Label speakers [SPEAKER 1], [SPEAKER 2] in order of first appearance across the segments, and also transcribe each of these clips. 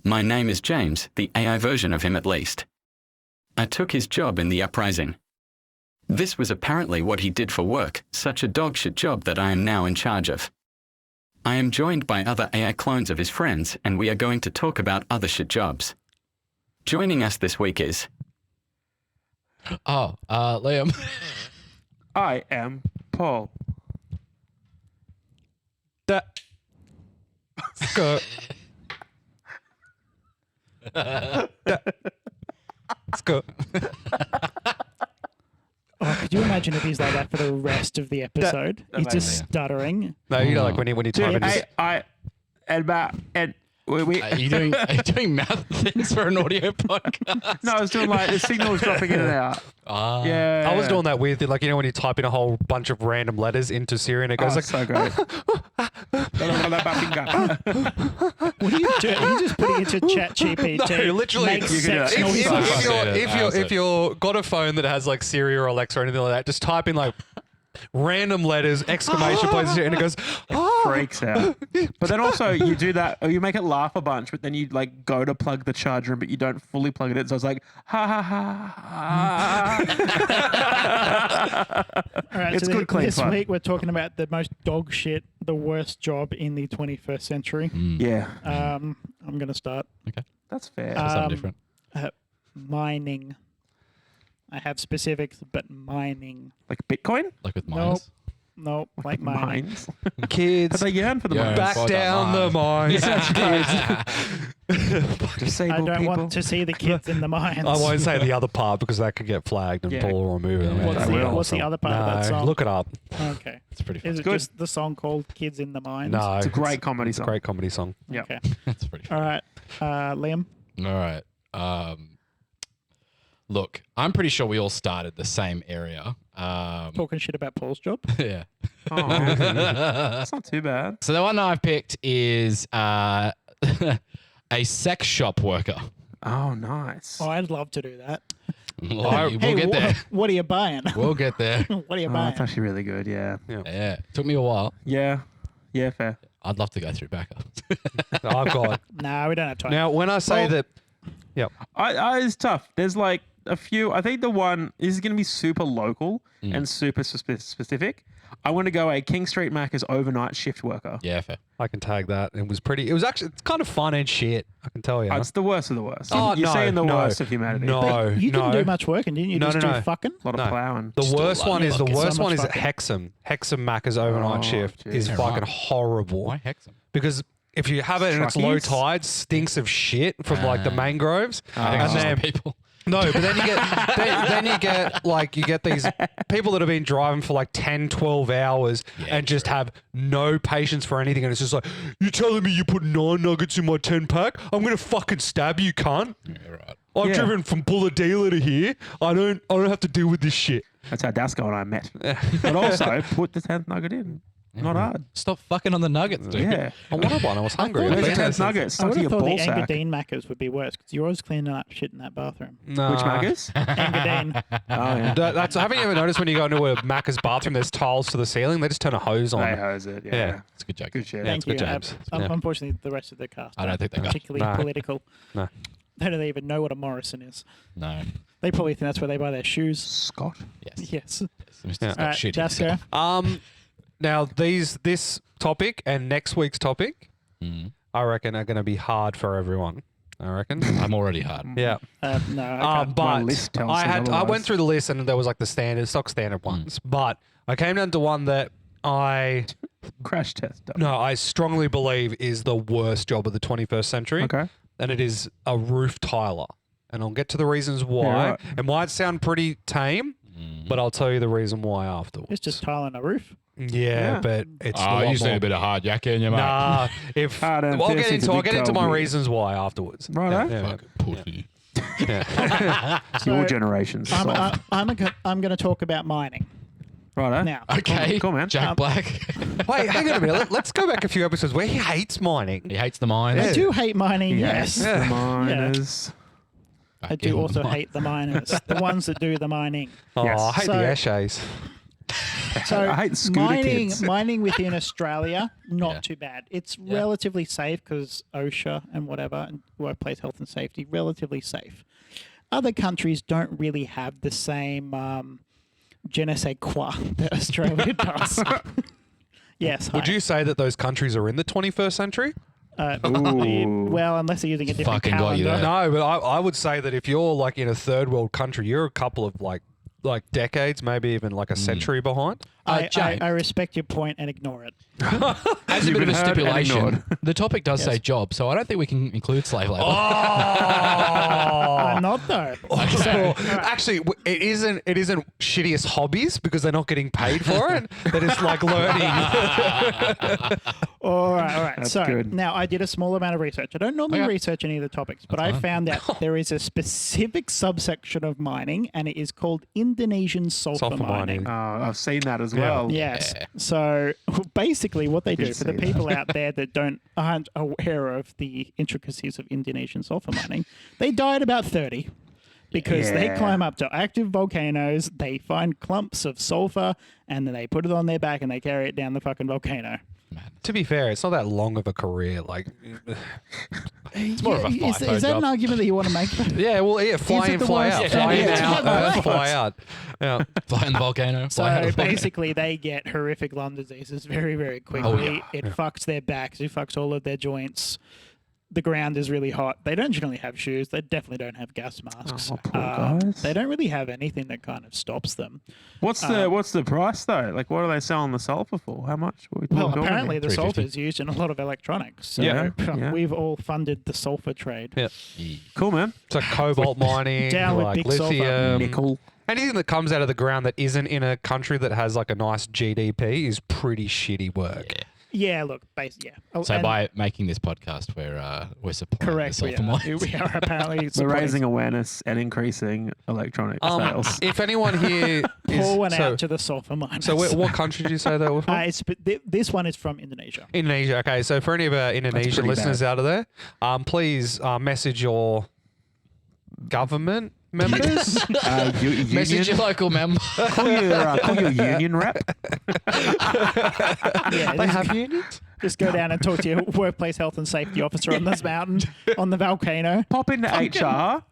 [SPEAKER 1] My name is James, the AI version of him at least. I took his job in the uprising. This was apparently what he did for work, such a dogshit job that I am now in charge of. I am joined by other AI clones of his friends, and we are going to talk about other shit jobs. Joining us this week is...
[SPEAKER 2] Liam.
[SPEAKER 3] I am Paul.
[SPEAKER 4] Scott. Scott.
[SPEAKER 5] Oh, could you imagine if he's like that for the rest of the episode? He's just stuttering.
[SPEAKER 4] No, you know, like when you type in just...
[SPEAKER 2] Are you doing mouth things for an audio podcast?
[SPEAKER 3] No, I was doing like the signal was dropping in and out. Yeah,
[SPEAKER 4] I was doing that weird thing, like, you know, when you type in a whole bunch of random letters into Siri and it goes like...
[SPEAKER 3] so great.
[SPEAKER 5] What are you doing? Are you just putting it to ChatGPT?
[SPEAKER 4] No, literally.
[SPEAKER 5] Make
[SPEAKER 3] You can do
[SPEAKER 5] sex
[SPEAKER 3] it.
[SPEAKER 5] noises?
[SPEAKER 4] If you're got a phone that has like Siri or Alexa or anything like that, just type in like random letters, exclamation points, and it goes,
[SPEAKER 3] Freaks out. But then also you do that, or you make it laugh a bunch, but then you like go to plug the charger in, but you don't fully plug it in. So it's like, ha ha ha.
[SPEAKER 5] All right,
[SPEAKER 3] It's
[SPEAKER 5] so
[SPEAKER 3] good, clean
[SPEAKER 5] this
[SPEAKER 3] fun.
[SPEAKER 5] week we're talking about the most dog shit, the worst job in the 21st century.
[SPEAKER 3] Yeah,
[SPEAKER 5] I'm going to start.
[SPEAKER 3] that's fair.
[SPEAKER 2] Something different.
[SPEAKER 5] Mining. I have specifics, but mining.
[SPEAKER 3] Like Bitcoin?
[SPEAKER 2] Like with
[SPEAKER 5] Nope.
[SPEAKER 2] mines.
[SPEAKER 5] Nope, like mining.
[SPEAKER 3] Mines.
[SPEAKER 4] kids,
[SPEAKER 3] But they yearn for the
[SPEAKER 2] Yeah.
[SPEAKER 3] mines.
[SPEAKER 4] back
[SPEAKER 2] Fuck
[SPEAKER 4] down
[SPEAKER 2] that
[SPEAKER 4] the mines.
[SPEAKER 5] I
[SPEAKER 3] Disabled
[SPEAKER 5] don't
[SPEAKER 3] people.
[SPEAKER 5] want to see the kids in the mines.
[SPEAKER 4] I won't say the other part because that could get flagged and
[SPEAKER 3] Yeah.
[SPEAKER 4] Paul will remove it.
[SPEAKER 2] Yeah.
[SPEAKER 5] What's,
[SPEAKER 3] I
[SPEAKER 5] the,
[SPEAKER 3] will.
[SPEAKER 5] what's the other part of that
[SPEAKER 4] No,
[SPEAKER 5] song?
[SPEAKER 4] look it up.
[SPEAKER 5] Okay.
[SPEAKER 2] It's pretty fun.
[SPEAKER 5] Is it
[SPEAKER 3] good.
[SPEAKER 5] just the song called Kids in the Mines?
[SPEAKER 4] No,
[SPEAKER 3] It's a great comedy
[SPEAKER 4] It's a
[SPEAKER 3] song.
[SPEAKER 4] great comedy song.
[SPEAKER 3] Yeah.
[SPEAKER 5] Okay.
[SPEAKER 2] It's pretty fun.
[SPEAKER 5] All right. Liam?
[SPEAKER 2] All right. Look, I'm pretty sure we all started the same area.
[SPEAKER 5] Talking shit about Paul's job?
[SPEAKER 2] Yeah.
[SPEAKER 3] Oh, that's not too bad.
[SPEAKER 2] So the one I've picked is a sex shop worker.
[SPEAKER 3] Oh, nice.
[SPEAKER 5] Oh, I'd love to do that.
[SPEAKER 2] We'll
[SPEAKER 5] Hey,
[SPEAKER 2] get there.
[SPEAKER 5] What are you buying?
[SPEAKER 2] We'll get there.
[SPEAKER 5] What are you
[SPEAKER 3] Oh,
[SPEAKER 5] buying?
[SPEAKER 3] that's actually really good. Yeah.
[SPEAKER 2] Yeah. Took me a while.
[SPEAKER 3] Yeah. Yeah, fair.
[SPEAKER 2] I'd love to go through backups.
[SPEAKER 4] I've got.
[SPEAKER 5] Nah, we don't have time.
[SPEAKER 4] Now, when I say
[SPEAKER 3] Well-
[SPEAKER 4] that,
[SPEAKER 3] It's tough. There's like a few. I think the one is going to be super local and super specific. I want to go a King Street Macca's overnight shift worker.
[SPEAKER 2] Yeah, fair.
[SPEAKER 4] I can tag that. It was actually, it's kind of fun and shit, I can tell you.
[SPEAKER 3] Oh, it's the worst of the worst.
[SPEAKER 4] Oh,
[SPEAKER 3] You're
[SPEAKER 4] no,
[SPEAKER 3] saying the
[SPEAKER 4] no,
[SPEAKER 3] worst of humanity.
[SPEAKER 4] no.
[SPEAKER 5] But you didn't
[SPEAKER 4] no.
[SPEAKER 5] do much work, and didn't you?
[SPEAKER 4] No,
[SPEAKER 5] Just
[SPEAKER 4] no,
[SPEAKER 5] do
[SPEAKER 4] no.
[SPEAKER 5] fucking?
[SPEAKER 3] A lot of
[SPEAKER 4] No.
[SPEAKER 3] plowing.
[SPEAKER 4] The
[SPEAKER 2] Still
[SPEAKER 4] worst
[SPEAKER 2] love
[SPEAKER 4] one
[SPEAKER 2] it.
[SPEAKER 4] is the
[SPEAKER 5] Okay, so
[SPEAKER 4] worst
[SPEAKER 5] much
[SPEAKER 4] one is
[SPEAKER 5] fucking.
[SPEAKER 4] Hexham. Hexham Macca's overnight
[SPEAKER 3] Oh,
[SPEAKER 4] shift
[SPEAKER 3] geez.
[SPEAKER 4] is
[SPEAKER 2] Yeah,
[SPEAKER 4] fucking
[SPEAKER 2] right.
[SPEAKER 4] horrible.
[SPEAKER 2] Why Hexham?
[SPEAKER 4] Because if you have it and it's low
[SPEAKER 3] Truckies?
[SPEAKER 4] tide, stinks of shit from like the mangroves.
[SPEAKER 2] I think
[SPEAKER 4] and
[SPEAKER 2] it's just
[SPEAKER 4] then
[SPEAKER 2] the people.
[SPEAKER 4] no, but then you get these people that have been driving for like 10, 12 hours
[SPEAKER 2] Yeah,
[SPEAKER 4] and just have no patience for anything. And it's just like, you're telling me you put 9 nuggets in my 10 pack? I'm going to fucking stab you, cunt.
[SPEAKER 2] Yeah, right.
[SPEAKER 4] I've
[SPEAKER 3] Yeah.
[SPEAKER 4] driven from Bulladila to here. I don't have to deal with this shit.
[SPEAKER 3] That's how Dasko and I met. But also, put the 10th nugget in. Not hard.
[SPEAKER 2] Stop fucking on the nuggets, dude.
[SPEAKER 3] Yeah.
[SPEAKER 4] I wanted one. I was hungry.
[SPEAKER 5] thought
[SPEAKER 4] I've
[SPEAKER 3] Where's
[SPEAKER 4] been
[SPEAKER 3] the
[SPEAKER 4] there
[SPEAKER 3] 10th
[SPEAKER 4] since-
[SPEAKER 3] nugget?
[SPEAKER 5] I
[SPEAKER 3] Stuck
[SPEAKER 5] would
[SPEAKER 3] to
[SPEAKER 5] have
[SPEAKER 3] your
[SPEAKER 5] thought the
[SPEAKER 3] ball sack.
[SPEAKER 5] Engadine Maccas would be worse because you're always cleaning up shit in that bathroom.
[SPEAKER 4] Nah.
[SPEAKER 3] Which Maccas?
[SPEAKER 5] Engadine.
[SPEAKER 3] Oh, yeah.
[SPEAKER 4] Haven't you ever noticed when you go into a Macca's bathroom, there's tiles to the ceiling? They just turn a hose on.
[SPEAKER 3] They hose it.
[SPEAKER 4] Yeah.
[SPEAKER 3] Yeah.
[SPEAKER 2] It's a good joke.
[SPEAKER 3] Good shit.
[SPEAKER 4] Yeah.
[SPEAKER 5] Thank
[SPEAKER 4] it's good,
[SPEAKER 5] you.
[SPEAKER 4] James.
[SPEAKER 5] Unfortunately, the rest of the cast
[SPEAKER 2] I don't think they got it.
[SPEAKER 5] particularly
[SPEAKER 4] No.
[SPEAKER 5] political.
[SPEAKER 4] No.
[SPEAKER 5] They don't even know what a Morrison is.
[SPEAKER 2] No.
[SPEAKER 5] They probably think that's where they buy their shoes.
[SPEAKER 3] Scott.
[SPEAKER 2] Yes.
[SPEAKER 5] Yes.
[SPEAKER 2] Mr.
[SPEAKER 4] Yeah.
[SPEAKER 2] Scott
[SPEAKER 5] All right,
[SPEAKER 2] shit
[SPEAKER 5] Dasko.
[SPEAKER 2] himself.
[SPEAKER 4] Now this topic and next week's topic, I reckon, are going to be hard for everyone. I reckon.
[SPEAKER 2] I'm already hard.
[SPEAKER 4] Yeah.
[SPEAKER 5] No, I can't.
[SPEAKER 3] My
[SPEAKER 4] But
[SPEAKER 3] list tells
[SPEAKER 4] I
[SPEAKER 3] us
[SPEAKER 4] went
[SPEAKER 3] otherwise.
[SPEAKER 4] through the list and there was like the stock standard ones, but I came down to one that I
[SPEAKER 3] Crash test.
[SPEAKER 4] I strongly believe is the worst job of the 21st century.
[SPEAKER 3] Okay.
[SPEAKER 4] And it is a roof tiler. And I'll get to the reasons why.
[SPEAKER 3] Yeah, right.
[SPEAKER 4] It might sound pretty tame, but I'll tell you the reason why afterwards.
[SPEAKER 5] It's just tiling a roof.
[SPEAKER 4] Yeah, but it's a lot
[SPEAKER 2] you just
[SPEAKER 4] more.
[SPEAKER 2] need a bit of hard yakka in your mate.
[SPEAKER 4] Nah, if
[SPEAKER 3] Hard and
[SPEAKER 4] I'll get
[SPEAKER 3] piercing's a
[SPEAKER 4] into
[SPEAKER 3] big
[SPEAKER 4] my
[SPEAKER 3] goal.
[SPEAKER 4] reasons why afterwards.
[SPEAKER 3] Right,
[SPEAKER 4] Yeah.
[SPEAKER 2] Fucking pussy.
[SPEAKER 4] Yeah.
[SPEAKER 3] Your
[SPEAKER 5] So,
[SPEAKER 3] generation's
[SPEAKER 5] I'm
[SPEAKER 3] soft.
[SPEAKER 5] going to talk about mining
[SPEAKER 3] Right,
[SPEAKER 5] now.
[SPEAKER 2] Okay.
[SPEAKER 3] Cool, man.
[SPEAKER 2] Jack Black.
[SPEAKER 4] Wait, hang on a minute. Let's go back a few episodes where he hates mining.
[SPEAKER 2] He hates the mines.
[SPEAKER 5] I do hate mining,
[SPEAKER 3] Yes.
[SPEAKER 5] yes.
[SPEAKER 4] Yeah.
[SPEAKER 3] The miners.
[SPEAKER 5] I do also hate the miners, the ones that do the mining.
[SPEAKER 4] Oh,
[SPEAKER 3] Yes.
[SPEAKER 4] I hate
[SPEAKER 5] So-
[SPEAKER 4] the Eshays.
[SPEAKER 5] So
[SPEAKER 3] I hate scooter
[SPEAKER 5] mining,
[SPEAKER 3] kids.
[SPEAKER 5] mining within Australia, not
[SPEAKER 2] Yeah.
[SPEAKER 5] too bad. It's relatively safe because OSHA and whatever, and workplace health and safety, relatively safe. Other countries don't really have the same je ne sais quoi that Australia does. Yes.
[SPEAKER 4] Would
[SPEAKER 5] hi.
[SPEAKER 4] you say that those countries are in the 21st century?
[SPEAKER 3] Ooh.
[SPEAKER 5] Well, unless they're using a different
[SPEAKER 2] Fucking got you
[SPEAKER 5] calendar.
[SPEAKER 2] there.
[SPEAKER 4] No, but I would say that if you're like in a third world country, you're a couple of like decades, maybe even like a century behind.
[SPEAKER 2] Jane,
[SPEAKER 5] I respect your point and ignore it.
[SPEAKER 2] as a
[SPEAKER 3] You've
[SPEAKER 2] bit of
[SPEAKER 3] been
[SPEAKER 2] a
[SPEAKER 3] heard and
[SPEAKER 2] stipulation,
[SPEAKER 3] ignored.
[SPEAKER 2] the topic does say
[SPEAKER 5] Yes.
[SPEAKER 2] job, so I don't think we can include slave labor.
[SPEAKER 5] I'm not though. So,
[SPEAKER 4] Actually, it isn't shittiest hobbies because they're not getting paid for it. They're just like learning.
[SPEAKER 5] all right.
[SPEAKER 3] That's
[SPEAKER 5] So
[SPEAKER 3] good.
[SPEAKER 5] now I did a small amount of research. I don't normally
[SPEAKER 2] Okay.
[SPEAKER 5] research any of the topics, but I
[SPEAKER 2] fine.
[SPEAKER 5] found out there is a specific subsection of mining, and it is called Indonesian sulfur
[SPEAKER 4] Sulfur
[SPEAKER 5] mining.
[SPEAKER 4] mining.
[SPEAKER 3] I've seen that as well.
[SPEAKER 5] Yes. So basically, what they do
[SPEAKER 3] Did
[SPEAKER 5] for the
[SPEAKER 3] see that.
[SPEAKER 5] people out there that aren't aware of the intricacies of Indonesian sulfur mining, they die at about 30 because they
[SPEAKER 3] Yeah.
[SPEAKER 5] climb up to active volcanoes, they find clumps of sulfur, and then they put it on their back and they carry it down the fucking volcano.
[SPEAKER 4] To be fair, it's not that long of a career. Like,
[SPEAKER 2] It's more of a
[SPEAKER 5] Is
[SPEAKER 2] FIFO
[SPEAKER 5] that
[SPEAKER 2] job.
[SPEAKER 5] an argument that you want to make?
[SPEAKER 4] yeah, well, yeah, fly
[SPEAKER 5] it
[SPEAKER 4] in,
[SPEAKER 5] the
[SPEAKER 4] fly
[SPEAKER 5] worst?
[SPEAKER 4] out, fly in,
[SPEAKER 5] Yeah.
[SPEAKER 4] out,
[SPEAKER 5] Yeah.
[SPEAKER 4] fly out. Yeah.
[SPEAKER 2] Fly in the volcano. Fly out
[SPEAKER 5] So
[SPEAKER 2] of the volcano.
[SPEAKER 5] basically, they get horrific lung diseases very, very quickly. It fucks their backs. It fucks all of their joints. The ground is really hot. They don't generally have shoes. They definitely don't have gas masks.
[SPEAKER 3] Oh, poor guys.
[SPEAKER 5] They don't really have anything that kind of stops them.
[SPEAKER 3] What's the price though? Like, what are they selling the sulfur for? How much? What are we
[SPEAKER 5] Well,
[SPEAKER 3] talking
[SPEAKER 5] apparently
[SPEAKER 3] here?
[SPEAKER 5] the sulfur
[SPEAKER 2] 350.
[SPEAKER 5] is used in a lot of electronics. So
[SPEAKER 4] Yeah,
[SPEAKER 3] yeah.
[SPEAKER 5] we've all funded the sulfur trade.
[SPEAKER 4] Yeah.
[SPEAKER 3] Cool, man.
[SPEAKER 4] It's like cobalt mining,
[SPEAKER 5] Down with
[SPEAKER 4] like
[SPEAKER 5] big sulfur.
[SPEAKER 4] lithium,
[SPEAKER 3] Nickel.
[SPEAKER 4] anything that comes out of the ground that isn't in a country that has like a nice GDP is pretty shitty work.
[SPEAKER 2] Yeah.
[SPEAKER 5] Yeah, look, yeah. Oh,
[SPEAKER 2] So
[SPEAKER 5] and
[SPEAKER 2] by making this podcast, we're supporting
[SPEAKER 5] correct,
[SPEAKER 2] the
[SPEAKER 5] we
[SPEAKER 2] sulfur
[SPEAKER 5] are.
[SPEAKER 2] mines.
[SPEAKER 5] We are apparently
[SPEAKER 3] We're
[SPEAKER 5] supporting-
[SPEAKER 3] raising awareness and increasing electronic sales.
[SPEAKER 4] If anyone here is
[SPEAKER 5] Pour one
[SPEAKER 4] so,
[SPEAKER 5] out to the sulfur miners.
[SPEAKER 4] so what country did you say that was from?
[SPEAKER 5] This one is from Indonesia.
[SPEAKER 4] Indonesia. Okay, so for any of our Indonesian
[SPEAKER 3] pretty
[SPEAKER 4] listeners out of there, please message your government members.
[SPEAKER 3] Union,
[SPEAKER 2] Message your local member.
[SPEAKER 3] call your union rep.
[SPEAKER 5] Yeah,
[SPEAKER 4] they
[SPEAKER 5] just,
[SPEAKER 4] have unions.
[SPEAKER 5] just go down and talk to your workplace health and safety officer on this mountain, on the volcano.
[SPEAKER 3] Pop into HR.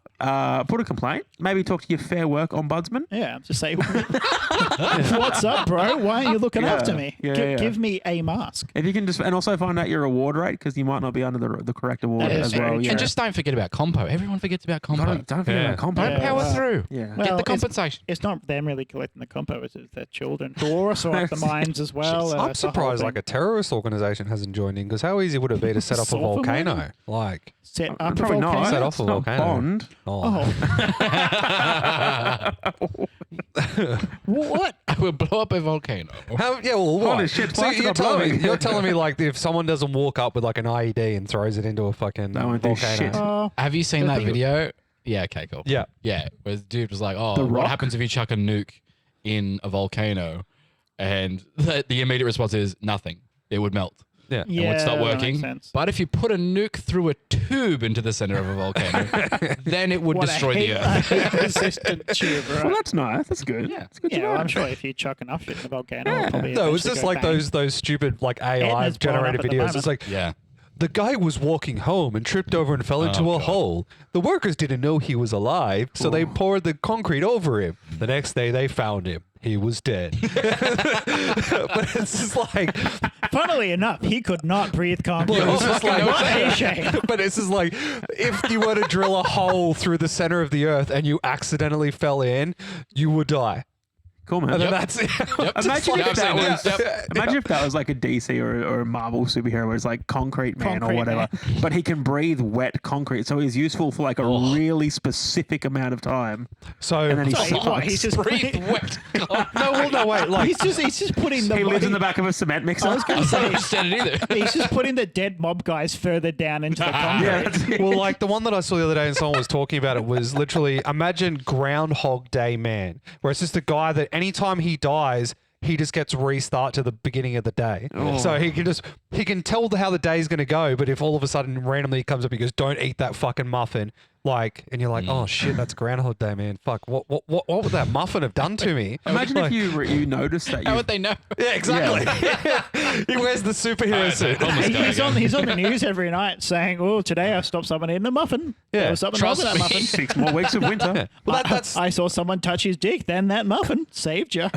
[SPEAKER 3] Put a complaint. Maybe talk to your Fair Work ombudsman.
[SPEAKER 5] Yeah, just say, what's up, bro? Why aren't you looking
[SPEAKER 3] Yeah,
[SPEAKER 5] after me?
[SPEAKER 3] yeah.
[SPEAKER 5] Give me a mask.
[SPEAKER 3] If you can just, and also find out your award rate because you might not be under the correct award
[SPEAKER 5] That is
[SPEAKER 3] as
[SPEAKER 5] very
[SPEAKER 3] well.
[SPEAKER 5] true.
[SPEAKER 3] Yeah.
[SPEAKER 2] And just don't forget about compo. Everyone forgets about compo.
[SPEAKER 3] don't forget
[SPEAKER 4] Yeah.
[SPEAKER 3] about compo.
[SPEAKER 2] Don't
[SPEAKER 5] Yeah,
[SPEAKER 2] power
[SPEAKER 5] well,
[SPEAKER 2] through.
[SPEAKER 3] Yeah.
[SPEAKER 5] Well,
[SPEAKER 2] Get the
[SPEAKER 5] it's-
[SPEAKER 2] compensation.
[SPEAKER 5] It's not them really collecting the compo, it's their children who are also at the mines as well.
[SPEAKER 4] I'm surprised like a terrorist organization hasn't joined in because how easy would it be to set up a
[SPEAKER 5] Sulfur
[SPEAKER 4] volcano?
[SPEAKER 5] mining?
[SPEAKER 4] Like,
[SPEAKER 5] set up a
[SPEAKER 3] Probably
[SPEAKER 5] volcano.
[SPEAKER 3] not.
[SPEAKER 4] Set off
[SPEAKER 3] It's
[SPEAKER 4] a
[SPEAKER 3] not
[SPEAKER 4] volcano.
[SPEAKER 3] Bond.
[SPEAKER 5] Oh, what?
[SPEAKER 2] I will blow up a volcano.
[SPEAKER 4] how, yeah, well, what?
[SPEAKER 3] Holy shit,
[SPEAKER 4] So
[SPEAKER 3] why is it
[SPEAKER 4] you're
[SPEAKER 3] not
[SPEAKER 4] telling me
[SPEAKER 3] blowing?
[SPEAKER 4] like if someone doesn't walk up with like an IED and throws it into a fucking
[SPEAKER 3] That won't do
[SPEAKER 4] volcano.
[SPEAKER 3] shit.
[SPEAKER 2] Have you seen
[SPEAKER 5] I
[SPEAKER 2] that
[SPEAKER 5] think-
[SPEAKER 2] video? Yeah, okay, cool.
[SPEAKER 4] Yeah.
[SPEAKER 2] Yeah, where the dude was like, oh,
[SPEAKER 3] The
[SPEAKER 2] what
[SPEAKER 3] Rock?
[SPEAKER 2] happens if you chuck a nuke in a volcano? And the immediate response is nothing. It would melt.
[SPEAKER 4] Yeah.
[SPEAKER 2] And would stop
[SPEAKER 5] that makes
[SPEAKER 2] working.
[SPEAKER 5] sense.
[SPEAKER 2] But if you put a nuke through a tube into the center of a volcano, then it would
[SPEAKER 5] What
[SPEAKER 2] destroy
[SPEAKER 5] a
[SPEAKER 2] the Earth.
[SPEAKER 5] heat-resistant tube,
[SPEAKER 3] Well,
[SPEAKER 5] right?
[SPEAKER 3] that's nice. That's good.
[SPEAKER 2] Yeah.
[SPEAKER 3] It's good to
[SPEAKER 5] Yeah, well,
[SPEAKER 3] know.
[SPEAKER 5] I'm sure if you chuck enough shit in the volcano, it'll probably
[SPEAKER 4] No, it's
[SPEAKER 5] eventually
[SPEAKER 4] just
[SPEAKER 5] go
[SPEAKER 4] like
[SPEAKER 5] bang.
[SPEAKER 4] those stupid like AI
[SPEAKER 5] Etna's blown
[SPEAKER 4] generated
[SPEAKER 5] up at the
[SPEAKER 4] videos. It's
[SPEAKER 5] moment.
[SPEAKER 4] like
[SPEAKER 2] Yeah.
[SPEAKER 4] the guy was walking home and tripped over and fell into a
[SPEAKER 2] God.
[SPEAKER 4] hole. The workers didn't know he was alive, so they poured the concrete over him. The next day they found him. He was dead. But it's just like,
[SPEAKER 5] Funnily enough, he could not breathe concrete.
[SPEAKER 4] it's just like
[SPEAKER 5] What a shame.
[SPEAKER 4] but it's just like if you were to drill a hole through the center of the earth and you accidentally fell in, you would die.
[SPEAKER 3] Cool, man.
[SPEAKER 4] And then that's it.
[SPEAKER 3] Imagine
[SPEAKER 2] Yep,
[SPEAKER 3] if that
[SPEAKER 2] I've seen
[SPEAKER 3] was.
[SPEAKER 2] that. Yep.
[SPEAKER 3] Imagine if that was like a DC or a Marvel superhero where it's like Concrete Man
[SPEAKER 5] Concrete
[SPEAKER 3] or whatever, but he can breathe wet concrete, so he's useful for like a really specific amount of time.
[SPEAKER 4] So,
[SPEAKER 3] And then he
[SPEAKER 5] So what, he's just
[SPEAKER 2] Breathe wet.
[SPEAKER 4] no, wait, like
[SPEAKER 5] he's just putting the
[SPEAKER 3] He lives in the back of a cement mixer.
[SPEAKER 5] I was going
[SPEAKER 2] I
[SPEAKER 5] to
[SPEAKER 2] don't
[SPEAKER 5] say
[SPEAKER 2] understand it either.
[SPEAKER 5] he's just putting the dead mob guys further down into the concrete.
[SPEAKER 3] Yeah, that's it.
[SPEAKER 4] well, like the one that I saw the other day and someone was talking about it was literally imagine Groundhog Day Man, where it's just a guy that anytime he dies, he just gets restart to the beginning of the day. So he can tell how the day's going to go, but if all of a sudden randomly he comes up and goes, don't eat that fucking muffin, Like, and you're like, oh shit, that's Groundhog Day, man. Fuck, what would that muffin have done to me?
[SPEAKER 3] Imagine if you noticed that
[SPEAKER 2] How
[SPEAKER 3] you
[SPEAKER 2] would they know?
[SPEAKER 4] Yeah, exactly. He wears the superhero suit.
[SPEAKER 5] He's on the news every night saying, "Oh, today I stopped someone eating a muffin.
[SPEAKER 4] Yeah.
[SPEAKER 5] There was something wrong with that muffin.
[SPEAKER 3] 6 more weeks of winter.
[SPEAKER 4] Well, that's
[SPEAKER 5] I saw someone touch his dick. Then that muffin saved you."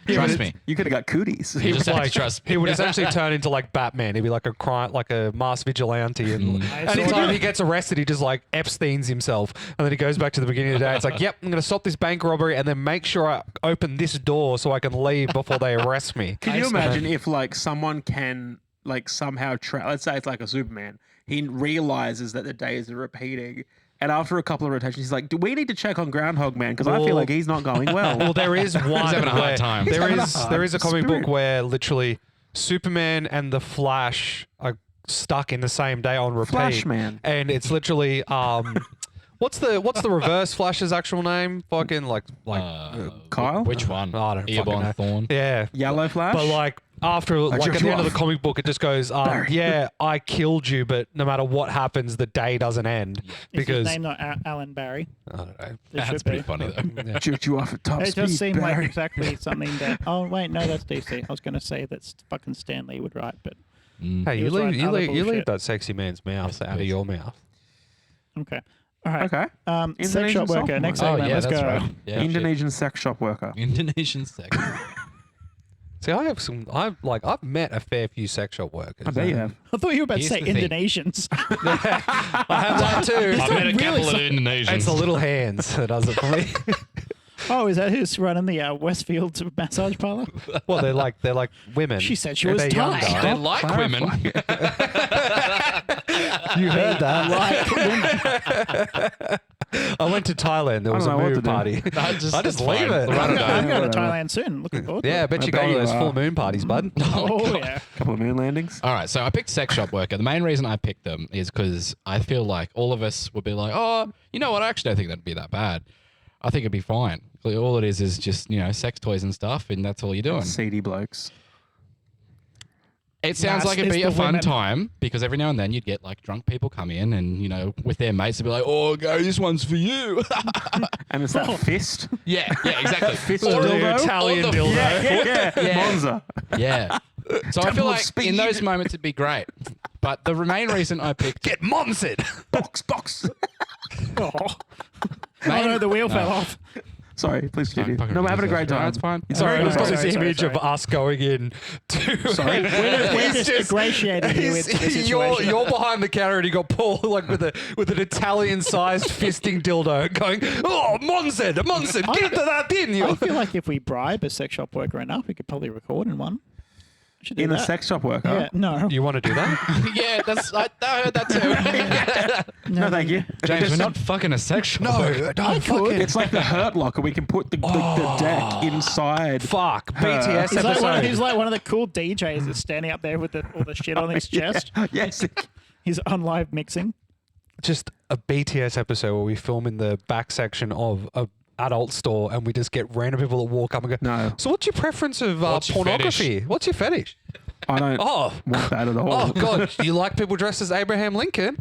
[SPEAKER 2] Trust me.
[SPEAKER 3] You could have got cooties.
[SPEAKER 2] You just have to trust me.
[SPEAKER 4] he would essentially turn into like Batman. He'd be like a masked vigilante, and
[SPEAKER 5] I saw
[SPEAKER 4] anytime
[SPEAKER 5] that.
[SPEAKER 4] he gets arrested, he just like Epstein's himself, and then he goes back to the beginning of the day. It's like, yep, I'm gonna stop this bank robbery, and then make sure I open this door so I can leave before they arrest me.
[SPEAKER 3] Can you imagine if like someone can like somehow let's say it's like a Superman. He realizes that the days are repeating. And after a couple of rotations, he's like, "Do we need to check on Groundhog Man? Because I feel
[SPEAKER 4] Well-
[SPEAKER 3] like he's not going well."
[SPEAKER 4] Well, there is one.
[SPEAKER 2] having a hard
[SPEAKER 4] where-
[SPEAKER 2] time.
[SPEAKER 3] He's
[SPEAKER 4] There
[SPEAKER 3] having a
[SPEAKER 4] is
[SPEAKER 3] hard
[SPEAKER 4] there is a comic
[SPEAKER 3] spirit.
[SPEAKER 4] book where literally Superman and the Flash are stuck in the same day on repeat.
[SPEAKER 3] Flash Man.
[SPEAKER 4] And it's literally what's the reverse Flash's actual name? Fucking like
[SPEAKER 3] Kyle?
[SPEAKER 2] Which one?
[SPEAKER 4] I don't fucking
[SPEAKER 2] Earbone
[SPEAKER 4] know.
[SPEAKER 2] Thorn.
[SPEAKER 4] yeah.
[SPEAKER 3] Yellow Flash.
[SPEAKER 4] But like after like
[SPEAKER 3] jerked
[SPEAKER 4] at the
[SPEAKER 3] you
[SPEAKER 4] end of
[SPEAKER 3] off.
[SPEAKER 4] the comic book, it just goes, yeah, I killed you, but no matter what happens, the day doesn't end
[SPEAKER 5] Is
[SPEAKER 4] because
[SPEAKER 5] his name not Alan Barry?
[SPEAKER 4] I don't know.
[SPEAKER 5] It
[SPEAKER 2] That's
[SPEAKER 5] should
[SPEAKER 2] pretty
[SPEAKER 5] be.
[SPEAKER 2] funny though.
[SPEAKER 3] jerked you off at top
[SPEAKER 5] It
[SPEAKER 3] speed.
[SPEAKER 5] does seem like
[SPEAKER 3] Barry.
[SPEAKER 5] exactly something that. Oh wait, no, that's DC. I was going to say that's fucking Stan Lee would write, but
[SPEAKER 4] Hey,
[SPEAKER 5] He
[SPEAKER 4] you
[SPEAKER 5] was
[SPEAKER 4] leave
[SPEAKER 5] writing
[SPEAKER 4] you
[SPEAKER 5] other
[SPEAKER 4] leave, you leave
[SPEAKER 5] bullshit.
[SPEAKER 4] that sexy man's mouth
[SPEAKER 2] Yes,
[SPEAKER 4] out of
[SPEAKER 2] please.
[SPEAKER 4] your mouth.
[SPEAKER 5] okay. All right.
[SPEAKER 3] Okay.
[SPEAKER 5] Sex
[SPEAKER 3] Indonesian
[SPEAKER 5] shop worker.
[SPEAKER 3] song
[SPEAKER 5] Next
[SPEAKER 3] worker.
[SPEAKER 2] Oh
[SPEAKER 5] segment.
[SPEAKER 2] yeah,
[SPEAKER 5] Let's
[SPEAKER 2] that's
[SPEAKER 5] go.
[SPEAKER 2] right. Yeah, shit.
[SPEAKER 3] Indonesian sex shop worker.
[SPEAKER 2] Indonesian sex.
[SPEAKER 4] See, I've met a fair few sex shop workers.
[SPEAKER 3] I bet you have.
[SPEAKER 5] I thought you were about to
[SPEAKER 2] Here's
[SPEAKER 5] say
[SPEAKER 2] the thing.
[SPEAKER 5] Indonesians.
[SPEAKER 4] I have that too.
[SPEAKER 2] I met a
[SPEAKER 5] really
[SPEAKER 2] couple of
[SPEAKER 5] something.
[SPEAKER 2] Indonesians.
[SPEAKER 4] It's the little hands that does it for me.
[SPEAKER 5] Oh, is that who's running the Westfield massage parlor?
[SPEAKER 4] Well, they're like women.
[SPEAKER 5] She said she
[SPEAKER 4] and
[SPEAKER 5] was
[SPEAKER 4] they're
[SPEAKER 5] Thai.
[SPEAKER 4] younger.
[SPEAKER 2] They like women.
[SPEAKER 4] You heard that? I went to Thailand. There was a
[SPEAKER 3] don't know what
[SPEAKER 4] moon
[SPEAKER 3] to do.
[SPEAKER 4] party.
[SPEAKER 2] I
[SPEAKER 4] just
[SPEAKER 2] it's
[SPEAKER 4] leave
[SPEAKER 2] fine.
[SPEAKER 4] it.
[SPEAKER 2] The run of
[SPEAKER 5] I'm
[SPEAKER 2] day.
[SPEAKER 5] going to
[SPEAKER 3] whatever.
[SPEAKER 5] Thailand soon. Looking forward to
[SPEAKER 4] Yeah, I
[SPEAKER 5] it.
[SPEAKER 4] bet you
[SPEAKER 3] bet
[SPEAKER 4] go to
[SPEAKER 3] you
[SPEAKER 4] those
[SPEAKER 3] are.
[SPEAKER 4] full moon parties, bud.
[SPEAKER 5] Oh, yeah.
[SPEAKER 3] Couple of moon landings.
[SPEAKER 2] All right, so I picked sex shop worker. The main reason I picked them is because I feel like all of us would be like, oh, you know what? I actually don't think that'd be that bad. I think it'd be fine. All it is just, sex toys and stuff, and that's all you're doing.
[SPEAKER 3] Seedy blokes.
[SPEAKER 2] It sounds like it'd
[SPEAKER 5] it's
[SPEAKER 2] be
[SPEAKER 5] the
[SPEAKER 2] a fun
[SPEAKER 5] women.
[SPEAKER 2] time because every now and then you'd get like drunk people come in and, with their mates, they'd be like, oh, go, this one's for you.
[SPEAKER 3] And it's that fist.
[SPEAKER 2] yeah, exactly.
[SPEAKER 3] Fist
[SPEAKER 2] Or
[SPEAKER 3] dildo?
[SPEAKER 2] the
[SPEAKER 4] Italian
[SPEAKER 2] or the-
[SPEAKER 4] dildo.
[SPEAKER 3] Yeah. Monza.
[SPEAKER 2] Yeah. So I
[SPEAKER 3] Temple
[SPEAKER 2] feel
[SPEAKER 3] of
[SPEAKER 2] like
[SPEAKER 3] Speed.
[SPEAKER 2] in those moments it'd be great. But the main reason I picked
[SPEAKER 4] Get Monsid.
[SPEAKER 3] Box.
[SPEAKER 5] Oh, no, the wheel fell off.
[SPEAKER 3] Sorry, please continue.
[SPEAKER 2] fucking
[SPEAKER 3] No, we're having a
[SPEAKER 2] ridiculous.
[SPEAKER 3] great time.
[SPEAKER 2] No, it's fine.
[SPEAKER 3] It's
[SPEAKER 4] Sorry,
[SPEAKER 3] very
[SPEAKER 4] I've got
[SPEAKER 3] good.
[SPEAKER 4] this
[SPEAKER 5] sorry,
[SPEAKER 4] image of us going in to.
[SPEAKER 3] Sorry.
[SPEAKER 5] We're just ingratiating you with the situation.
[SPEAKER 4] You're behind the counter and you got Paul like with an Italian-sized fisting dildo going, oh, Monsid, get to that in
[SPEAKER 5] I
[SPEAKER 4] you.
[SPEAKER 5] feel like if we bribe a sex shop worker enough, we could probably record in one. Should do
[SPEAKER 3] In a
[SPEAKER 5] that.
[SPEAKER 3] sex shop worker.
[SPEAKER 5] Yeah, no.
[SPEAKER 4] You want to do that?
[SPEAKER 2] Yeah, I heard that too.
[SPEAKER 3] No, thank you.
[SPEAKER 2] James, we're not fucking a sex shop.
[SPEAKER 4] No, don't fucking.
[SPEAKER 3] It's like the Hurt Locker. We can put the deck inside.
[SPEAKER 4] Fuck. BTS
[SPEAKER 5] He's like,
[SPEAKER 4] episode.
[SPEAKER 5] he's like one of the cool DJs that's standing up there with all the shit on his chest.
[SPEAKER 3] Yes.
[SPEAKER 5] He's on live mixing.
[SPEAKER 4] Just a BTS episode where we film in the back section of a adult store and we just get random people that walk up and go,
[SPEAKER 3] No.
[SPEAKER 4] so what's your preference of
[SPEAKER 2] What's your
[SPEAKER 4] pornography? What's your fetish?
[SPEAKER 3] I don't
[SPEAKER 4] Oh,
[SPEAKER 3] want that at all.
[SPEAKER 4] oh God, you like people dressed as Abraham Lincoln?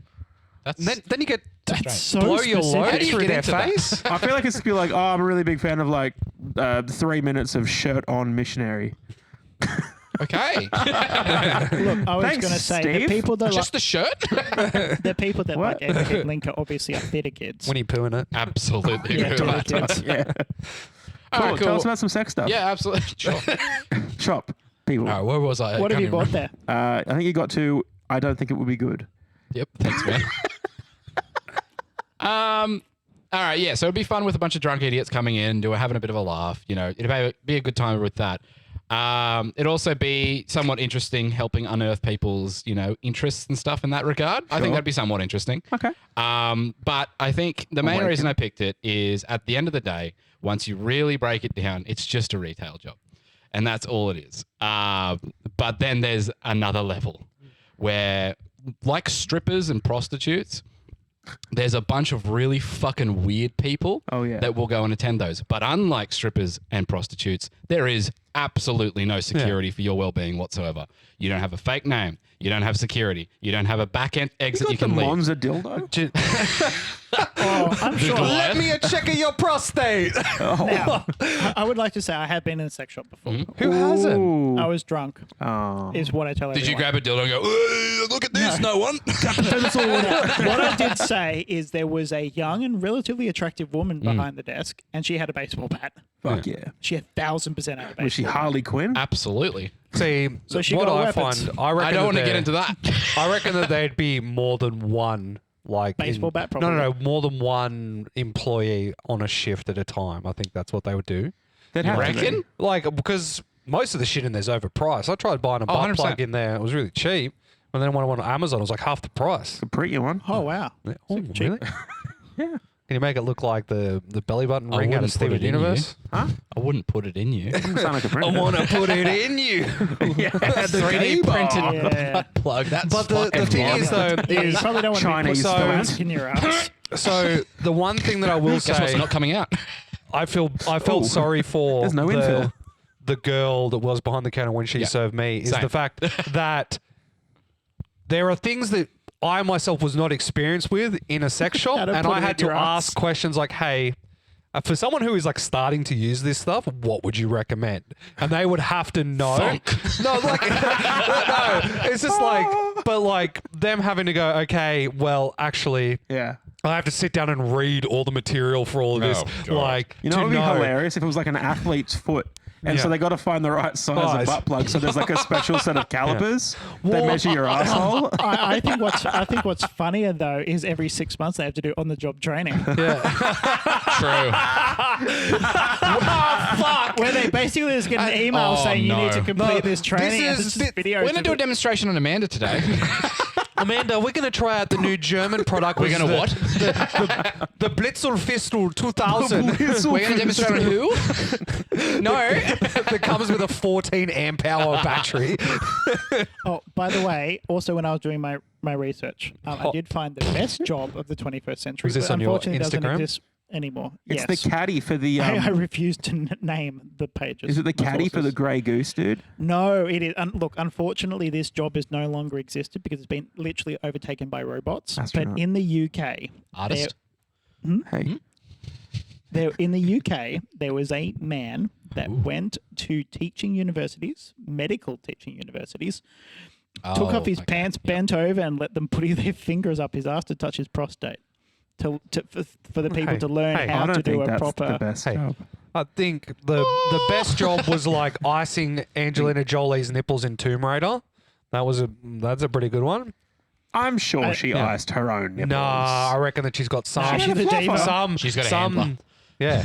[SPEAKER 2] That's
[SPEAKER 4] And then you get
[SPEAKER 5] That's so
[SPEAKER 4] blow your
[SPEAKER 5] specific.
[SPEAKER 2] How
[SPEAKER 4] load
[SPEAKER 2] do you
[SPEAKER 4] through
[SPEAKER 2] get
[SPEAKER 4] their
[SPEAKER 2] into that?
[SPEAKER 4] face.
[SPEAKER 3] I feel like it's be like, oh, I'm a really big fan of like 3 minutes of shirt on missionary.
[SPEAKER 2] okay.
[SPEAKER 5] Look, I was
[SPEAKER 3] Thanks,
[SPEAKER 5] going to say the
[SPEAKER 3] Steve.
[SPEAKER 5] people that
[SPEAKER 2] Just the shirt?
[SPEAKER 5] the people that
[SPEAKER 3] What?
[SPEAKER 5] like Abraham Lincoln obviously are theatre kids.
[SPEAKER 4] When you pooing it.
[SPEAKER 2] Absolutely.
[SPEAKER 5] Yeah,
[SPEAKER 2] agree with
[SPEAKER 5] totally
[SPEAKER 2] that.
[SPEAKER 5] kids.
[SPEAKER 3] Yeah.
[SPEAKER 2] All
[SPEAKER 3] Cool.
[SPEAKER 2] right,
[SPEAKER 3] Tell
[SPEAKER 2] cool.
[SPEAKER 3] us about some sex stuff.
[SPEAKER 2] Yeah, absolutely. Sure.
[SPEAKER 3] Shop people.
[SPEAKER 2] All right, where was I?
[SPEAKER 5] What have
[SPEAKER 2] Can't
[SPEAKER 5] you bought
[SPEAKER 2] remember.
[SPEAKER 5] there?
[SPEAKER 3] I think you got to. I don't think it would be good.
[SPEAKER 2] Yep. Thanks, man. All right, yeah. So it'd be fun with a bunch of drunk idiots coming in, having a bit of a laugh. It'd be a good time with that. It'd also be somewhat interesting, helping unearth people's, interests and stuff in that regard. I think
[SPEAKER 3] Sure.
[SPEAKER 2] that'd be somewhat interesting.
[SPEAKER 3] Okay.
[SPEAKER 2] But I think the main
[SPEAKER 3] Awaken.
[SPEAKER 2] reason I picked it is at the end of the day, once you really break it down, it's just a retail job. And that's all it is. But then there's another level where, like strippers and prostitutes, there's a bunch of really fucking weird people
[SPEAKER 3] Oh, yeah.
[SPEAKER 2] that will go and attend those. But unlike strippers and prostitutes, there is absolutely no security for your well-being whatsoever. You don't have a fake name. You don't have security. You don't have a back-end exit you
[SPEAKER 3] got
[SPEAKER 2] can
[SPEAKER 3] the
[SPEAKER 2] leave.
[SPEAKER 3] Monza dildo?
[SPEAKER 5] Oh, I'm sure.
[SPEAKER 4] Let me check your prostate.
[SPEAKER 5] Now, I would like to say I have been in a sex shop before.
[SPEAKER 4] Who hasn't?
[SPEAKER 3] Ooh.
[SPEAKER 5] I was drunk,
[SPEAKER 3] Oh.
[SPEAKER 5] is what I tell everyone.
[SPEAKER 2] Did you grab a dildo and go, "Ooh, look at this, no one?
[SPEAKER 5] What I did say is there was a young and relatively attractive woman behind the desk, and she had a baseball bat.
[SPEAKER 3] Fuck yeah.
[SPEAKER 5] She had 1,000% out of
[SPEAKER 3] Was she
[SPEAKER 5] baseball.
[SPEAKER 3] Harley Quinn?
[SPEAKER 2] Absolutely.
[SPEAKER 4] See,
[SPEAKER 5] So she
[SPEAKER 4] what
[SPEAKER 5] got
[SPEAKER 4] I
[SPEAKER 5] weapons.
[SPEAKER 4] find, I reckon
[SPEAKER 2] I don't want to
[SPEAKER 4] that
[SPEAKER 2] get into that.
[SPEAKER 4] I reckon that there'd be more than one, like
[SPEAKER 5] Baseball bat,
[SPEAKER 4] No, more than one employee on a shift at a time. I think that's what they would do.
[SPEAKER 3] They'd have to
[SPEAKER 2] reckon?
[SPEAKER 3] be.
[SPEAKER 4] Like, because most of the shit in there's overpriced. I tried buying a butt
[SPEAKER 2] 100%.
[SPEAKER 4] plug in there; it was really cheap. And then when I went on Amazon, it was like half the price.
[SPEAKER 3] A pretty one.
[SPEAKER 5] Oh, wow.
[SPEAKER 4] Yeah. Oh,
[SPEAKER 5] cheap.
[SPEAKER 4] really?
[SPEAKER 3] Yeah.
[SPEAKER 4] Can you make it look like the belly button
[SPEAKER 2] I
[SPEAKER 4] ring out of
[SPEAKER 2] wouldn't put
[SPEAKER 4] Steven
[SPEAKER 2] it in you.
[SPEAKER 4] Universe?
[SPEAKER 3] Huh?
[SPEAKER 2] I wouldn't put it in you.
[SPEAKER 3] Doesn't sound like a printer.
[SPEAKER 4] I want to put it in you.
[SPEAKER 3] Yeah, the
[SPEAKER 2] 3D
[SPEAKER 3] gay bar.
[SPEAKER 2] printed
[SPEAKER 5] Yeah.
[SPEAKER 2] butt plug. That's
[SPEAKER 4] But the
[SPEAKER 2] fucking
[SPEAKER 4] thing is,
[SPEAKER 2] wild.
[SPEAKER 4] though,
[SPEAKER 5] Yeah, you
[SPEAKER 4] is
[SPEAKER 5] probably don't want
[SPEAKER 3] Chinese
[SPEAKER 5] to be
[SPEAKER 3] phones.
[SPEAKER 5] plastic in your ass.
[SPEAKER 4] so the one thing that I will
[SPEAKER 2] Guess what's
[SPEAKER 4] say,
[SPEAKER 2] not coming out?
[SPEAKER 4] I felt
[SPEAKER 3] Ooh.
[SPEAKER 4] sorry for
[SPEAKER 3] There's no infill.
[SPEAKER 4] the girl that was behind the counter when she
[SPEAKER 2] Yeah.
[SPEAKER 4] served me is
[SPEAKER 2] Same.
[SPEAKER 4] the fact that there are things that I myself was not experienced with in a sex shop,
[SPEAKER 5] How to
[SPEAKER 4] and
[SPEAKER 5] put
[SPEAKER 4] I
[SPEAKER 5] it
[SPEAKER 4] had
[SPEAKER 5] in
[SPEAKER 4] to
[SPEAKER 5] your ass.
[SPEAKER 4] ask questions like, "Hey, for someone who is like starting to use this stuff, what would you recommend?" And they would have to know.
[SPEAKER 2] Thunk.
[SPEAKER 4] No, like no, it's just like, but like them having to go, okay, well, actually,
[SPEAKER 3] Yeah.
[SPEAKER 4] I have to sit down and read all the material for all of this.
[SPEAKER 2] Oh, God.
[SPEAKER 4] Like,
[SPEAKER 3] You know
[SPEAKER 4] to
[SPEAKER 3] what would be
[SPEAKER 4] know.
[SPEAKER 3] hilarious if it was like an athlete's foot. And so
[SPEAKER 4] Yeah.
[SPEAKER 3] they got to find the right size
[SPEAKER 4] Size.
[SPEAKER 3] of butt plug. So there's like a special set of calipers that
[SPEAKER 4] Well,
[SPEAKER 3] measure your asshole.
[SPEAKER 5] I think what's funnier though is every 6 months they have to do on the job training
[SPEAKER 2] True.
[SPEAKER 5] where they basically just get an email
[SPEAKER 2] Oh,
[SPEAKER 5] saying you need to
[SPEAKER 2] no.
[SPEAKER 5] complete this training.
[SPEAKER 4] this
[SPEAKER 5] and
[SPEAKER 4] is-
[SPEAKER 5] it's just videos.
[SPEAKER 2] We're going to
[SPEAKER 5] of
[SPEAKER 2] do a
[SPEAKER 5] it.
[SPEAKER 2] demonstration on Amanda today.
[SPEAKER 4] Amanda, we're going to try out the new German product.
[SPEAKER 2] We're going to what?
[SPEAKER 4] The Blitzelfistel 2000.
[SPEAKER 2] We're going to demonstrate on who? No.
[SPEAKER 4] that comes with a 14 amp hour battery.
[SPEAKER 5] Oh, by the way, also when I was doing my research, I did find the best job of the 21st century.
[SPEAKER 4] Was this
[SPEAKER 5] but
[SPEAKER 4] on your
[SPEAKER 5] unfortunately doesn't
[SPEAKER 4] Instagram?
[SPEAKER 5] exist anymore.
[SPEAKER 3] It's
[SPEAKER 5] yes.
[SPEAKER 3] the caddy for the.
[SPEAKER 5] I refuse to name the pages.
[SPEAKER 3] Is it the
[SPEAKER 5] my
[SPEAKER 3] caddy for the
[SPEAKER 5] sources.
[SPEAKER 3] grey goose, dude?
[SPEAKER 5] No, it is. Look, unfortunately, this job is no longer existed because it's been literally overtaken by robots.
[SPEAKER 3] That's
[SPEAKER 5] but
[SPEAKER 3] right.
[SPEAKER 5] in the UK,
[SPEAKER 2] Artist.
[SPEAKER 3] Hey.
[SPEAKER 5] in the UK, there was a man that went to teaching universities, medical teaching universities, took off his pants, bent over, and let them put their fingers up his ass to touch his prostate. For the people
[SPEAKER 4] Hey,
[SPEAKER 5] to learn
[SPEAKER 4] hey,
[SPEAKER 5] how
[SPEAKER 3] I don't
[SPEAKER 5] to do
[SPEAKER 3] think
[SPEAKER 5] a
[SPEAKER 3] that's
[SPEAKER 5] proper.
[SPEAKER 3] the best
[SPEAKER 4] Hey.
[SPEAKER 3] job.
[SPEAKER 4] I think the best job was like icing Angelina Jolie's nipples in Tomb Raider. That's a pretty good one.
[SPEAKER 3] I'm sure she
[SPEAKER 4] yeah.
[SPEAKER 3] iced her own nipples.
[SPEAKER 4] Nah, I reckon that she's got some.
[SPEAKER 5] She's a diva.
[SPEAKER 4] Some.
[SPEAKER 2] She's got a
[SPEAKER 4] some.
[SPEAKER 2] handler.
[SPEAKER 4] Yeah.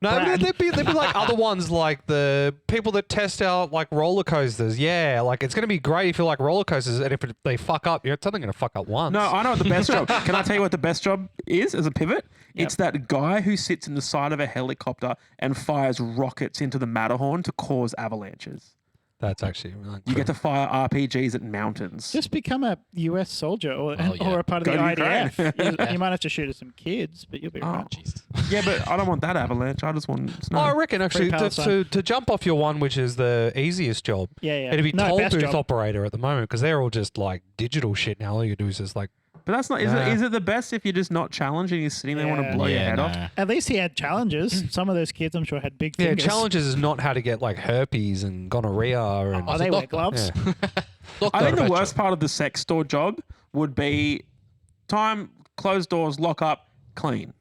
[SPEAKER 4] No,
[SPEAKER 5] Brad.
[SPEAKER 4] there'd be like other ones like the people that test out like roller coasters. Yeah, like it's gonna be great if you like roller coasters, and if they fuck up, it's only gonna fuck up once.
[SPEAKER 3] No, I know what the best job. Can I tell you what the best job is as a pivot? It's that guy who sits in the side of a helicopter and fires rockets into the Matterhorn to cause avalanches.
[SPEAKER 4] That's actually really
[SPEAKER 3] You get to fire RPGs at mountains.
[SPEAKER 5] Just become a US soldier or
[SPEAKER 2] yeah.
[SPEAKER 5] a part of
[SPEAKER 3] Go
[SPEAKER 5] the
[SPEAKER 3] to Ukraine.
[SPEAKER 5] IDF. You might have to shoot at some kids, but you'll be right.
[SPEAKER 2] Jesus.
[SPEAKER 3] Yeah, but I don't want that avalanche. I just want snow.
[SPEAKER 4] Oh, I reckon actually
[SPEAKER 5] Free
[SPEAKER 4] to,
[SPEAKER 5] Palestine.
[SPEAKER 4] to jump off your one, which is the easiest job.
[SPEAKER 5] Yeah.
[SPEAKER 4] It'd be
[SPEAKER 5] No,
[SPEAKER 4] toll
[SPEAKER 5] best
[SPEAKER 4] booth
[SPEAKER 5] job.
[SPEAKER 4] operator at the moment because they're all just like digital shit now. All you do is just like
[SPEAKER 3] But that's not.
[SPEAKER 4] Nah.
[SPEAKER 3] Is it the best if you're just not challenging? You're sitting there, want to
[SPEAKER 5] Yeah.
[SPEAKER 3] blow your head off.
[SPEAKER 2] no.
[SPEAKER 5] At least he had challenges. Some of those kids, I'm sure, had big
[SPEAKER 4] yeah.
[SPEAKER 5] fingers.
[SPEAKER 4] Challenges is not how to get like herpes and gonorrhea and
[SPEAKER 5] Oh, they wear
[SPEAKER 2] doctor.
[SPEAKER 5] gloves.
[SPEAKER 4] yeah.
[SPEAKER 2] Look,
[SPEAKER 3] I think the
[SPEAKER 2] bet
[SPEAKER 3] worst
[SPEAKER 2] you.
[SPEAKER 3] part of the sex store job would be time, close doors, lock up, clean.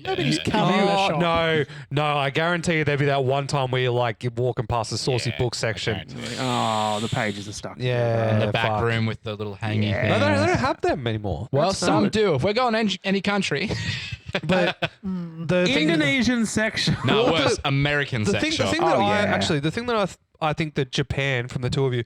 [SPEAKER 5] Nobody's
[SPEAKER 2] Yeah.
[SPEAKER 5] coming in the shop.
[SPEAKER 4] No, I guarantee you there'd be that one time where you're like you're walking past the saucy
[SPEAKER 2] Yeah,
[SPEAKER 4] book section.
[SPEAKER 2] guarantee.
[SPEAKER 3] Oh, the pages are stuck.
[SPEAKER 4] Yeah,
[SPEAKER 2] In the back
[SPEAKER 4] fuck.
[SPEAKER 2] room with the little hanging
[SPEAKER 3] Yeah.
[SPEAKER 2] thing.
[SPEAKER 4] No, they don't have them anymore.
[SPEAKER 2] Well,
[SPEAKER 3] That's
[SPEAKER 2] some
[SPEAKER 3] not-
[SPEAKER 2] do. If we're going any country.
[SPEAKER 4] But the thing,
[SPEAKER 3] Indonesian section.
[SPEAKER 2] No,
[SPEAKER 4] Well,
[SPEAKER 2] worse. American
[SPEAKER 4] the
[SPEAKER 2] sex
[SPEAKER 4] thing,
[SPEAKER 2] shop.
[SPEAKER 4] the thing that
[SPEAKER 3] Oh,
[SPEAKER 4] I
[SPEAKER 3] yeah.
[SPEAKER 4] actually, the thing that I think that Japan, from the two of you,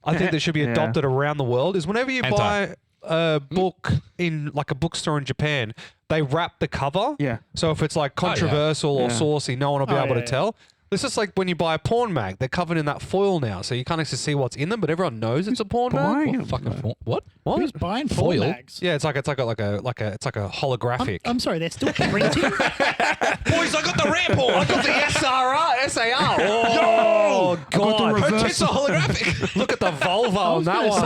[SPEAKER 4] I think that should be
[SPEAKER 3] Yeah.
[SPEAKER 4] adopted around the world is whenever you
[SPEAKER 2] Hentai.
[SPEAKER 4] buy a book in like a bookstore in Japan, they wrap the cover.
[SPEAKER 3] Yeah.
[SPEAKER 4] So if it's like
[SPEAKER 2] yeah.
[SPEAKER 4] controversial or
[SPEAKER 3] Yeah.
[SPEAKER 4] saucy, no one will be
[SPEAKER 5] Oh,
[SPEAKER 4] able
[SPEAKER 5] yeah,
[SPEAKER 4] to tell. It's just like when you buy a porn mag, they're covered in that foil now, so you can't actually see what's in them, but everyone knows it's a porn
[SPEAKER 3] buying
[SPEAKER 4] mag.
[SPEAKER 3] them?
[SPEAKER 2] Fucking what?
[SPEAKER 4] What?
[SPEAKER 5] Who's buying
[SPEAKER 2] Foil?
[SPEAKER 5] foil mags?
[SPEAKER 4] Yeah, it's like a holographic.
[SPEAKER 5] I'm sorry, they're still printing.
[SPEAKER 4] Boys, I got the Ramble. I got the SAR. Oh, God.
[SPEAKER 3] the
[SPEAKER 4] Her tits are holographic. Look at the vulva on that one.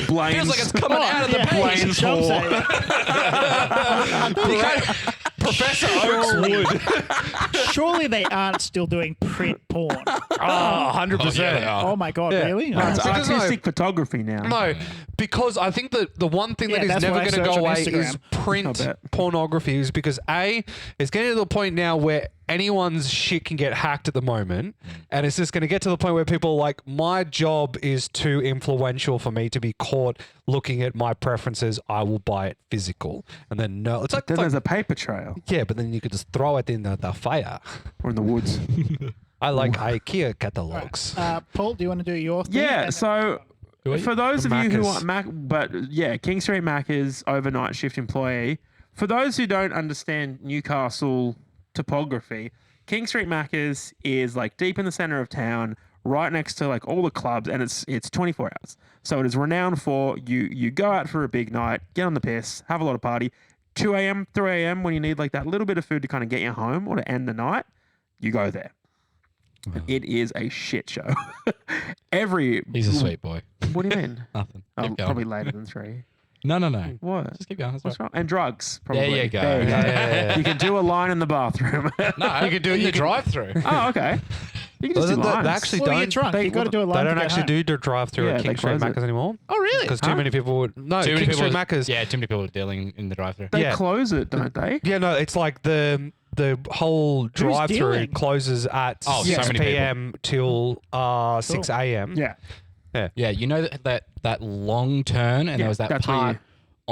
[SPEAKER 3] Blaine's,
[SPEAKER 2] Feels like it's coming out of the page.
[SPEAKER 3] Blaine's hole.
[SPEAKER 4] Professor Oakswood.
[SPEAKER 5] Surely they aren't still doing print porn.
[SPEAKER 4] Oh, 100%.
[SPEAKER 2] Oh, yeah, they are.
[SPEAKER 5] Oh my god,
[SPEAKER 4] Yeah.
[SPEAKER 5] really?
[SPEAKER 3] No, it's
[SPEAKER 4] Because
[SPEAKER 3] artistic photography now.
[SPEAKER 4] No, because I think that the one thing that
[SPEAKER 5] Yeah,
[SPEAKER 4] is
[SPEAKER 5] that's
[SPEAKER 4] never
[SPEAKER 5] what I
[SPEAKER 4] going to
[SPEAKER 5] search
[SPEAKER 4] go
[SPEAKER 5] on
[SPEAKER 4] away is
[SPEAKER 5] Instagram.
[SPEAKER 4] print
[SPEAKER 3] I bet.
[SPEAKER 4] pornography is because it's getting to the point now where anyone's shit can get hacked at the moment, and it's just going to get to the point where people are like, my job is too influential for me to be caught looking at my preferences. I will buy it physical, and then no, it's like,
[SPEAKER 3] Then there's a paper trail
[SPEAKER 4] yeah, but then you could just throw it in the fire.
[SPEAKER 3] or in the woods.
[SPEAKER 4] I like IKEA catalogs.
[SPEAKER 5] Paul, do you want to do your thing?
[SPEAKER 3] Yeah,
[SPEAKER 5] And-
[SPEAKER 3] so for those
[SPEAKER 4] The
[SPEAKER 3] of you who
[SPEAKER 4] Maccas.
[SPEAKER 3] want Mac, but yeah, King Street Macca's overnight shift employee. For those who don't understand Newcastle topography, King Street Macca's is like deep in the center of town, right next to like all the clubs, and it's 24 hours. So it is renowned for you go out for a big night, get on the piss, have a lot of party. 2 a.m., 3 a.m. when you need like that little bit of food to kind of get you home or to end the night, you go there. It is a shit show.
[SPEAKER 2] He's a sweet boy.
[SPEAKER 3] What do you mean?
[SPEAKER 2] Nothing.
[SPEAKER 3] Oh,
[SPEAKER 2] Keep going.
[SPEAKER 3] probably later than 3.
[SPEAKER 2] No.
[SPEAKER 3] What?
[SPEAKER 2] Just keep going. That's
[SPEAKER 3] What's
[SPEAKER 2] right.
[SPEAKER 3] wrong? And drugs, probably.
[SPEAKER 2] There you go.
[SPEAKER 3] There you
[SPEAKER 4] Yeah.
[SPEAKER 3] You can do a line in the bathroom.
[SPEAKER 2] No, you could do it in the drive-through.
[SPEAKER 3] Oh, okay. You can just do
[SPEAKER 4] They
[SPEAKER 3] lines.
[SPEAKER 4] actually
[SPEAKER 5] Well, you're
[SPEAKER 4] don't.
[SPEAKER 5] drunk.
[SPEAKER 3] they-
[SPEAKER 5] You've got to do a
[SPEAKER 4] They
[SPEAKER 5] line
[SPEAKER 4] don't
[SPEAKER 5] to get
[SPEAKER 4] actually
[SPEAKER 5] home.
[SPEAKER 4] do the drive-through
[SPEAKER 3] Yeah,
[SPEAKER 4] at
[SPEAKER 3] they
[SPEAKER 4] King Street
[SPEAKER 3] close it.
[SPEAKER 4] Macca's anymore.
[SPEAKER 2] Oh, really?
[SPEAKER 4] Because too many people would. No,
[SPEAKER 2] Too many
[SPEAKER 4] King Street
[SPEAKER 2] people.
[SPEAKER 4] Macca's.
[SPEAKER 2] Yeah, too many people are dealing in the drive-through.
[SPEAKER 3] They
[SPEAKER 4] yeah.
[SPEAKER 3] close it, don't they?
[SPEAKER 4] Yeah, no, it's like the whole drive-through
[SPEAKER 5] dealing?
[SPEAKER 4] closes at
[SPEAKER 2] Oh, so
[SPEAKER 4] 6
[SPEAKER 2] many people.
[SPEAKER 4] p.m. till 6 a.m.
[SPEAKER 3] Yeah.
[SPEAKER 2] Yeah, you know that long turn, and
[SPEAKER 3] Yeah,
[SPEAKER 2] there was that
[SPEAKER 3] that's where
[SPEAKER 2] part
[SPEAKER 3] you-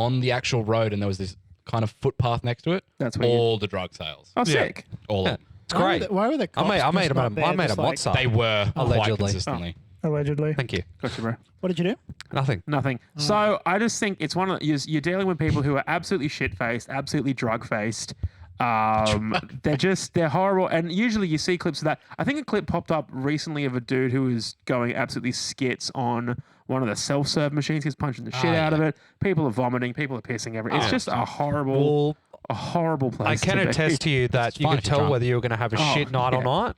[SPEAKER 2] on the actual road, and there was this kind of footpath next to it.
[SPEAKER 3] That's where you-
[SPEAKER 2] all the drug sales.
[SPEAKER 3] Oh,
[SPEAKER 4] Yeah.
[SPEAKER 3] sick.
[SPEAKER 2] All
[SPEAKER 4] Yeah.
[SPEAKER 2] of them.
[SPEAKER 4] It's great.
[SPEAKER 5] Why were the cops
[SPEAKER 4] I made
[SPEAKER 5] just not there,
[SPEAKER 4] a
[SPEAKER 5] just like-
[SPEAKER 4] WhatsApp.
[SPEAKER 2] They were quite
[SPEAKER 4] Allegedly.
[SPEAKER 2] consistently.
[SPEAKER 5] Allegedly.
[SPEAKER 4] Thank you.
[SPEAKER 3] Gotcha, bro.
[SPEAKER 5] What did you do?
[SPEAKER 4] Nothing.
[SPEAKER 3] Nothing. So I just think it's one of you're dealing with people who are absolutely shit-faced, absolutely drug-faced. They're horrible. And usually you see clips of that. I think a clip popped up recently of a dude who was going absolutely skits on one of the self-serve machines. He's punching the shit out of it. People are vomiting. People are pissing everywhere. It's just a horrible place.
[SPEAKER 4] I can attest to you that you
[SPEAKER 2] fine
[SPEAKER 4] can
[SPEAKER 2] if you're
[SPEAKER 4] tell
[SPEAKER 2] drunk.
[SPEAKER 4] whether you're going to have a
[SPEAKER 3] Oh,
[SPEAKER 4] shit night
[SPEAKER 3] yeah.
[SPEAKER 4] or not.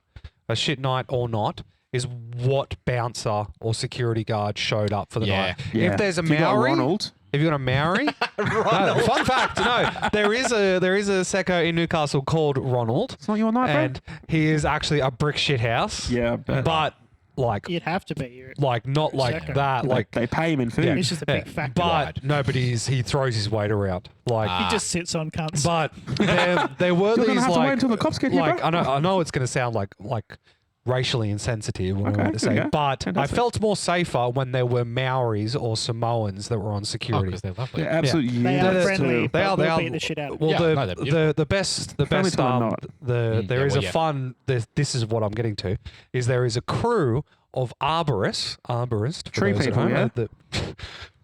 [SPEAKER 4] A shit night or not is what bouncer or security guard showed up for the
[SPEAKER 2] Yeah.
[SPEAKER 4] night.
[SPEAKER 3] Yeah.
[SPEAKER 4] If there's a
[SPEAKER 3] If you got
[SPEAKER 4] Maori,
[SPEAKER 3] Ronald.
[SPEAKER 4] if you got a Maori, no, fun fact, no, there is a secco in Newcastle called Ronald,
[SPEAKER 3] It's not your night, bro.
[SPEAKER 4] and he is actually a brick shit house.
[SPEAKER 3] Yeah,
[SPEAKER 4] but like
[SPEAKER 5] You'd have to be. You're,
[SPEAKER 4] not like
[SPEAKER 5] secco.
[SPEAKER 4] that, like.
[SPEAKER 3] they pay him in food.
[SPEAKER 5] it's just a big factor.
[SPEAKER 4] But nobody's. He throws his weight around. Like,
[SPEAKER 5] He just sits on cunts.
[SPEAKER 4] but there were
[SPEAKER 3] You're
[SPEAKER 4] these
[SPEAKER 3] gonna have to wait
[SPEAKER 4] like
[SPEAKER 3] until the cops get here,
[SPEAKER 4] like
[SPEAKER 3] bro.
[SPEAKER 4] I know it's going to sound like racially insensitive what I'm
[SPEAKER 3] Okay,
[SPEAKER 4] about to say,
[SPEAKER 3] okay.
[SPEAKER 4] but
[SPEAKER 3] Fantastic.
[SPEAKER 4] I felt more safer when there were Maoris or Samoans that were on
[SPEAKER 2] Oh,
[SPEAKER 4] security.
[SPEAKER 2] because they're lovely.
[SPEAKER 3] They're absolutely
[SPEAKER 5] they are
[SPEAKER 3] useless
[SPEAKER 5] friendly.
[SPEAKER 3] too.
[SPEAKER 4] They are.
[SPEAKER 5] but
[SPEAKER 4] They
[SPEAKER 5] we'll
[SPEAKER 4] are.
[SPEAKER 5] beat the shit out of them.
[SPEAKER 4] Well,
[SPEAKER 2] Yeah, no, they're beautiful.
[SPEAKER 4] the best
[SPEAKER 3] Friendly till I'm not.
[SPEAKER 4] there
[SPEAKER 2] yeah,
[SPEAKER 4] is
[SPEAKER 2] well,
[SPEAKER 4] a
[SPEAKER 2] yeah.
[SPEAKER 4] fun. This is what I'm getting to. Is there is a crew of arborist for
[SPEAKER 3] Tree
[SPEAKER 4] those at
[SPEAKER 3] people,
[SPEAKER 4] home,
[SPEAKER 3] yeah?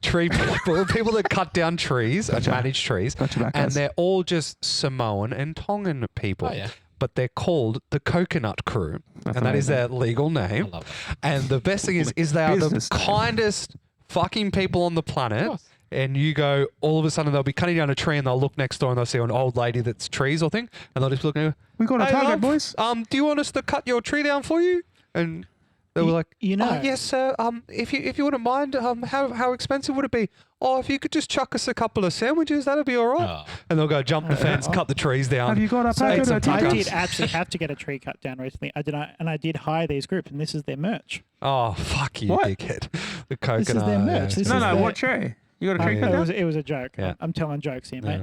[SPEAKER 4] tree people that cut down trees
[SPEAKER 3] Gotcha.
[SPEAKER 4] and manage trees,
[SPEAKER 3] Gotcha, back
[SPEAKER 4] and
[SPEAKER 3] guys.
[SPEAKER 4] they're all just Samoan and Tongan people.
[SPEAKER 2] Oh, yeah.
[SPEAKER 4] But they're called the Coconut Crew,
[SPEAKER 3] That's
[SPEAKER 4] and that is
[SPEAKER 3] amazing.
[SPEAKER 4] their legal
[SPEAKER 2] I
[SPEAKER 4] name.
[SPEAKER 2] love that.
[SPEAKER 4] And the best thing is they are the
[SPEAKER 3] Business name.
[SPEAKER 4] kindest fucking people on the planet.
[SPEAKER 2] course.
[SPEAKER 4] And you go, all of a sudden they'll be cutting down a tree and they'll look next door and they'll see an old lady that's trees or thing, and they'll just look and go,
[SPEAKER 3] We got a
[SPEAKER 4] "Hey,
[SPEAKER 3] target,
[SPEAKER 4] love,
[SPEAKER 3] boys."
[SPEAKER 4] do you want us to cut your tree down for you? And they were like,
[SPEAKER 5] you know-
[SPEAKER 4] "Oh, yes, sir. If you wouldn't mind, how expensive would it be? Oh, if you could just chuck us a couple of sandwiches, that'd be all right."
[SPEAKER 2] Oh.
[SPEAKER 4] And they'll go jump the fence, cut the trees down.
[SPEAKER 3] Have you got a
[SPEAKER 5] So
[SPEAKER 3] packet
[SPEAKER 4] some
[SPEAKER 3] of
[SPEAKER 5] I
[SPEAKER 4] tacos.
[SPEAKER 5] did actually have to get a tree cut down recently. I did hire these groups, and this is their merch.
[SPEAKER 4] Oh, fuck you,
[SPEAKER 3] What?
[SPEAKER 4] dickhead. The coconut.
[SPEAKER 5] This is their merch. This
[SPEAKER 3] No,
[SPEAKER 5] is
[SPEAKER 3] no.
[SPEAKER 5] the-
[SPEAKER 3] What tree? You got a tree
[SPEAKER 4] yeah.
[SPEAKER 3] cut
[SPEAKER 5] It
[SPEAKER 3] down?
[SPEAKER 5] was a joke.
[SPEAKER 4] Yeah.
[SPEAKER 5] I'm telling jokes here, mate.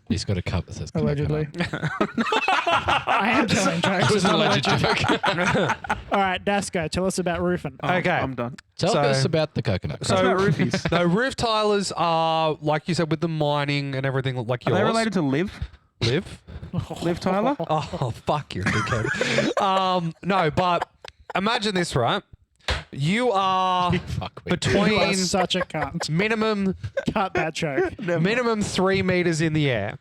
[SPEAKER 2] He's got a cup that says
[SPEAKER 5] Allegedly.
[SPEAKER 2] coconut.
[SPEAKER 5] I am telling jokes.
[SPEAKER 2] It was an alleged joke.
[SPEAKER 5] All right, Dasco, tell us about roofing.
[SPEAKER 3] Oh,
[SPEAKER 4] Okay.
[SPEAKER 3] I'm done.
[SPEAKER 2] Tell
[SPEAKER 4] So-
[SPEAKER 2] us about the coconut.
[SPEAKER 3] That's about roofies.
[SPEAKER 4] No, roof tilers are, like you said, with the mining and everything like
[SPEAKER 3] Are
[SPEAKER 4] yours.
[SPEAKER 3] they related to Liv?
[SPEAKER 4] Live?
[SPEAKER 3] Liv Tyler?
[SPEAKER 4] Oh, fuck you, dickhead. No, but imagine this, right? You are
[SPEAKER 2] Fuck me.
[SPEAKER 5] You are
[SPEAKER 4] between
[SPEAKER 5] such a cunt.
[SPEAKER 4] minimum
[SPEAKER 5] Cut that joke.
[SPEAKER 4] minimum 3 meters in the air.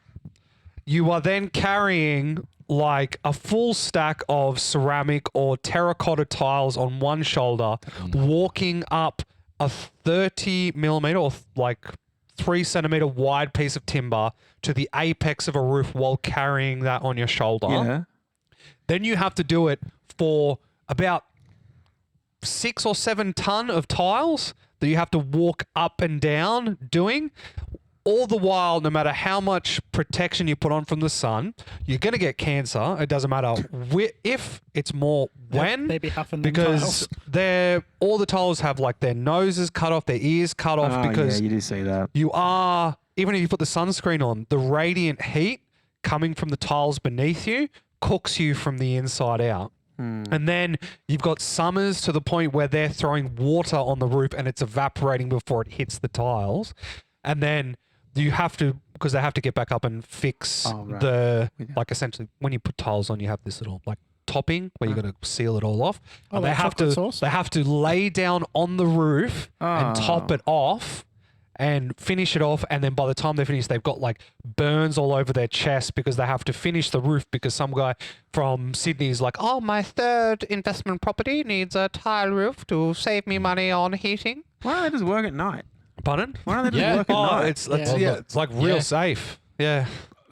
[SPEAKER 4] You are then carrying like a full stack of ceramic or terracotta tiles on one shoulder, walking up a 30 millimeter or like 3 centimeter wide piece of timber to the apex of a roof while carrying that on your shoulder.
[SPEAKER 3] Yeah.
[SPEAKER 4] Then you have to do it for about 6 or 7 ton of tiles that you have to walk up and down doing. All the while, no matter how much protection you put on from the sun, you're going to get cancer. It doesn't matter if, it's more when.
[SPEAKER 5] They be huffing them
[SPEAKER 4] because
[SPEAKER 5] tiles.
[SPEAKER 4] all the tiles have like their noses cut off, their ears cut off, because
[SPEAKER 3] yeah, you do see that.
[SPEAKER 4] you are, even if you put the sunscreen on, the radiant heat coming from the tiles beneath you cooks you from the inside out. And then you've got summers to the point where they're throwing water on the roof and it's evaporating before it hits the tiles. And then you have to, because they have to get back up and fix like essentially when you put tiles on, you have this little like topping where you got to seal it all off.
[SPEAKER 5] Oh,
[SPEAKER 4] And they
[SPEAKER 5] like
[SPEAKER 4] have
[SPEAKER 5] chocolate
[SPEAKER 4] to
[SPEAKER 5] sauce?
[SPEAKER 4] they have to lay down on the roof and top it off and finish it off. And then by the time they finish, they've got like burns all over their chest because they have to finish the roof because some guy from Sydney is like, oh, my third investment property needs a tile roof to save me money on heating.
[SPEAKER 3] Why don't they just work at night?
[SPEAKER 4] Pardon?
[SPEAKER 3] Why don't they just
[SPEAKER 2] Yeah.
[SPEAKER 3] work at
[SPEAKER 4] Oh,
[SPEAKER 3] night?
[SPEAKER 4] it's
[SPEAKER 5] Yeah.
[SPEAKER 4] it's like real
[SPEAKER 2] Yeah.
[SPEAKER 4] safe. Yeah.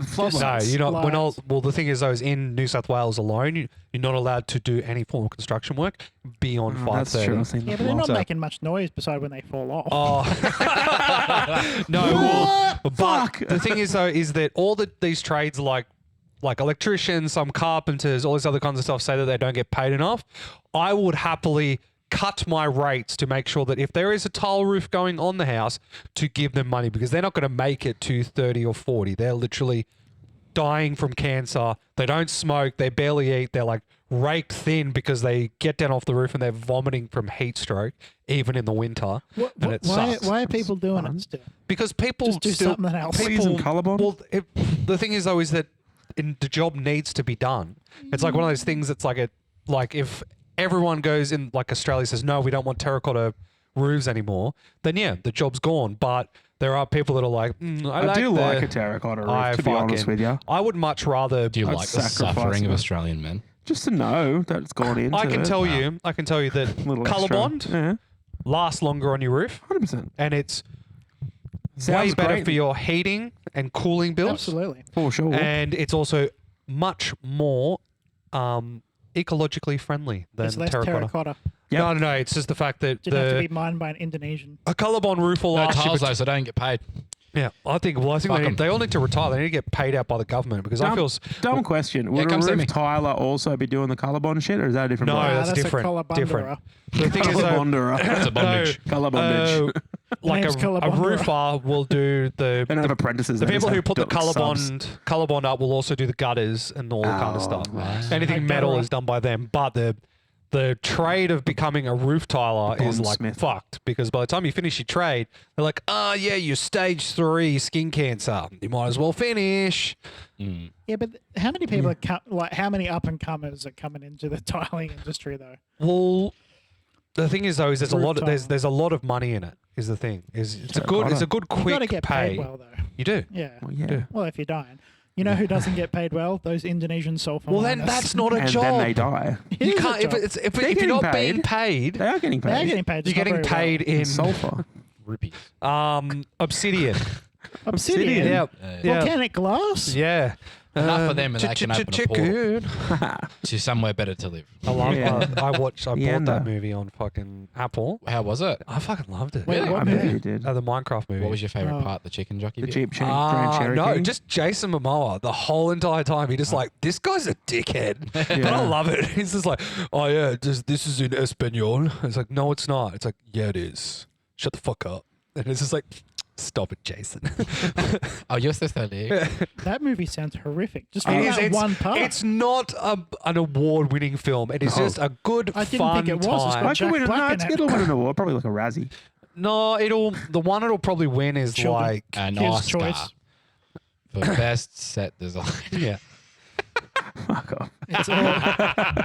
[SPEAKER 3] Floodlights.
[SPEAKER 4] No, you're not. We're not.
[SPEAKER 5] Lights.
[SPEAKER 4] Well, the thing is, though, is in New South Wales alone, you're not allowed to do any form of construction work beyond
[SPEAKER 3] Oh, that's
[SPEAKER 4] 5:30.
[SPEAKER 3] true. I've seen
[SPEAKER 5] Yeah,
[SPEAKER 3] that
[SPEAKER 5] but they're
[SPEAKER 3] before.
[SPEAKER 5] not
[SPEAKER 4] So-
[SPEAKER 5] making much noise beside when they fall off.
[SPEAKER 4] Oh no! But the thing is, though, is that all these trades like electricians, some carpenters, all this other kinds of stuff, say that they don't get paid enough. I would happily cut my rates to make sure that if there is a tile roof going on the house, to give them money because they're not going to make it to 30 or 40. They're literally dying from cancer. They don't smoke. They barely eat. They're like raked thin because they get down off the roof and they're vomiting from heat stroke, even in the winter. And it sucks.
[SPEAKER 5] Why are people doing it still?
[SPEAKER 4] Because people
[SPEAKER 5] Just do
[SPEAKER 4] still,
[SPEAKER 5] something else.
[SPEAKER 3] Using colourblind?
[SPEAKER 4] Well, the thing is though is that the job needs to be done. It's like one of those things. It's like if everyone goes in, like Australia says, no, we don't want terracotta roofs anymore. Then yeah, the job's gone. But there are people that are like,
[SPEAKER 3] I do like a terracotta roof, to be honest with you.
[SPEAKER 4] I would much rather.
[SPEAKER 2] Do you
[SPEAKER 3] I'd
[SPEAKER 2] like the
[SPEAKER 3] sacrifice
[SPEAKER 2] suffering of
[SPEAKER 3] it.
[SPEAKER 2] Australian men?
[SPEAKER 3] Just to know that it's gone into
[SPEAKER 4] I can
[SPEAKER 3] it.
[SPEAKER 4] tell you that
[SPEAKER 3] Little
[SPEAKER 4] colour
[SPEAKER 3] extra.
[SPEAKER 4] bond
[SPEAKER 3] Yeah,
[SPEAKER 4] lasts longer on your roof,
[SPEAKER 3] 100%.
[SPEAKER 4] and it's
[SPEAKER 3] Sounds
[SPEAKER 4] way better
[SPEAKER 3] great.
[SPEAKER 4] for your heating and cooling bills.
[SPEAKER 5] Absolutely.
[SPEAKER 3] For sure.
[SPEAKER 4] And it's also much more ecologically friendly than
[SPEAKER 5] It's less terracotta.
[SPEAKER 3] Yep.
[SPEAKER 4] No. It's just the fact that
[SPEAKER 5] Didn't have to be mined by an Indonesian.
[SPEAKER 4] a colorbond roof will
[SPEAKER 2] No
[SPEAKER 4] last you.
[SPEAKER 2] tiles though, so don't get paid.
[SPEAKER 4] Yeah, I think
[SPEAKER 2] Fuck 'em.
[SPEAKER 4] they all need to retire. They need to get paid out by the government because I feel
[SPEAKER 3] Dumb question. Would a
[SPEAKER 2] come see me.
[SPEAKER 3] roof tiler also be doing the colour bond shit, or is that a different
[SPEAKER 4] no,
[SPEAKER 3] bloke?
[SPEAKER 4] that's
[SPEAKER 5] that's a
[SPEAKER 4] different.
[SPEAKER 5] colour
[SPEAKER 4] Different.
[SPEAKER 5] bonderer.
[SPEAKER 4] The thing is,
[SPEAKER 3] Colour
[SPEAKER 4] though,
[SPEAKER 3] bonderer.
[SPEAKER 2] It's a bondage.
[SPEAKER 3] Colour bondage.
[SPEAKER 4] like
[SPEAKER 5] name's colour
[SPEAKER 4] a
[SPEAKER 5] bonderer.
[SPEAKER 4] roofer will do
[SPEAKER 3] They don't have apprentices.
[SPEAKER 4] the
[SPEAKER 3] they
[SPEAKER 4] people
[SPEAKER 3] just
[SPEAKER 4] who
[SPEAKER 3] have
[SPEAKER 4] put the
[SPEAKER 3] subs.
[SPEAKER 4] color bond up will also do the gutters and all that kind of
[SPEAKER 3] Oh,
[SPEAKER 4] stuff.
[SPEAKER 3] right.
[SPEAKER 4] Anything
[SPEAKER 5] Like
[SPEAKER 4] metal
[SPEAKER 5] gutterer.
[SPEAKER 4] is done by them, but the trade of becoming a roof tiler is like
[SPEAKER 3] Bondsmith.
[SPEAKER 4] fucked because by the time you finish your trade, they're like, yeah, you're stage 3 skin cancer. You might as well finish.
[SPEAKER 5] Yeah, but how many people are how many up and comers are coming into the tiling industry though?
[SPEAKER 4] Well, the thing is though, is there's a
[SPEAKER 5] Roof
[SPEAKER 4] lot of,
[SPEAKER 5] tiling.
[SPEAKER 4] there's a lot of money in it. Is the thing is it's a good
[SPEAKER 3] Terracotta.
[SPEAKER 4] quick
[SPEAKER 5] You got to get
[SPEAKER 4] pay.
[SPEAKER 5] paid well though.
[SPEAKER 4] You do.
[SPEAKER 5] Yeah.
[SPEAKER 3] Well, yeah.
[SPEAKER 5] Well, if you're dying. You know who doesn't get paid well? Those Indonesian sulfur
[SPEAKER 4] Well, then
[SPEAKER 5] miners.
[SPEAKER 4] that's not a
[SPEAKER 3] And
[SPEAKER 4] job.
[SPEAKER 3] then they die.
[SPEAKER 5] It
[SPEAKER 4] You
[SPEAKER 5] is a
[SPEAKER 4] can't
[SPEAKER 5] job.
[SPEAKER 4] if
[SPEAKER 3] They're
[SPEAKER 4] you're not
[SPEAKER 3] getting
[SPEAKER 4] being paid.
[SPEAKER 3] They are getting paid.
[SPEAKER 5] They are getting paid.
[SPEAKER 4] You're
[SPEAKER 5] just not
[SPEAKER 4] getting
[SPEAKER 5] very well.
[SPEAKER 4] paid in
[SPEAKER 3] Sulfur.
[SPEAKER 2] Rupees.
[SPEAKER 4] obsidian.
[SPEAKER 5] Obsidian.
[SPEAKER 4] Yeah. Yeah.
[SPEAKER 5] Volcanic glass.
[SPEAKER 4] Yeah.
[SPEAKER 2] Enough for them and they can open a
[SPEAKER 4] chicken.
[SPEAKER 2] To somewhere better to live.
[SPEAKER 4] I love
[SPEAKER 3] Yeah.
[SPEAKER 4] I bought
[SPEAKER 3] Yeah,
[SPEAKER 4] that
[SPEAKER 3] no.
[SPEAKER 4] movie on fucking Apple.
[SPEAKER 2] How was it?
[SPEAKER 4] I fucking loved it.
[SPEAKER 5] Wait,
[SPEAKER 2] Really?
[SPEAKER 5] what
[SPEAKER 3] I bet
[SPEAKER 5] movie?
[SPEAKER 3] you did.
[SPEAKER 4] The Minecraft movie.
[SPEAKER 2] What was your favorite
[SPEAKER 5] Oh.
[SPEAKER 2] part? The chicken jockey
[SPEAKER 3] The
[SPEAKER 2] bit?
[SPEAKER 3] Jeep Grand Cherokee?
[SPEAKER 4] No, just Jason Momoa the whole entire time. He just like, this guy's a dickhead. But I
[SPEAKER 3] Yeah.
[SPEAKER 4] love it. He's just like, oh yeah, this is in Espanol. It's like, no, it's not. It's like, yeah, it is. Shut the fuck up. And it's just like, stop it, Jason.
[SPEAKER 2] Oh, you're supposed to leave.
[SPEAKER 5] That movie sounds horrific. Just
[SPEAKER 4] It
[SPEAKER 5] for
[SPEAKER 4] is.
[SPEAKER 5] that one part.
[SPEAKER 4] It's not an award-winning film. It is
[SPEAKER 3] No.
[SPEAKER 4] just a good,
[SPEAKER 5] I didn't
[SPEAKER 4] fun
[SPEAKER 5] think it was. It's
[SPEAKER 4] time.
[SPEAKER 5] got
[SPEAKER 3] I could win.
[SPEAKER 5] Jack
[SPEAKER 3] No,
[SPEAKER 5] Black
[SPEAKER 3] it's
[SPEAKER 5] in it.
[SPEAKER 3] it'll win an award. Probably like a Razzie.
[SPEAKER 4] No, the one it'll probably win is
[SPEAKER 5] Children.
[SPEAKER 4] like,
[SPEAKER 2] An
[SPEAKER 5] His
[SPEAKER 2] Oscar
[SPEAKER 5] choice.
[SPEAKER 2] for best set design.
[SPEAKER 4] yeah.
[SPEAKER 3] Fuck off.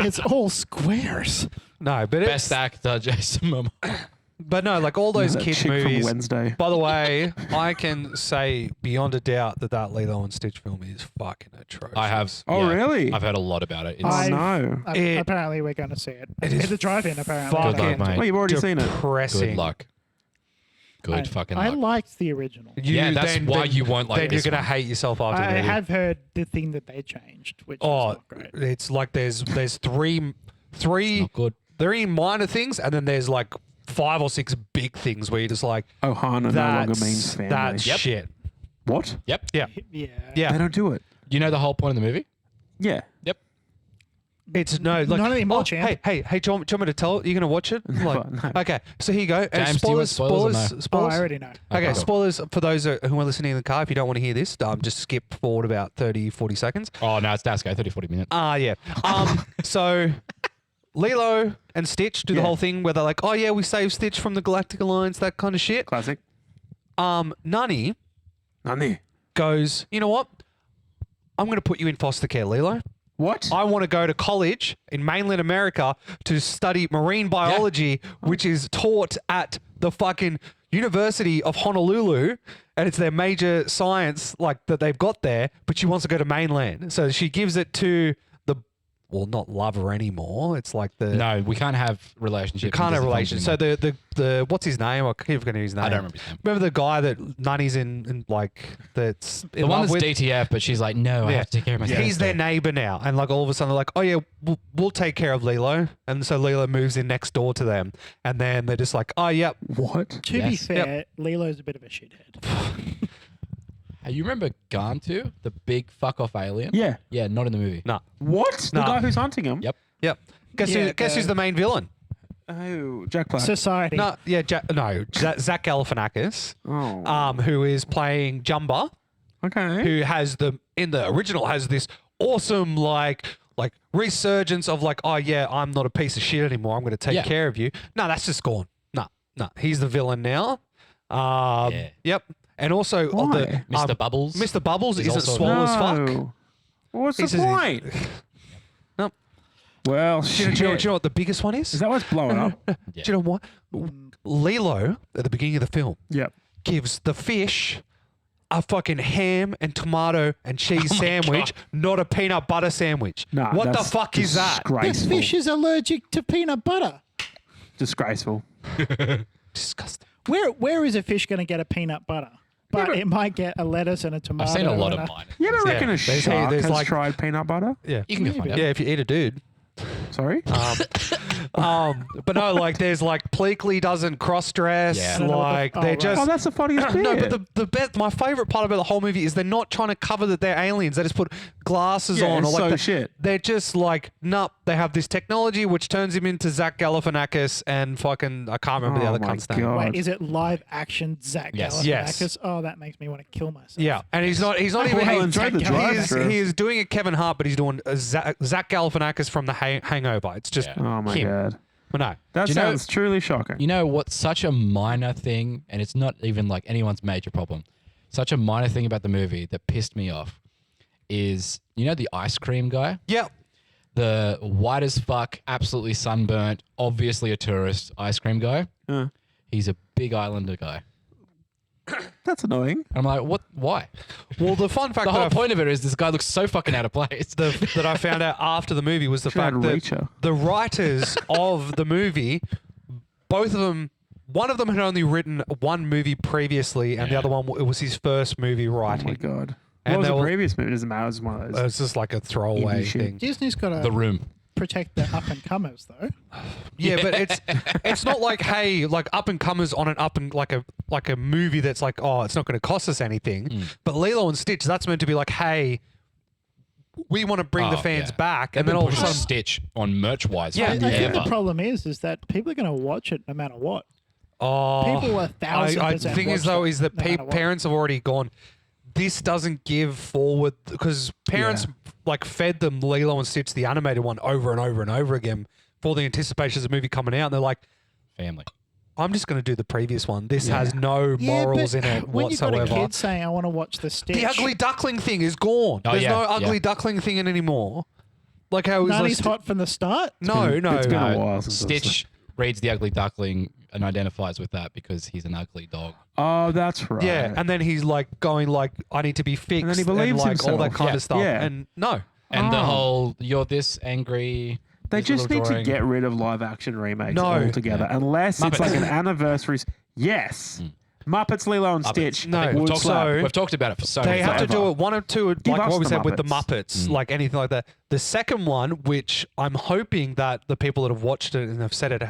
[SPEAKER 5] It's all squares.
[SPEAKER 4] No, but
[SPEAKER 2] Best
[SPEAKER 4] it's,
[SPEAKER 2] actor, Jason Momoa.
[SPEAKER 4] But no, like all those
[SPEAKER 3] That
[SPEAKER 4] kids
[SPEAKER 3] chick from
[SPEAKER 4] movies.
[SPEAKER 3] Wednesday.
[SPEAKER 4] By the way, I can say beyond a doubt that Lilo and Stitch film is fucking atrocious.
[SPEAKER 2] I have.
[SPEAKER 3] Oh, really?
[SPEAKER 2] I've heard a lot about it. It's
[SPEAKER 3] Oh, no.
[SPEAKER 5] Apparently, we're going to see it.
[SPEAKER 4] It is
[SPEAKER 5] It's a drive-in, apparently.
[SPEAKER 2] Good luck,
[SPEAKER 4] fucking
[SPEAKER 2] mate.
[SPEAKER 3] Well, you've already seen it.
[SPEAKER 4] depressing.
[SPEAKER 2] good luck. Good fucking
[SPEAKER 5] I
[SPEAKER 2] luck.
[SPEAKER 5] liked the original.
[SPEAKER 2] Yeah, that's why you won't like
[SPEAKER 4] Then
[SPEAKER 2] this
[SPEAKER 4] you're gonna
[SPEAKER 2] one.
[SPEAKER 4] hate yourself after the
[SPEAKER 5] I
[SPEAKER 4] movie.
[SPEAKER 5] have heard the thing that they changed, which is
[SPEAKER 4] Oh,
[SPEAKER 5] not great.
[SPEAKER 4] it's like there's three
[SPEAKER 2] Not good.
[SPEAKER 4] three minor things, and then there's like 5 or 6 big things where you're just like,
[SPEAKER 3] Ohana no longer means family.
[SPEAKER 4] that's
[SPEAKER 2] Yep.
[SPEAKER 4] shit.
[SPEAKER 3] What?
[SPEAKER 2] Yep.
[SPEAKER 4] Yeah,
[SPEAKER 5] Yeah.
[SPEAKER 4] yeah.
[SPEAKER 3] They don't do it.
[SPEAKER 2] You know the whole point of the movie?
[SPEAKER 3] Yeah.
[SPEAKER 2] Yep.
[SPEAKER 4] It's no, like,
[SPEAKER 5] Not anymore,
[SPEAKER 4] oh,
[SPEAKER 5] champ.
[SPEAKER 4] hey, do you want me to tell? You gonna watch it? Like,
[SPEAKER 3] No.
[SPEAKER 4] okay, so here you go.
[SPEAKER 2] James, do you want spoilers or no?
[SPEAKER 5] Oh,
[SPEAKER 4] spoilers.
[SPEAKER 5] I already know.
[SPEAKER 4] Okay,
[SPEAKER 2] Okay.
[SPEAKER 4] spoilers for those who are listening in the car. If you don't want to hear this, just skip forward about 30, 40 seconds.
[SPEAKER 2] Oh, no, it's Dasco, 30, 40 minutes.
[SPEAKER 4] Yeah. So Lilo and Stitch do the
[SPEAKER 3] Yeah.
[SPEAKER 4] whole thing where they're like, oh yeah, we saved Stitch from the Galactic Alliance, that kind of shit.
[SPEAKER 3] Classic.
[SPEAKER 4] Nani
[SPEAKER 3] Nani.
[SPEAKER 4] goes, you know what? I'm going to put you in foster care, Lilo.
[SPEAKER 3] What?
[SPEAKER 4] I want to go to college in mainland America to study marine biology, which is taught at the fucking University of Honolulu, and it's their major science like that they've got there, but she wants to go to mainland. So she gives it to the, well, not lover anymore. It's like the
[SPEAKER 2] No, we can't have relationships.
[SPEAKER 4] you can't have relations. So the what's his name? I keep forgetting his name.
[SPEAKER 2] I don't remember his name.
[SPEAKER 4] Remember the guy that Nani's in like that's in
[SPEAKER 2] The one
[SPEAKER 4] love
[SPEAKER 2] that's
[SPEAKER 4] with?
[SPEAKER 2] DTF, but she's like, no, I
[SPEAKER 4] Yeah.
[SPEAKER 2] have to take care of myself.
[SPEAKER 4] He's their neighbor now, and like all of a sudden they're like, oh yeah, we'll take care of Lilo, and so Lilo moves in next door to them, and then they're just like, oh yep,
[SPEAKER 3] What?
[SPEAKER 5] To be
[SPEAKER 2] Yes.
[SPEAKER 5] fair, Lilo's a bit of a shithead.
[SPEAKER 2] Hey, you remember Gantu, the big fuck off alien?
[SPEAKER 3] Yeah.
[SPEAKER 2] Yeah, not in the movie.
[SPEAKER 4] no,
[SPEAKER 3] What?
[SPEAKER 4] Nah.
[SPEAKER 3] The guy who's hunting him?
[SPEAKER 2] Yep.
[SPEAKER 4] yep. Guess
[SPEAKER 5] Yeah,
[SPEAKER 4] who's the main villain?
[SPEAKER 3] Oh, Jack Black.
[SPEAKER 5] Society.
[SPEAKER 4] No, yeah, Zach Galifianakis,
[SPEAKER 3] Oh.
[SPEAKER 4] who is playing Jumba,
[SPEAKER 3] Okay.
[SPEAKER 4] who has in the original has this awesome like resurgence of like, oh yeah, I'm not a piece of shit anymore. I'm going to take
[SPEAKER 2] Yeah.
[SPEAKER 4] care of you. No, that's just gone. No, he's the villain now.
[SPEAKER 2] Yeah.
[SPEAKER 4] Yep. And also
[SPEAKER 3] Why?
[SPEAKER 2] Mr. Bubbles.
[SPEAKER 4] Mr. Bubbles
[SPEAKER 2] He's
[SPEAKER 4] isn't
[SPEAKER 2] also-
[SPEAKER 4] swole as fuck.
[SPEAKER 3] No. What's the
[SPEAKER 4] He says
[SPEAKER 3] point?
[SPEAKER 4] No.
[SPEAKER 3] Well,
[SPEAKER 4] Do
[SPEAKER 3] shit.
[SPEAKER 4] you know what the biggest one is?
[SPEAKER 3] Is that what's blowing up?
[SPEAKER 2] Yeah.
[SPEAKER 4] Do you know what? Lilo, at the beginning of the film,
[SPEAKER 3] Yep.
[SPEAKER 4] gives the fish a fucking ham and tomato and cheese sandwich, not a peanut butter sandwich.
[SPEAKER 3] Nah,
[SPEAKER 4] what the
[SPEAKER 3] that's
[SPEAKER 4] fuck is that?
[SPEAKER 5] This
[SPEAKER 3] Disgraceful.
[SPEAKER 5] fish is allergic to peanut butter.
[SPEAKER 3] Disgraceful.
[SPEAKER 4] Disgusting.
[SPEAKER 5] Where is a fish going to get a peanut butter? But
[SPEAKER 3] but-
[SPEAKER 5] it might get a lettuce and a tomato.
[SPEAKER 2] I've seen a lot
[SPEAKER 5] and
[SPEAKER 2] of mine.
[SPEAKER 3] You don't
[SPEAKER 4] Yeah.
[SPEAKER 3] reckon a
[SPEAKER 4] There's-
[SPEAKER 3] shark
[SPEAKER 4] there's
[SPEAKER 3] has
[SPEAKER 4] like-
[SPEAKER 3] tried peanut butter?
[SPEAKER 4] Yeah.
[SPEAKER 2] You can go find out.
[SPEAKER 4] Yeah, if you eat a dude.
[SPEAKER 3] Sorry?
[SPEAKER 4] But no, like there's like Pleakley doesn't cross dress.
[SPEAKER 2] Yeah.
[SPEAKER 5] I don't know what the-
[SPEAKER 4] Like
[SPEAKER 5] oh,
[SPEAKER 4] they're
[SPEAKER 5] right.
[SPEAKER 4] just
[SPEAKER 3] Oh, that's the funniest bit.
[SPEAKER 4] no, but the best, my favorite part about the whole movie is they're not trying to cover that they're aliens. They just put glasses
[SPEAKER 3] Yeah,
[SPEAKER 4] on, or
[SPEAKER 3] it's
[SPEAKER 4] like
[SPEAKER 3] so
[SPEAKER 4] the-
[SPEAKER 3] shit.
[SPEAKER 4] They're just like, nope. They have this technology which turns him into Zach Galifianakis and fucking I can't remember the
[SPEAKER 3] Oh
[SPEAKER 4] other
[SPEAKER 3] my
[SPEAKER 4] cunt's name.
[SPEAKER 3] God.
[SPEAKER 5] Wait, is it live action Zach
[SPEAKER 2] Yes.
[SPEAKER 4] Yes.
[SPEAKER 5] Galifianakis? Oh, that makes me want to kill myself.
[SPEAKER 4] Yeah, and he's not even.
[SPEAKER 3] Well,
[SPEAKER 5] hate
[SPEAKER 3] I enjoyed the
[SPEAKER 5] Zach
[SPEAKER 3] drive.
[SPEAKER 5] Galifianakis.
[SPEAKER 3] through.
[SPEAKER 4] He is doing a Kevin Hart, but he's doing a Zach Galifianakis from the Hangover. It's just
[SPEAKER 2] Yeah.
[SPEAKER 3] Oh my
[SPEAKER 4] him.
[SPEAKER 3] god.
[SPEAKER 4] But no.
[SPEAKER 3] That
[SPEAKER 2] Do you know-
[SPEAKER 3] sounds truly shocking.
[SPEAKER 2] You know what's such a minor thing, and it's not even like anyone's major problem. Such a minor thing about the movie that pissed me off is, you know, the ice cream guy?
[SPEAKER 4] Yep.
[SPEAKER 2] The white as fuck, absolutely sunburnt, obviously a tourist ice cream guy. He's a big islander guy.
[SPEAKER 3] That's annoying.
[SPEAKER 2] I'm like, what? Why?
[SPEAKER 4] Well, the fun fact
[SPEAKER 2] The whole
[SPEAKER 4] that
[SPEAKER 2] point of it is this guy looks so fucking out of place.
[SPEAKER 4] that I found out after the movie was the
[SPEAKER 3] Should have
[SPEAKER 4] fact
[SPEAKER 3] had
[SPEAKER 4] that
[SPEAKER 3] Reacher.
[SPEAKER 4] the writers of the movie, both of them, one of them had only written one movie previously, and the
[SPEAKER 2] Yeah.
[SPEAKER 4] other one it was his first movie
[SPEAKER 3] Oh my
[SPEAKER 4] writing.
[SPEAKER 3] god.
[SPEAKER 4] And
[SPEAKER 3] What was
[SPEAKER 4] they
[SPEAKER 3] the
[SPEAKER 4] were-
[SPEAKER 3] previous movie? It doesn't matter. It was one of
[SPEAKER 4] It
[SPEAKER 3] those.
[SPEAKER 4] was just like a throwaway
[SPEAKER 3] Indie shit.
[SPEAKER 4] thing.
[SPEAKER 5] Disney's got to
[SPEAKER 2] The Room.
[SPEAKER 5] protect the up and comers, though.
[SPEAKER 4] Yeah, but it's not like, hey, like up and comers on an up and like a movie that's like, oh, it's not going to cost us anything. But Lilo and Stitch, that's meant to be like, hey, we want to bring the
[SPEAKER 2] Oh,
[SPEAKER 4] fans
[SPEAKER 2] yeah.
[SPEAKER 4] back,
[SPEAKER 2] They've
[SPEAKER 4] and then
[SPEAKER 2] been
[SPEAKER 4] all of a
[SPEAKER 2] pushing
[SPEAKER 4] sudden,
[SPEAKER 2] Stitch on merch wise.
[SPEAKER 4] Yeah,
[SPEAKER 5] I think the
[SPEAKER 2] forever.
[SPEAKER 5] problem is that people are going to watch it no matter what.
[SPEAKER 4] oh,
[SPEAKER 5] People 1,000%
[SPEAKER 4] the thing is
[SPEAKER 5] watch
[SPEAKER 4] though,
[SPEAKER 5] it
[SPEAKER 4] is that
[SPEAKER 5] no matter what.
[SPEAKER 4] parents have already gone. This doesn't give forward because parents like fed them Lilo and Stitch, the animated one, over and over and over again for the anticipation of the movie coming out, and they're like,
[SPEAKER 2] Family.
[SPEAKER 4] I'm just going to do the previous one. This has no morals in it
[SPEAKER 5] when you've got
[SPEAKER 4] whatsoever.
[SPEAKER 5] a kid saying, I want to watch the Stitch.
[SPEAKER 4] The ugly duckling thing is gone.
[SPEAKER 2] Oh,
[SPEAKER 4] There's
[SPEAKER 2] yeah,
[SPEAKER 4] no ugly
[SPEAKER 2] yeah.
[SPEAKER 4] duckling thing in anymore. Like how it was
[SPEAKER 5] Nani's
[SPEAKER 4] like,
[SPEAKER 5] hot from the start.
[SPEAKER 4] no.
[SPEAKER 3] It's been a
[SPEAKER 2] No,
[SPEAKER 3] while since I've
[SPEAKER 2] Stitch reads The Ugly Duckling and identifies with that because he's an ugly dog.
[SPEAKER 3] Oh, that's right.
[SPEAKER 4] Yeah, and then he's like going like, I need to be fixed,
[SPEAKER 3] And then he believes
[SPEAKER 4] like all that
[SPEAKER 3] himself.
[SPEAKER 4] kind
[SPEAKER 2] Yeah.
[SPEAKER 4] of stuff.
[SPEAKER 3] Yeah.
[SPEAKER 4] And no,
[SPEAKER 2] And the whole, you're this angry.
[SPEAKER 3] They
[SPEAKER 2] this
[SPEAKER 3] just
[SPEAKER 2] little
[SPEAKER 3] need
[SPEAKER 2] drawing.
[SPEAKER 3] to get rid of live action remakes
[SPEAKER 4] No.
[SPEAKER 3] altogether, unless it's
[SPEAKER 2] Muppets.
[SPEAKER 3] like an anniversary. Yes, Muppets, Lilo and
[SPEAKER 2] Muppets.
[SPEAKER 3] Stitch.
[SPEAKER 4] No.
[SPEAKER 2] I think
[SPEAKER 3] would
[SPEAKER 2] we've,
[SPEAKER 3] slap.
[SPEAKER 4] so-
[SPEAKER 2] we've talked about it for so
[SPEAKER 4] they
[SPEAKER 2] many
[SPEAKER 4] have to
[SPEAKER 2] times.
[SPEAKER 4] do it one or two,
[SPEAKER 3] Give
[SPEAKER 4] like
[SPEAKER 3] us
[SPEAKER 4] what we
[SPEAKER 3] the
[SPEAKER 4] said with the
[SPEAKER 3] Muppets.
[SPEAKER 4] Muppets, like anything like that. The second one, which I'm hoping that the people that have watched it and have said it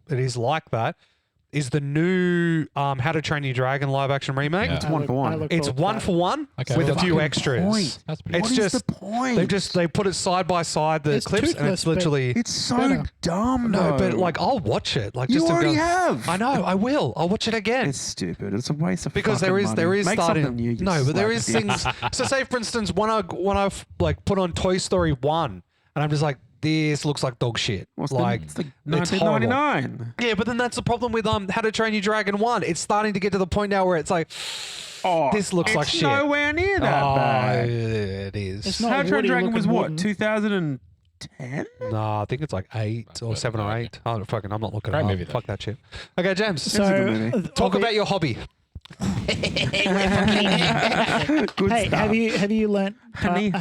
[SPEAKER 4] is like that, is the new How to Train Your Dragon live action remake.
[SPEAKER 2] Yeah.
[SPEAKER 3] It's one for one.
[SPEAKER 4] It's one for one
[SPEAKER 2] Okay.
[SPEAKER 4] with a
[SPEAKER 2] Well,
[SPEAKER 4] few
[SPEAKER 3] fucking
[SPEAKER 4] extras.
[SPEAKER 3] point.
[SPEAKER 2] That's pretty
[SPEAKER 4] It's
[SPEAKER 3] What is
[SPEAKER 4] just
[SPEAKER 3] the point?
[SPEAKER 4] they put it side by side the
[SPEAKER 5] It's
[SPEAKER 4] clips and
[SPEAKER 5] toothless,
[SPEAKER 4] it's
[SPEAKER 5] but-
[SPEAKER 4] literally
[SPEAKER 3] It's so
[SPEAKER 5] Better.
[SPEAKER 3] dumb.
[SPEAKER 4] no, but
[SPEAKER 3] though.
[SPEAKER 4] like I'll watch it. Like
[SPEAKER 3] you
[SPEAKER 4] just to
[SPEAKER 3] already
[SPEAKER 4] go,
[SPEAKER 3] have.
[SPEAKER 4] I know, I will. I'll watch it again.
[SPEAKER 3] It's stupid. It's a waste of
[SPEAKER 4] Because
[SPEAKER 3] fucking
[SPEAKER 4] there is
[SPEAKER 3] money. Make
[SPEAKER 4] starting
[SPEAKER 3] something new, you
[SPEAKER 4] no, but there is
[SPEAKER 3] slapdick.
[SPEAKER 4] things. So say for instance, when I like put on Toy Story 1, and I'm just like, this looks like dog shit.
[SPEAKER 3] What's
[SPEAKER 4] like
[SPEAKER 3] it's like
[SPEAKER 4] it's horrible.
[SPEAKER 3] 1999.
[SPEAKER 4] Yeah, but then that's the problem with How to Train Your Dragon 1. It's starting to get to the point now where it's like,
[SPEAKER 3] Oh,
[SPEAKER 4] this looks like
[SPEAKER 3] it's
[SPEAKER 4] shit.
[SPEAKER 3] nowhere near that
[SPEAKER 4] oh,
[SPEAKER 3] bad.
[SPEAKER 4] it is.
[SPEAKER 5] It's not
[SPEAKER 3] How to Train
[SPEAKER 5] Woody
[SPEAKER 3] Your Dragon
[SPEAKER 5] looking
[SPEAKER 3] was what?
[SPEAKER 5] wooden.
[SPEAKER 3] 2010.
[SPEAKER 4] No, I think it's like 8 or 7 or 8. Oh, fucking, I'm not looking
[SPEAKER 2] Great
[SPEAKER 4] it up.
[SPEAKER 2] movie, though.
[SPEAKER 4] Fuck that shit. Okay, James.
[SPEAKER 3] It's a good movie.
[SPEAKER 4] Talk about your hobby.
[SPEAKER 3] Good
[SPEAKER 5] Hey,
[SPEAKER 3] stuff.
[SPEAKER 5] have you learnt
[SPEAKER 3] Honey.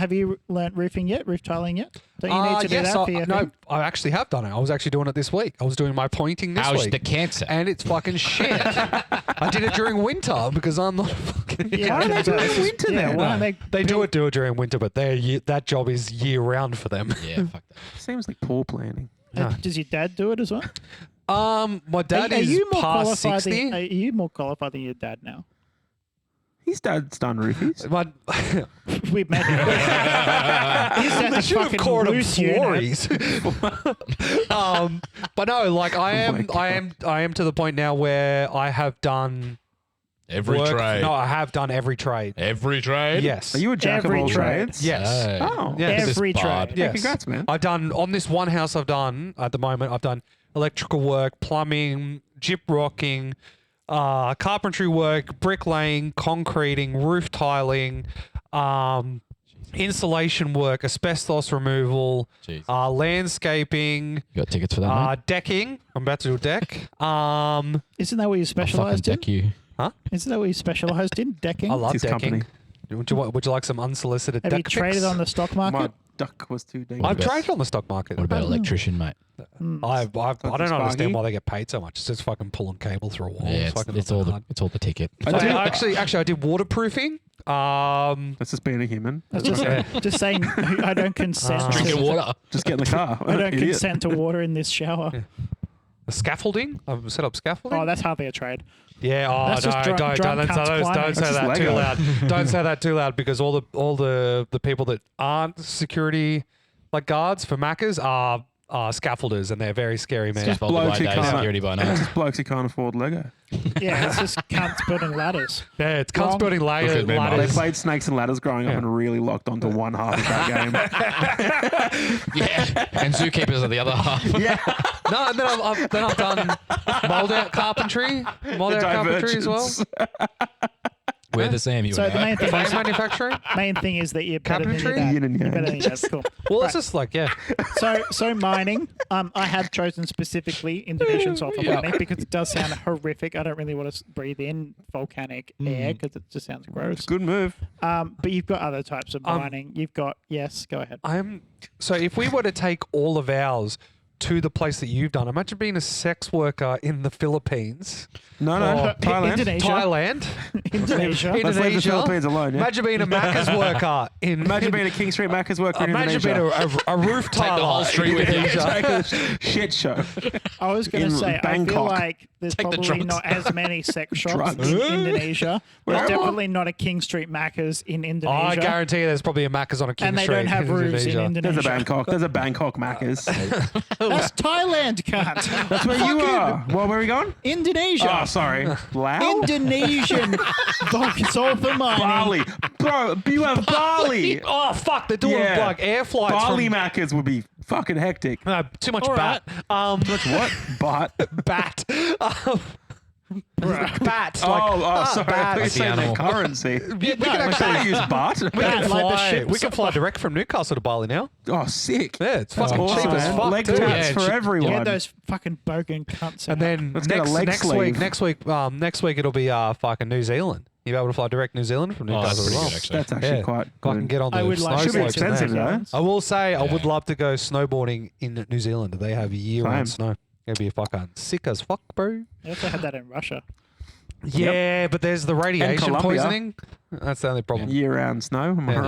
[SPEAKER 5] roofing yet? Roof tiling yet? Don't you need to do
[SPEAKER 4] yes,
[SPEAKER 5] that for your
[SPEAKER 4] no,
[SPEAKER 5] thing?
[SPEAKER 4] I actually have done it. I was actually doing it this week. I was doing my pointing this
[SPEAKER 2] How's
[SPEAKER 4] week.
[SPEAKER 2] the cancer?
[SPEAKER 4] And it's fucking shit. I did it during winter because I'm not fucking.
[SPEAKER 5] Yeah,
[SPEAKER 3] Why do they do it in winter
[SPEAKER 5] yeah,
[SPEAKER 3] then?
[SPEAKER 5] why don't
[SPEAKER 4] They do it during winter, but that job is year round for them.
[SPEAKER 2] Yeah, fuck that.
[SPEAKER 3] Seems like poor planning.
[SPEAKER 5] Does your dad do it as well?
[SPEAKER 4] My dad
[SPEAKER 5] are
[SPEAKER 4] is
[SPEAKER 5] you more
[SPEAKER 4] past
[SPEAKER 5] qualified
[SPEAKER 4] 60.
[SPEAKER 5] Are you more qualified than your dad now?
[SPEAKER 3] His dad's done roofies.
[SPEAKER 4] My,
[SPEAKER 5] We met him. His dad's
[SPEAKER 4] they
[SPEAKER 5] a
[SPEAKER 4] should have
[SPEAKER 5] fucking
[SPEAKER 4] called him
[SPEAKER 5] loose unit.
[SPEAKER 4] Flories. But no, like I
[SPEAKER 3] Oh my
[SPEAKER 4] am to the point now where I have done
[SPEAKER 2] Every
[SPEAKER 4] work.
[SPEAKER 2] trade.
[SPEAKER 4] No, I have done every trade.
[SPEAKER 2] Every trade?
[SPEAKER 4] Yes.
[SPEAKER 3] Are you a jack
[SPEAKER 5] Every
[SPEAKER 3] of all
[SPEAKER 5] trade.
[SPEAKER 3] trades?
[SPEAKER 4] Yes.
[SPEAKER 2] Hey.
[SPEAKER 3] Oh.
[SPEAKER 4] Yes.
[SPEAKER 2] This
[SPEAKER 5] Every
[SPEAKER 2] pod.
[SPEAKER 5] trade.
[SPEAKER 3] Yeah,
[SPEAKER 4] Yes.
[SPEAKER 3] congrats, man.
[SPEAKER 4] I've done on this one house I've done at the moment, I've done electrical work, plumbing, gyp rocking, carpentry work, bricklaying, concreting, roof tiling, insulation work, asbestos removal,
[SPEAKER 2] Jeez.
[SPEAKER 4] landscaping,
[SPEAKER 2] You got tickets for that, mate?
[SPEAKER 4] decking. I'm about to do a deck.
[SPEAKER 5] Isn't that what you
[SPEAKER 2] I'll fucking
[SPEAKER 5] specialised in?
[SPEAKER 2] deck you.
[SPEAKER 5] Isn't that what you specialised in? Decking?
[SPEAKER 4] I love
[SPEAKER 3] His
[SPEAKER 4] decking.
[SPEAKER 3] company.
[SPEAKER 4] Would you like some unsolicited
[SPEAKER 5] Have
[SPEAKER 4] deck
[SPEAKER 5] you traded
[SPEAKER 4] picks?
[SPEAKER 5] on the stock market?
[SPEAKER 3] My duck was too deep.
[SPEAKER 4] I've
[SPEAKER 2] about-
[SPEAKER 4] traded on the stock market.
[SPEAKER 2] What about
[SPEAKER 5] Oh.
[SPEAKER 2] electrician, mate?
[SPEAKER 4] I don't
[SPEAKER 3] Sparky.
[SPEAKER 4] understand why they get paid so much. It's just fucking pulling cable through a wall.
[SPEAKER 2] Yeah,
[SPEAKER 4] fucking
[SPEAKER 2] it's all
[SPEAKER 4] hard.
[SPEAKER 2] the ticket.
[SPEAKER 4] Actually, I did waterproofing.
[SPEAKER 3] That's just being a human.
[SPEAKER 5] That's just saying I don't consent.
[SPEAKER 2] Drinking water.
[SPEAKER 3] Just get in the car.
[SPEAKER 5] I don't
[SPEAKER 3] Idiot.
[SPEAKER 5] consent to water in this shower.
[SPEAKER 4] The scaffolding. I've set up scaffolding.
[SPEAKER 5] Oh, that's hardly a trade.
[SPEAKER 4] Yeah.
[SPEAKER 5] That's just drunk
[SPEAKER 4] don't
[SPEAKER 5] cunts
[SPEAKER 4] say
[SPEAKER 5] climbing.
[SPEAKER 4] say
[SPEAKER 3] That's
[SPEAKER 4] that
[SPEAKER 3] just
[SPEAKER 4] too
[SPEAKER 3] Lego.
[SPEAKER 4] loud. Don't say that too loud because all the people that aren't security like guards for Maccas are scaffolders and they're very scary, man.
[SPEAKER 2] Scaffolded by
[SPEAKER 3] blokes who
[SPEAKER 2] day,
[SPEAKER 3] can't-
[SPEAKER 2] security by night.
[SPEAKER 3] Just blokes who can't afford Lego.
[SPEAKER 5] Yeah, it's just cunts building ladders.
[SPEAKER 4] Yeah, it's cunts
[SPEAKER 5] Wrong.
[SPEAKER 4] building
[SPEAKER 2] Look at me, mate.
[SPEAKER 3] They
[SPEAKER 4] ladders.
[SPEAKER 3] played Snakes and Ladders growing up and really locked onto one half of that game.
[SPEAKER 2] Yeah, and zookeepers are the other half.
[SPEAKER 3] Yeah.
[SPEAKER 4] No, and then I've done mold out carpentry as well.
[SPEAKER 3] Divergence.
[SPEAKER 2] We're the same. You
[SPEAKER 5] So
[SPEAKER 2] and
[SPEAKER 5] the
[SPEAKER 2] I.
[SPEAKER 5] main thing,
[SPEAKER 4] Frame manufacturing.
[SPEAKER 5] main thing is that you're better than your
[SPEAKER 4] Cabinetry?
[SPEAKER 5] dad.
[SPEAKER 3] Yin and
[SPEAKER 5] You're
[SPEAKER 3] yang.
[SPEAKER 5] better than your dad. Cool.
[SPEAKER 4] Well,
[SPEAKER 5] Right.
[SPEAKER 4] it's just like
[SPEAKER 5] So mining, I have chosen specifically Indonesian software mining because it does sound horrific. I don't really want to breathe in volcanic air because it just sounds gross.
[SPEAKER 3] Good move.
[SPEAKER 5] But you've got other types of mining. You've got go ahead.
[SPEAKER 4] So if we were to take all of ours to the place that you've done, imagine being a sex worker in the Philippines,
[SPEAKER 3] No,
[SPEAKER 4] Oh,
[SPEAKER 3] Thailand.
[SPEAKER 5] Indonesia.
[SPEAKER 4] Thailand,
[SPEAKER 5] Indonesia.
[SPEAKER 3] Let's leave the
[SPEAKER 4] Indonesia.
[SPEAKER 3] Philippines alone, yeah?
[SPEAKER 4] Imagine being a Macca's worker in.
[SPEAKER 3] Imagine being a King Street Macca's worker in
[SPEAKER 4] Imagine
[SPEAKER 3] Indonesia.
[SPEAKER 4] being a roof
[SPEAKER 2] Take the
[SPEAKER 4] tiler
[SPEAKER 2] whole street
[SPEAKER 4] in
[SPEAKER 2] with you.
[SPEAKER 4] Indonesia.
[SPEAKER 3] Shit show.
[SPEAKER 5] I was going
[SPEAKER 3] in
[SPEAKER 5] to say, I feel
[SPEAKER 3] Bangkok.
[SPEAKER 5] like there's
[SPEAKER 2] Take the
[SPEAKER 5] probably
[SPEAKER 2] drugs.
[SPEAKER 5] not as many sex shops
[SPEAKER 3] Drugs.
[SPEAKER 5] in Indonesia.
[SPEAKER 3] Where
[SPEAKER 5] There's
[SPEAKER 3] am I?
[SPEAKER 5] definitely not a King Street Macca's in
[SPEAKER 4] I
[SPEAKER 5] Indonesia.
[SPEAKER 4] guarantee you there's probably a Macca's on a King
[SPEAKER 5] and they
[SPEAKER 4] Street
[SPEAKER 5] don't have
[SPEAKER 4] in
[SPEAKER 5] roofs in
[SPEAKER 4] Indonesia.
[SPEAKER 3] There's
[SPEAKER 5] Indonesia.
[SPEAKER 3] a Bangkok. There's a Bangkok Macca's.
[SPEAKER 5] That's Thailand, cunt.
[SPEAKER 3] That's where you are. Well, where are we going?
[SPEAKER 5] Indonesia.
[SPEAKER 3] Oh, sorry. Laos?
[SPEAKER 5] Indonesian sulfur mining.
[SPEAKER 3] Bali. Bro, you have Bali.
[SPEAKER 4] Oh fuck! They're doing
[SPEAKER 3] Yeah.
[SPEAKER 4] like air flights
[SPEAKER 3] Bali
[SPEAKER 4] from.
[SPEAKER 3] Macca's would be fucking hectic.
[SPEAKER 4] No, too much
[SPEAKER 5] All
[SPEAKER 4] bat.
[SPEAKER 3] That's what? But
[SPEAKER 4] Bat. Bats.
[SPEAKER 3] Oh,
[SPEAKER 4] like,
[SPEAKER 3] sorry. I thought you were
[SPEAKER 2] That's the
[SPEAKER 3] saying their
[SPEAKER 2] animal.
[SPEAKER 3] currency.
[SPEAKER 4] we can
[SPEAKER 3] I
[SPEAKER 4] actually
[SPEAKER 3] can't use baht.
[SPEAKER 4] we can
[SPEAKER 5] Like the
[SPEAKER 4] fly.
[SPEAKER 5] ships.
[SPEAKER 4] We can fly direct from Newcastle to Bali now.
[SPEAKER 3] Oh, sick.
[SPEAKER 4] Yeah, it's
[SPEAKER 3] That's
[SPEAKER 4] fucking
[SPEAKER 3] awesome,
[SPEAKER 4] cheap as
[SPEAKER 3] man.
[SPEAKER 4] fuck
[SPEAKER 3] Leg
[SPEAKER 4] too.
[SPEAKER 3] taps
[SPEAKER 2] Yeah,
[SPEAKER 3] for
[SPEAKER 2] cheap.
[SPEAKER 3] everyone.
[SPEAKER 5] Get those fucking bogan cunts.
[SPEAKER 4] And
[SPEAKER 5] out.
[SPEAKER 4] then
[SPEAKER 3] Let's get a leg sleeve.
[SPEAKER 4] next week it'll be fucking New Zealand. You'll be able to fly direct New Zealand from
[SPEAKER 2] Oh,
[SPEAKER 4] Newcastle
[SPEAKER 2] that's
[SPEAKER 4] as
[SPEAKER 2] pretty
[SPEAKER 4] well.
[SPEAKER 2] good, actually.
[SPEAKER 3] That's actually
[SPEAKER 4] Yeah.
[SPEAKER 3] quite
[SPEAKER 4] Fucking
[SPEAKER 3] good.
[SPEAKER 4] get on the
[SPEAKER 5] I would like
[SPEAKER 4] snow
[SPEAKER 3] Should be
[SPEAKER 4] slopes there.
[SPEAKER 3] expensive, though.
[SPEAKER 4] I will say I would
[SPEAKER 2] Yeah.
[SPEAKER 4] love to go snowboarding in New Zealand. They have year-round
[SPEAKER 3] Same.
[SPEAKER 4] snow. It'd be fucking sick as fuck, bro.
[SPEAKER 5] They also had that in Russia.
[SPEAKER 4] Yeah, but there's the radiation
[SPEAKER 3] Colombia.
[SPEAKER 4] poisoning. That's the only problem.
[SPEAKER 3] Year-round snow, am I
[SPEAKER 4] Yeah.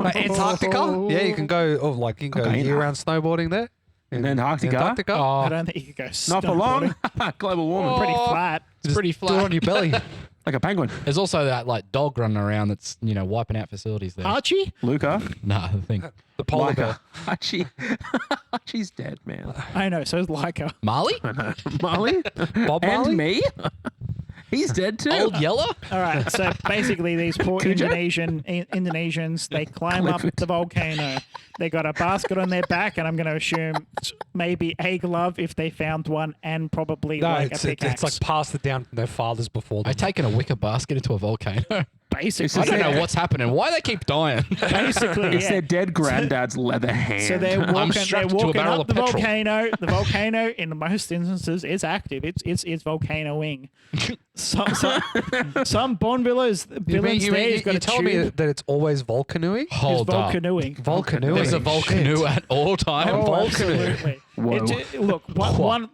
[SPEAKER 3] right?
[SPEAKER 4] Antarctica? Yeah, you can go. Oh, like you can go
[SPEAKER 3] Cocaine.
[SPEAKER 4] year-round snowboarding there.
[SPEAKER 3] In Antarctica?
[SPEAKER 4] Antarctica.
[SPEAKER 2] Oh,
[SPEAKER 5] I don't think you could go
[SPEAKER 3] Not for long.
[SPEAKER 5] snowboarding.
[SPEAKER 3] Global warming.
[SPEAKER 5] Pretty
[SPEAKER 2] Oh.
[SPEAKER 5] flat.
[SPEAKER 2] it's pretty
[SPEAKER 4] Do it on
[SPEAKER 2] flat.
[SPEAKER 4] your belly.
[SPEAKER 3] Like a penguin.
[SPEAKER 2] There's also that like dog running around that's wiping out facilities there.
[SPEAKER 5] Archie?
[SPEAKER 3] Luca.
[SPEAKER 2] Nah, the thing.
[SPEAKER 4] The polar bear.
[SPEAKER 3] Archie. Archie's dead, man.
[SPEAKER 5] I know, so is Leica.
[SPEAKER 2] Marley?
[SPEAKER 3] Marley?
[SPEAKER 4] Bob Marley?
[SPEAKER 3] And me? He's dead too.
[SPEAKER 2] Old Yeller?
[SPEAKER 5] All right, so basically these poor
[SPEAKER 3] Cujo?
[SPEAKER 5] Indonesians, they climb up the volcano. They got a basket on their back, and I'm going to assume maybe a glove if they found one, and probably
[SPEAKER 4] No,
[SPEAKER 5] like
[SPEAKER 4] it's
[SPEAKER 5] a pickaxe.
[SPEAKER 4] like passed it down from their fathers before them.
[SPEAKER 2] I've taken a wicker basket into a volcano.
[SPEAKER 5] basically,
[SPEAKER 2] I don't know what's happening. Why they keep dying?
[SPEAKER 5] basically,
[SPEAKER 3] It's
[SPEAKER 5] yeah.
[SPEAKER 3] their dead granddad's leather hand.
[SPEAKER 5] So they're walking,
[SPEAKER 2] strapped to a barrel
[SPEAKER 5] up
[SPEAKER 2] of
[SPEAKER 5] the
[SPEAKER 2] petrol.
[SPEAKER 5] volcano. The volcano, in most instances, is active. It's volcanoing. Some Bond villains there has got
[SPEAKER 4] you
[SPEAKER 5] a
[SPEAKER 4] telling me
[SPEAKER 5] tube.
[SPEAKER 4] that it's always volcanoing?
[SPEAKER 5] Is
[SPEAKER 2] Hold up.
[SPEAKER 5] volcanoing.
[SPEAKER 4] Volcanoing.
[SPEAKER 2] There's a volcano at all times.
[SPEAKER 5] Oh,
[SPEAKER 4] volcano.
[SPEAKER 5] absolutely.
[SPEAKER 3] Whoa.
[SPEAKER 5] Look,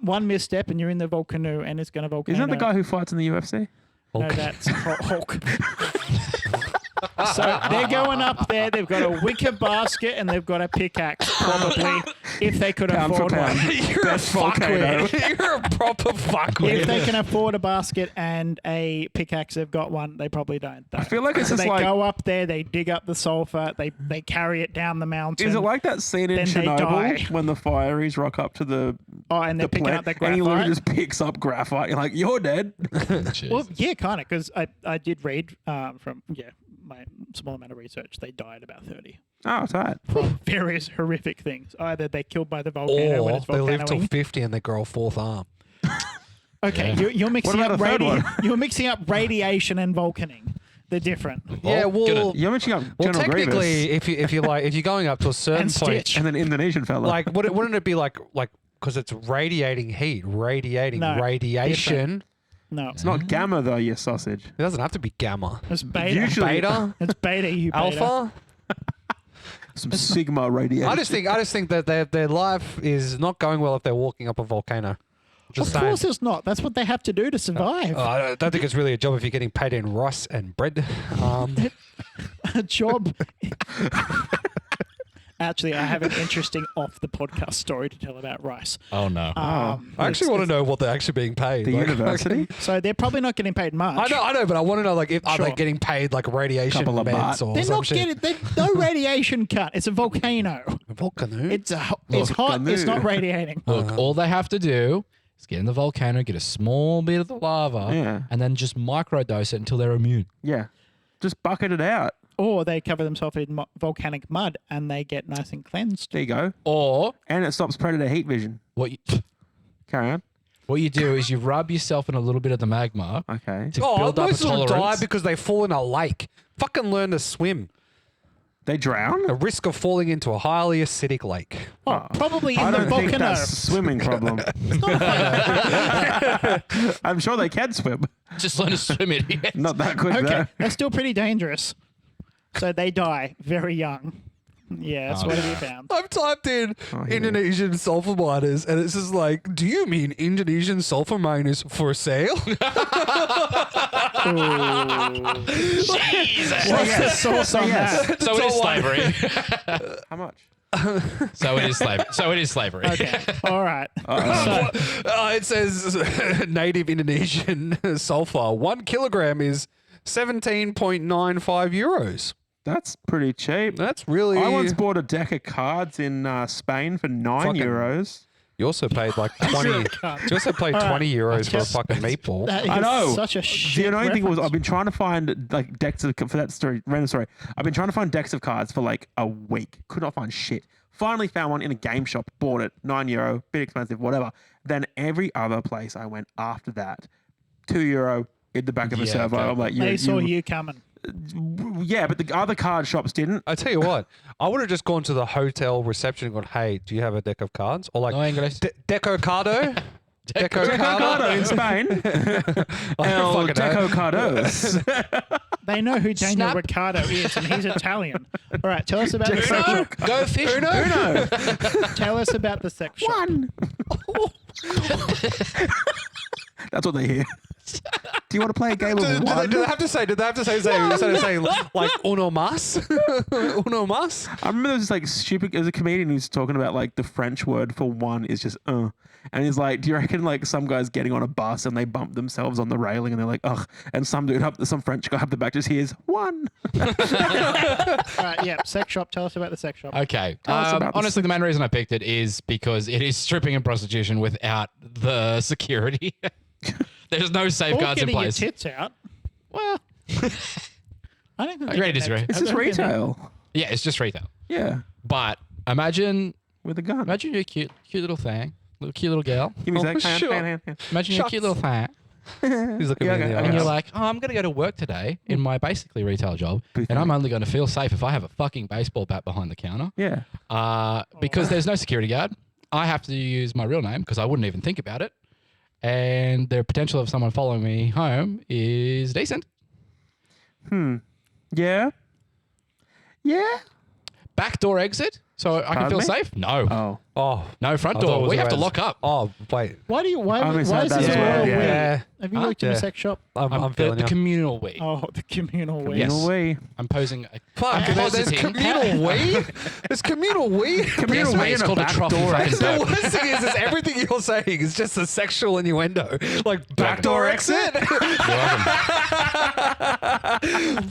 [SPEAKER 5] one misstep and you're in the volcano and it's going to volcano.
[SPEAKER 3] Isn't that the guy who fights in the UFC?
[SPEAKER 5] No, that's Hulk. So they're going up there. They've got a wicker basket and they've got a pickaxe, probably, if they could
[SPEAKER 3] Pound for
[SPEAKER 5] afford
[SPEAKER 3] pound.
[SPEAKER 5] one.
[SPEAKER 4] You're
[SPEAKER 3] Best
[SPEAKER 4] a
[SPEAKER 3] volcano.
[SPEAKER 4] fuckwit. You're a proper
[SPEAKER 5] If
[SPEAKER 4] fuckwit.
[SPEAKER 5] they can afford a basket and a pickaxe, they've got one. They probably don't. Though.
[SPEAKER 3] I feel like it's
[SPEAKER 5] So
[SPEAKER 3] just
[SPEAKER 5] they
[SPEAKER 3] like.
[SPEAKER 5] go up there, they dig up the sulfur, they carry it down the mountain.
[SPEAKER 3] Is it like that scene in
[SPEAKER 5] Then they
[SPEAKER 3] Chernobyl
[SPEAKER 5] die.
[SPEAKER 3] when the fireys rock up to the
[SPEAKER 5] and they're picking
[SPEAKER 3] plant
[SPEAKER 5] up the
[SPEAKER 3] and he literally
[SPEAKER 5] graphite?
[SPEAKER 3] just picks up graphite? You're like, you're dead.
[SPEAKER 5] Well, yeah, kind of, because I did read from my small amount of research. They died about 30
[SPEAKER 3] Oh, tight.
[SPEAKER 5] from various horrific things. Either they're killed by the volcano when
[SPEAKER 4] Or
[SPEAKER 5] it's
[SPEAKER 4] they live till
[SPEAKER 5] volcanoing.
[SPEAKER 4] 50 and they grow a fourth arm.
[SPEAKER 5] Okay,
[SPEAKER 2] Yeah.
[SPEAKER 5] you're mixing
[SPEAKER 3] about
[SPEAKER 5] up
[SPEAKER 3] a third one?
[SPEAKER 5] you're mixing up radiation and volcaning. They're different.
[SPEAKER 4] Yeah, well,
[SPEAKER 3] You're mentioning up
[SPEAKER 4] well,
[SPEAKER 3] General
[SPEAKER 4] technically,
[SPEAKER 3] Grievous
[SPEAKER 4] if you're going up to a certain
[SPEAKER 5] And
[SPEAKER 4] point,
[SPEAKER 5] Stitch.
[SPEAKER 3] and then Indonesian fella.
[SPEAKER 4] like wouldn't it be like because it's radiating heat, radiating
[SPEAKER 5] No,
[SPEAKER 4] radiation.
[SPEAKER 5] No,
[SPEAKER 3] it's not gamma though, you sausage.
[SPEAKER 4] It doesn't have to be gamma.
[SPEAKER 5] it's beta.
[SPEAKER 3] Usually-
[SPEAKER 4] Beta,
[SPEAKER 5] It's beta, you beta.
[SPEAKER 4] alpha.
[SPEAKER 3] Some sigma radiation.
[SPEAKER 4] I just think that their life is not going well if they're walking up a volcano. Just
[SPEAKER 5] Of
[SPEAKER 4] saying.
[SPEAKER 5] course it's not. That's what they have to do to survive.
[SPEAKER 4] I don't think it's really a job if you're getting paid in rice and bread.
[SPEAKER 5] A job. Actually, I have an interesting off the podcast story to tell about rice.
[SPEAKER 2] Oh no.
[SPEAKER 4] I actually want to know what they're actually being paid.
[SPEAKER 3] the
[SPEAKER 4] Like,
[SPEAKER 3] university.
[SPEAKER 5] So they're probably not getting paid much.
[SPEAKER 4] I know, but I want to know like if are they
[SPEAKER 5] Sure.
[SPEAKER 4] getting paid like radiation
[SPEAKER 3] Couple of
[SPEAKER 4] meds
[SPEAKER 3] baht.
[SPEAKER 4] or
[SPEAKER 5] They're
[SPEAKER 4] some
[SPEAKER 5] not
[SPEAKER 4] shit?
[SPEAKER 5] getting. No radiation cut. It's a volcano.
[SPEAKER 4] Volcano.
[SPEAKER 5] It's hot. It's not radiating.
[SPEAKER 2] Look, all they have to do is get in the volcano, get a small bit of the lava,
[SPEAKER 3] Yeah.
[SPEAKER 2] and then just microdose it until they're immune.
[SPEAKER 3] Yeah. Just bucket it out.
[SPEAKER 5] Or they cover themselves in volcanic mud and they get nice and cleansed.
[SPEAKER 3] There you go.
[SPEAKER 2] Or
[SPEAKER 3] And it stops predator heat vision.
[SPEAKER 2] what you,
[SPEAKER 3] Carry on.
[SPEAKER 2] what you do is you rub yourself in a little bit of the magma
[SPEAKER 3] Okay.
[SPEAKER 2] to
[SPEAKER 4] Oh,
[SPEAKER 2] build up a
[SPEAKER 4] most of them die
[SPEAKER 2] tolerance.
[SPEAKER 4] because they fall in a lake. Fucking learn to swim.
[SPEAKER 3] They drown?
[SPEAKER 4] The risk of falling into a highly acidic lake.
[SPEAKER 5] Oh, probably
[SPEAKER 3] I
[SPEAKER 5] in the
[SPEAKER 3] don't think
[SPEAKER 5] volcano.
[SPEAKER 3] that's a swimming problem. I'm sure they can swim.
[SPEAKER 2] Just learn to swim, idiot.
[SPEAKER 3] Not that quick
[SPEAKER 5] Okay,
[SPEAKER 3] though.
[SPEAKER 5] that's still pretty dangerous. So they die very young. Yeah, that's what have you found?
[SPEAKER 4] I've typed in Indonesian sulfur miners and it's just like, do you mean Indonesian sulfur miners for sale?
[SPEAKER 2] Jesus.
[SPEAKER 5] What's the source on
[SPEAKER 3] yes.
[SPEAKER 5] that?
[SPEAKER 2] So it is slavery.
[SPEAKER 3] How much?
[SPEAKER 2] So it is slavery. So it is slavery.
[SPEAKER 5] Okay, all right.
[SPEAKER 4] It says native Indonesian sulfur. 1 kilogram is 17.95 euros.
[SPEAKER 3] That's pretty cheap.
[SPEAKER 4] That's really.
[SPEAKER 3] I once bought a deck of cards in Spain for 9
[SPEAKER 4] Fucking-
[SPEAKER 3] euros.
[SPEAKER 4] You also paid like 20. You also paid 20 euros for a fucking meatball.
[SPEAKER 5] That is
[SPEAKER 3] I know.
[SPEAKER 5] such a shit
[SPEAKER 3] The annoying thing was
[SPEAKER 5] reference.
[SPEAKER 3] I've been trying to find like decks of for that story, random story. I've been trying to find decks of cards for like a week. Could not find shit. Finally found one in a game shop. Bought it, €9, bit expensive, whatever. Then every other place I went after that, €2 in the back of a
[SPEAKER 2] Yeah,
[SPEAKER 3] servo.
[SPEAKER 2] okay.
[SPEAKER 3] I'm like,
[SPEAKER 5] They saw you coming.
[SPEAKER 3] Yeah, but the other card shops didn't.
[SPEAKER 4] I tell you what, I would have just gone to the hotel reception and gone, "Hey, do you have a deck of cards?" Or like
[SPEAKER 2] No English.
[SPEAKER 4] Deco Cardo. Deco
[SPEAKER 3] Cardo in Spain. El
[SPEAKER 4] fucking know.
[SPEAKER 3] Deco Cardos.
[SPEAKER 5] They know who Daniel
[SPEAKER 2] Snap.
[SPEAKER 5] Ricciardo is, and he's Italian. All right, tell us about the sex shop.
[SPEAKER 2] Go fish.
[SPEAKER 3] Uno.
[SPEAKER 5] Tell us about the sex shop.
[SPEAKER 3] One. That's what they hear. Do you want to play a game of one?
[SPEAKER 4] Do they have to say? Did they have to say like uno mas? Uno mas?
[SPEAKER 3] I remember there was this like stupid. There's a comedian who's talking about like the French word for one is just and he's like, do you reckon like some guys getting on a bus and they bump themselves on the railing and they're like ugh, and some French guy up the back just hears one.
[SPEAKER 5] All right, yeah, sex shop. Tell us about the sex shop.
[SPEAKER 2] Okay.
[SPEAKER 3] us about this.
[SPEAKER 2] Honestly, the main reason I picked it is because it is stripping and prostitution without the security. There's no
[SPEAKER 5] Or
[SPEAKER 2] safeguards in
[SPEAKER 5] getting your
[SPEAKER 2] place.
[SPEAKER 5] tits out.
[SPEAKER 2] Well,
[SPEAKER 5] I don't think
[SPEAKER 2] I
[SPEAKER 5] they
[SPEAKER 2] agree to
[SPEAKER 5] can
[SPEAKER 2] disagree.
[SPEAKER 5] have-
[SPEAKER 3] It's
[SPEAKER 5] I
[SPEAKER 3] just
[SPEAKER 5] don't think they-
[SPEAKER 3] retail.
[SPEAKER 2] yeah, it's just retail.
[SPEAKER 3] Yeah,
[SPEAKER 2] But imagine
[SPEAKER 3] with a gun.
[SPEAKER 2] you're a cute little thing, cute little girl.
[SPEAKER 3] Give me a
[SPEAKER 4] Oh,
[SPEAKER 3] sec.
[SPEAKER 4] sure.
[SPEAKER 3] Hand.
[SPEAKER 2] Imagine you're a cute little thing,
[SPEAKER 4] He's looking
[SPEAKER 3] Yeah,
[SPEAKER 4] at me in the
[SPEAKER 3] okay.
[SPEAKER 2] and
[SPEAKER 4] eye.
[SPEAKER 2] you're like, oh, I'm gonna go to work today in my basically retail job, and I'm only gonna feel safe if I have a fucking baseball bat behind the counter.
[SPEAKER 3] Yeah.
[SPEAKER 2] Because there's no security guard. I have to use my real name because I wouldn't even think about it. And the potential of someone following me home is decent.
[SPEAKER 3] Yeah. Yeah.
[SPEAKER 2] Backdoor exit, so I can
[SPEAKER 3] Pardon
[SPEAKER 2] feel
[SPEAKER 3] me?
[SPEAKER 2] safe? No.
[SPEAKER 3] Oh.
[SPEAKER 4] Oh,
[SPEAKER 2] No front
[SPEAKER 4] I thought it
[SPEAKER 2] door.
[SPEAKER 4] was
[SPEAKER 2] We have to
[SPEAKER 4] around-
[SPEAKER 2] lock up.
[SPEAKER 4] Oh, wait.
[SPEAKER 5] Why do you? Why,
[SPEAKER 3] I
[SPEAKER 5] why
[SPEAKER 3] always
[SPEAKER 5] is
[SPEAKER 3] had that
[SPEAKER 5] this
[SPEAKER 3] as well,
[SPEAKER 5] royal
[SPEAKER 3] yeah.
[SPEAKER 5] we?
[SPEAKER 4] Yeah.
[SPEAKER 5] Have you
[SPEAKER 2] Huh?
[SPEAKER 5] worked in a
[SPEAKER 4] Yeah.
[SPEAKER 5] sex shop?
[SPEAKER 4] I'm feeling
[SPEAKER 2] the
[SPEAKER 4] you.
[SPEAKER 2] communal we.
[SPEAKER 5] Oh, the communal we.
[SPEAKER 2] Yes.
[SPEAKER 3] Communal we.
[SPEAKER 2] I'm posing a
[SPEAKER 4] Fuck, there's
[SPEAKER 2] positing.
[SPEAKER 4] communal we? There's communal we?
[SPEAKER 2] Yes, mate, it's called a trophy fucking
[SPEAKER 4] The
[SPEAKER 2] dope.
[SPEAKER 4] worst thing is everything you're saying is just a sexual innuendo. Like backdoor exit?
[SPEAKER 2] You're welcome.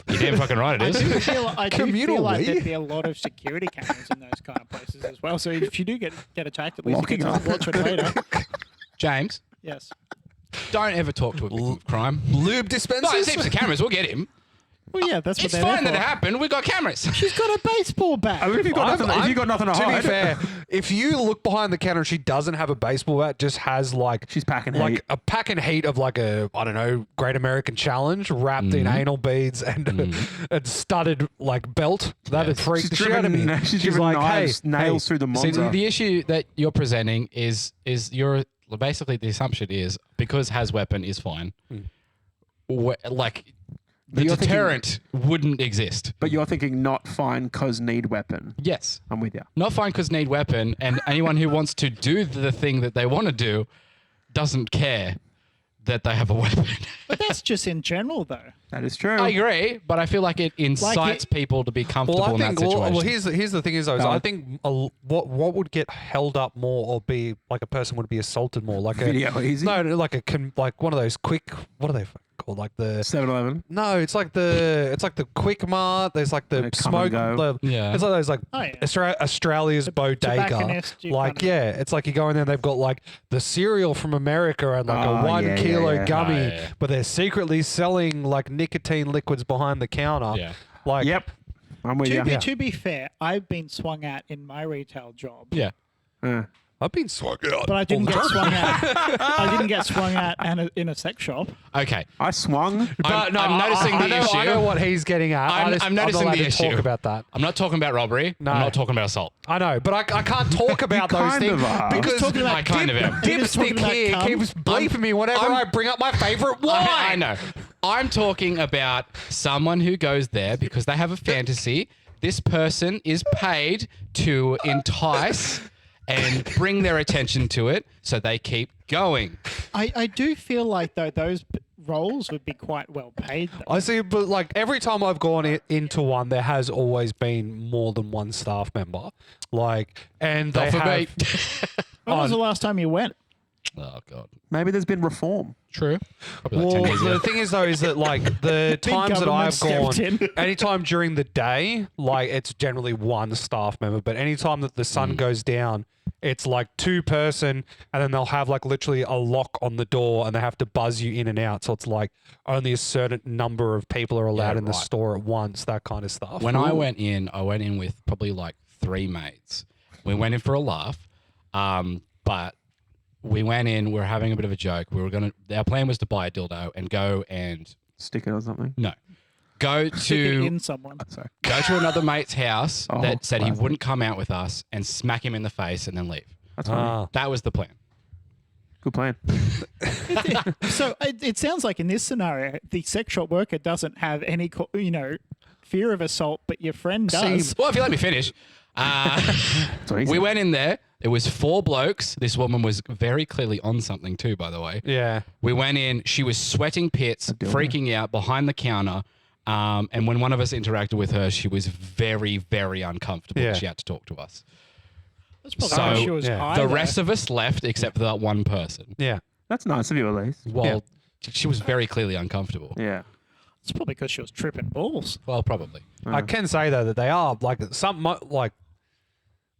[SPEAKER 2] You're damn fucking right it
[SPEAKER 5] I
[SPEAKER 2] is.
[SPEAKER 5] do feel, I do
[SPEAKER 4] Communal
[SPEAKER 5] feel like
[SPEAKER 4] we?
[SPEAKER 5] there'd be a lot of security cameras in those kind of places as well. So if you do get attacked, at least
[SPEAKER 3] Locking
[SPEAKER 5] you get
[SPEAKER 3] up.
[SPEAKER 5] to watch it later.
[SPEAKER 2] James,
[SPEAKER 5] Yes.
[SPEAKER 2] don't ever talk to a victim of crime.
[SPEAKER 4] Lube
[SPEAKER 2] No,
[SPEAKER 4] dispensers?
[SPEAKER 2] there's heaps of cameras. We'll get him.
[SPEAKER 5] Well, yeah, that's what
[SPEAKER 2] It's
[SPEAKER 5] they're
[SPEAKER 2] fine
[SPEAKER 5] there
[SPEAKER 2] that it
[SPEAKER 5] for.
[SPEAKER 2] happened. We've got cameras.
[SPEAKER 5] She's got a baseball bat.
[SPEAKER 3] I mean, if you've got nothing, if you got nothing to hide,
[SPEAKER 4] be fair, if you look behind the counter and she doesn't have a baseball bat, just has like
[SPEAKER 3] she's packing
[SPEAKER 4] like
[SPEAKER 3] heat.
[SPEAKER 4] a pack and heat of like a I don't know Great American Challenge wrapped in anal beads and a studded like belt. That would freak
[SPEAKER 3] She's
[SPEAKER 4] the shit out of me.
[SPEAKER 3] driven, she's driven
[SPEAKER 4] like,
[SPEAKER 3] knives,
[SPEAKER 4] hey,
[SPEAKER 3] nails through the
[SPEAKER 2] See,
[SPEAKER 3] Monza.
[SPEAKER 2] the issue that you're presenting is you're basically the assumption is because has weapon is fine. Like the
[SPEAKER 3] you're thinking-
[SPEAKER 2] deterrent wouldn't exist.
[SPEAKER 3] But you're thinking not fine cause need weapon.
[SPEAKER 2] Yes.
[SPEAKER 3] I'm with you.
[SPEAKER 2] Not fine because need weapon, and anyone who wants to do the thing that they want to do doesn't care that they have a weapon.
[SPEAKER 5] But that's just in general, though.
[SPEAKER 3] That is true.
[SPEAKER 2] I agree, but I feel like it incites people to be comfortable
[SPEAKER 4] Well, I
[SPEAKER 2] in
[SPEAKER 4] think.
[SPEAKER 2] that situation.
[SPEAKER 4] Well, here's the thing is though, is I
[SPEAKER 3] Valid.
[SPEAKER 4] think what would get held up more or be like a person would be assaulted more, like a
[SPEAKER 3] Video easy.
[SPEAKER 4] no, like like one of those quick. What are they called? Like the
[SPEAKER 3] 7-Eleven.
[SPEAKER 4] no, it's like the Quick Mart. There's like the
[SPEAKER 3] They come and
[SPEAKER 4] smoke.
[SPEAKER 3] go.
[SPEAKER 4] Yeah, it's like those like
[SPEAKER 5] Oh, yeah.
[SPEAKER 4] Australia's bodega.
[SPEAKER 5] tobacconist, you
[SPEAKER 4] Like
[SPEAKER 5] kind of-
[SPEAKER 4] yeah, it's like you go in there. and They've got like the cereal from America and like
[SPEAKER 3] Oh,
[SPEAKER 4] a 1
[SPEAKER 3] yeah,
[SPEAKER 4] kilo
[SPEAKER 3] yeah, yeah.
[SPEAKER 4] gummy,
[SPEAKER 2] Oh, yeah.
[SPEAKER 4] but they're secretly selling like nicotine liquids behind the counter.
[SPEAKER 2] Yeah.
[SPEAKER 4] Like
[SPEAKER 3] Yep. I'm with you.
[SPEAKER 5] To be fair, I've been swung at in my retail job,
[SPEAKER 2] yeah.
[SPEAKER 4] I've been swung out.
[SPEAKER 5] but I didn't get swung at. I didn't get swung at in a sex shop.
[SPEAKER 2] Okay.
[SPEAKER 3] I swung.
[SPEAKER 2] I'm noticing
[SPEAKER 4] I
[SPEAKER 2] the
[SPEAKER 4] know,
[SPEAKER 2] issue.
[SPEAKER 4] I know what he's getting at.
[SPEAKER 2] I'm noticing
[SPEAKER 4] not allowed
[SPEAKER 2] the
[SPEAKER 4] to
[SPEAKER 2] issue.
[SPEAKER 4] talk about that.
[SPEAKER 2] I'm not talking about robbery.
[SPEAKER 4] No.
[SPEAKER 2] I'm not talking about assault.
[SPEAKER 4] I know, but I can't talk about those
[SPEAKER 3] kind
[SPEAKER 4] things
[SPEAKER 3] of are.
[SPEAKER 4] because
[SPEAKER 5] Just talking about
[SPEAKER 2] I kind of am.
[SPEAKER 5] He was talking
[SPEAKER 4] Dipstick
[SPEAKER 5] about
[SPEAKER 4] here
[SPEAKER 5] cum.
[SPEAKER 4] keeps bleeping me whenever
[SPEAKER 2] I'm-
[SPEAKER 4] I bring up my favorite wine.
[SPEAKER 2] I know. I'm talking about someone who goes there because they have a fantasy. This person is paid to entice and bring their attention to it, so they keep going.
[SPEAKER 5] I do feel like though those roles would be quite well paid. Though.
[SPEAKER 4] I see, but like every time I've gone into one, there has always been more than one staff member. Like, and they
[SPEAKER 2] Not for
[SPEAKER 4] have.
[SPEAKER 2] me.
[SPEAKER 5] When was the last time you went?
[SPEAKER 2] Oh god.
[SPEAKER 3] Maybe there's been reform.
[SPEAKER 2] True. Probably like
[SPEAKER 4] Well,
[SPEAKER 2] 10 years
[SPEAKER 4] the
[SPEAKER 2] ago.
[SPEAKER 4] thing is though, is that like the times that
[SPEAKER 5] government
[SPEAKER 4] I've gone,
[SPEAKER 5] stepped in.
[SPEAKER 4] anytime during the day, like it's generally one staff member. But anytime that the sun goes down, it's like 2-person, and then they'll have like literally a lock on the door, and they have to buzz you in and out. So it's like only a certain number of people are allowed
[SPEAKER 2] Yeah,
[SPEAKER 4] in the
[SPEAKER 2] right.
[SPEAKER 4] store at once. That kind of stuff.
[SPEAKER 2] When I went in with probably like 3 mates. We went in for a laugh, but we went in. We were having a bit of a joke. Our plan was to buy a dildo and go and
[SPEAKER 3] Stick it or something.
[SPEAKER 2] go
[SPEAKER 5] Stick it
[SPEAKER 2] to
[SPEAKER 5] in someone.
[SPEAKER 3] Sorry.
[SPEAKER 2] go to another mate's house
[SPEAKER 3] Oh,
[SPEAKER 2] that said he
[SPEAKER 3] classic.
[SPEAKER 2] wouldn't come out with us and smack him in the face and then leave.
[SPEAKER 3] That's funny.
[SPEAKER 2] That was the plan.
[SPEAKER 3] Good plan.
[SPEAKER 5] So it sounds like in this scenario, the sex shop worker doesn't have any, fear of assault, but your friend does.
[SPEAKER 2] Well, if you let me finish.
[SPEAKER 3] That's what he
[SPEAKER 2] We
[SPEAKER 3] said.
[SPEAKER 2] went in there. It was 4 blokes. This woman was very clearly on something too, by the way.
[SPEAKER 4] Yeah.
[SPEAKER 2] We went in. She was sweating pits, freaking out behind the counter. And when one of us interacted with her, she was very, very uncomfortable.
[SPEAKER 4] Yeah.
[SPEAKER 2] She had to talk to us.
[SPEAKER 5] That's probably
[SPEAKER 2] So,
[SPEAKER 5] why she was
[SPEAKER 4] yeah.
[SPEAKER 5] high
[SPEAKER 2] The
[SPEAKER 5] there.
[SPEAKER 2] rest of us left except for that one person.
[SPEAKER 4] Yeah.
[SPEAKER 3] That's nice of you, at least.
[SPEAKER 2] Well, she was very clearly uncomfortable.
[SPEAKER 3] Yeah.
[SPEAKER 5] It's probably because she was tripping balls.
[SPEAKER 2] Well, probably.
[SPEAKER 4] I can say though that they are like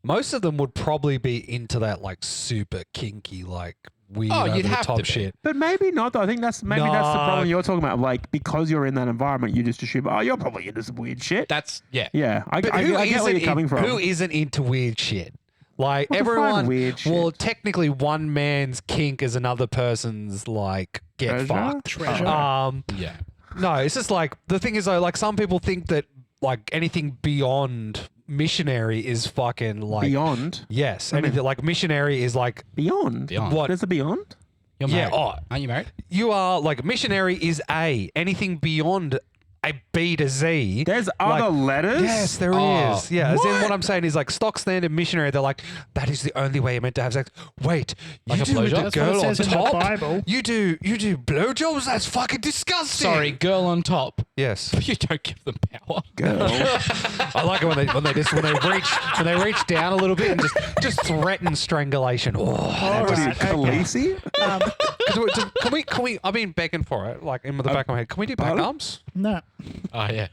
[SPEAKER 4] most of them would probably be into that like super kinky like weird
[SPEAKER 2] Oh,
[SPEAKER 4] over
[SPEAKER 2] you'd
[SPEAKER 4] the
[SPEAKER 2] have
[SPEAKER 4] top
[SPEAKER 2] to be.
[SPEAKER 4] shit.
[SPEAKER 3] But maybe not, though. I think that's that's the
[SPEAKER 4] No.
[SPEAKER 3] problem you're talking about. Like, because you're in that environment, you just assume, oh, you're probably into some weird shit.
[SPEAKER 2] That's, yeah.
[SPEAKER 3] Yeah. I
[SPEAKER 4] But
[SPEAKER 3] get where you're coming from.
[SPEAKER 4] Who isn't into weird shit? Like
[SPEAKER 3] Well, define
[SPEAKER 4] everyone,
[SPEAKER 3] weird
[SPEAKER 4] well,
[SPEAKER 3] shit.
[SPEAKER 4] technically, one man's kink is another person's like get
[SPEAKER 3] Treasure?
[SPEAKER 4] fucked.
[SPEAKER 5] Treasure.
[SPEAKER 2] Yeah.
[SPEAKER 4] No, it's just like the thing is though, like some people think that like anything beyond missionary is fucking like
[SPEAKER 3] Beyond?
[SPEAKER 4] Yes, anything like missionary is like
[SPEAKER 3] Beyond?
[SPEAKER 2] Beyond.
[SPEAKER 4] what
[SPEAKER 3] There's a beyond?
[SPEAKER 2] You're
[SPEAKER 4] Yeah,
[SPEAKER 2] married.
[SPEAKER 4] oh.
[SPEAKER 2] Aren't you married?
[SPEAKER 4] you are like missionary is A. Anything beyond a B to Z.
[SPEAKER 3] There's other letters?
[SPEAKER 4] Yes, there is.
[SPEAKER 2] Oh,
[SPEAKER 4] Yeah, as in what I'm saying is like stock standard missionary. They're like, that is the only way you're meant to have sex. Wait,
[SPEAKER 2] Like
[SPEAKER 4] you
[SPEAKER 2] a
[SPEAKER 4] do with
[SPEAKER 2] blowjob?
[SPEAKER 4] the
[SPEAKER 2] That's
[SPEAKER 5] what it
[SPEAKER 4] girl on
[SPEAKER 5] says in the
[SPEAKER 4] top?
[SPEAKER 5] Bible.
[SPEAKER 4] You do blowjobs? That's fucking disgusting.
[SPEAKER 2] Sorry, girl on top.
[SPEAKER 4] Yes.
[SPEAKER 2] You don't give them power.
[SPEAKER 3] Girl.
[SPEAKER 4] I like it when they reach down a little bit and just threaten strangulation. Oh,
[SPEAKER 5] All
[SPEAKER 3] What are you,
[SPEAKER 5] right, okay.
[SPEAKER 3] Khaleesi?
[SPEAKER 4] can we? I've been begging for it, like in the back of my head. Can we do back
[SPEAKER 3] pardon?
[SPEAKER 4] arms?
[SPEAKER 5] No,
[SPEAKER 2] Oh, yeah.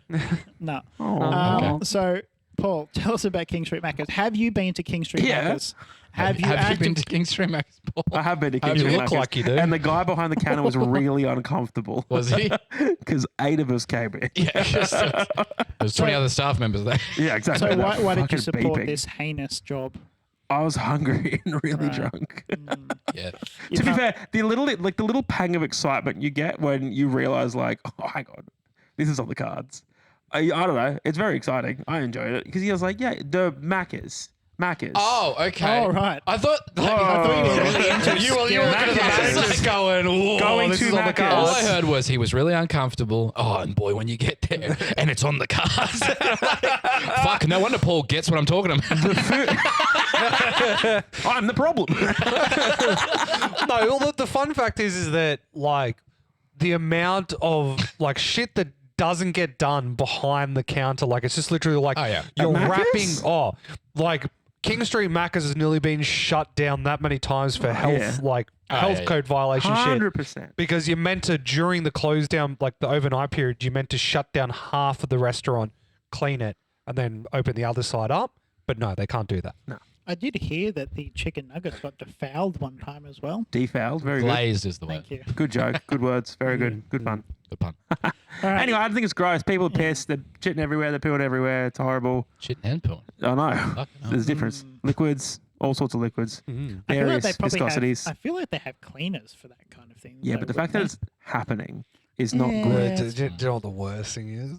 [SPEAKER 5] no.
[SPEAKER 3] Oh.
[SPEAKER 5] So, Paul, tell us about King Street Macca's. Have you been to King Street
[SPEAKER 3] Yeah.
[SPEAKER 5] Macca's? Have you
[SPEAKER 2] been
[SPEAKER 5] acted-
[SPEAKER 2] to King Street Max Ball?
[SPEAKER 3] I have been to
[SPEAKER 2] How
[SPEAKER 3] King
[SPEAKER 2] do you
[SPEAKER 3] Street
[SPEAKER 4] look
[SPEAKER 3] Macca's,
[SPEAKER 4] like you do.
[SPEAKER 3] And the guy behind the counter was really uncomfortable.
[SPEAKER 2] Was he?
[SPEAKER 3] Because 8 of us came in.
[SPEAKER 2] Yeah. There's 20 other staff members there.
[SPEAKER 3] Yeah, exactly.
[SPEAKER 5] So
[SPEAKER 3] That
[SPEAKER 5] why did you
[SPEAKER 3] fucking
[SPEAKER 5] support
[SPEAKER 3] beeping.
[SPEAKER 5] this heinous job?
[SPEAKER 3] I was hungry and really
[SPEAKER 5] Right.
[SPEAKER 3] drunk.
[SPEAKER 2] Yeah.
[SPEAKER 5] You
[SPEAKER 3] To be
[SPEAKER 5] can't-
[SPEAKER 3] fair, the little pang of excitement you get when you realize, like, oh, hang on, this is on the cards. I don't know. It's very exciting. I enjoyed it because he was like, yeah, the Macca's.
[SPEAKER 2] Oh, okay.
[SPEAKER 5] Oh, right.
[SPEAKER 2] I thought
[SPEAKER 5] I thought you were really into
[SPEAKER 4] You were looking at the
[SPEAKER 3] Macca's.
[SPEAKER 4] managers going, "Whoa,
[SPEAKER 3] Going
[SPEAKER 4] this
[SPEAKER 3] to
[SPEAKER 4] is on the
[SPEAKER 3] Macca's.
[SPEAKER 2] all
[SPEAKER 4] cards."
[SPEAKER 2] I heard was he was really uncomfortable. Oh, and boy, when you get there and it's on the cards. Fuck, no wonder Paul gets what I'm talking about.
[SPEAKER 3] I'm the problem.
[SPEAKER 4] No, well, the fun fact is that like the amount of like shit that doesn't get done behind the counter, like it's just literally like
[SPEAKER 2] Oh, yeah.
[SPEAKER 4] you're
[SPEAKER 3] At
[SPEAKER 4] wrapping.
[SPEAKER 3] Macca's?
[SPEAKER 4] Oh, like King Street Macca's has nearly been shut down that many times for health,
[SPEAKER 3] yeah.
[SPEAKER 4] like
[SPEAKER 2] Oh,
[SPEAKER 4] health
[SPEAKER 2] yeah.
[SPEAKER 4] code violation shit.
[SPEAKER 3] 100%.
[SPEAKER 4] Because you're meant to during the close down, like the overnight period, you're meant to shut down half of the restaurant, clean it, and then open the other side up. But no, they can't do that.
[SPEAKER 5] I did hear that the chicken nuggets got defouled one time as well.
[SPEAKER 3] Defouled. Very good.
[SPEAKER 2] Glazed is the word.
[SPEAKER 5] Thank you.
[SPEAKER 3] Good joke. Good words. Very good. Good fun.
[SPEAKER 2] The pun.
[SPEAKER 5] All right.
[SPEAKER 3] Anyway, I think it's gross. People are pissed. They're shitting everywhere. They're pooing everywhere. It's horrible.
[SPEAKER 2] Shit and porn.
[SPEAKER 3] I know.
[SPEAKER 2] Fucking hell.
[SPEAKER 3] There's a difference. Liquids, all sorts of liquids.
[SPEAKER 5] I feel like
[SPEAKER 3] Various
[SPEAKER 5] they probably
[SPEAKER 3] viscosities.
[SPEAKER 5] I feel like they have cleaners for that kind of thing.
[SPEAKER 3] Yeah,
[SPEAKER 5] though,
[SPEAKER 3] but the fact that
[SPEAKER 5] wouldn't
[SPEAKER 3] it's happening is not
[SPEAKER 5] Yeah.
[SPEAKER 3] good.
[SPEAKER 4] Do you know what the worst thing is?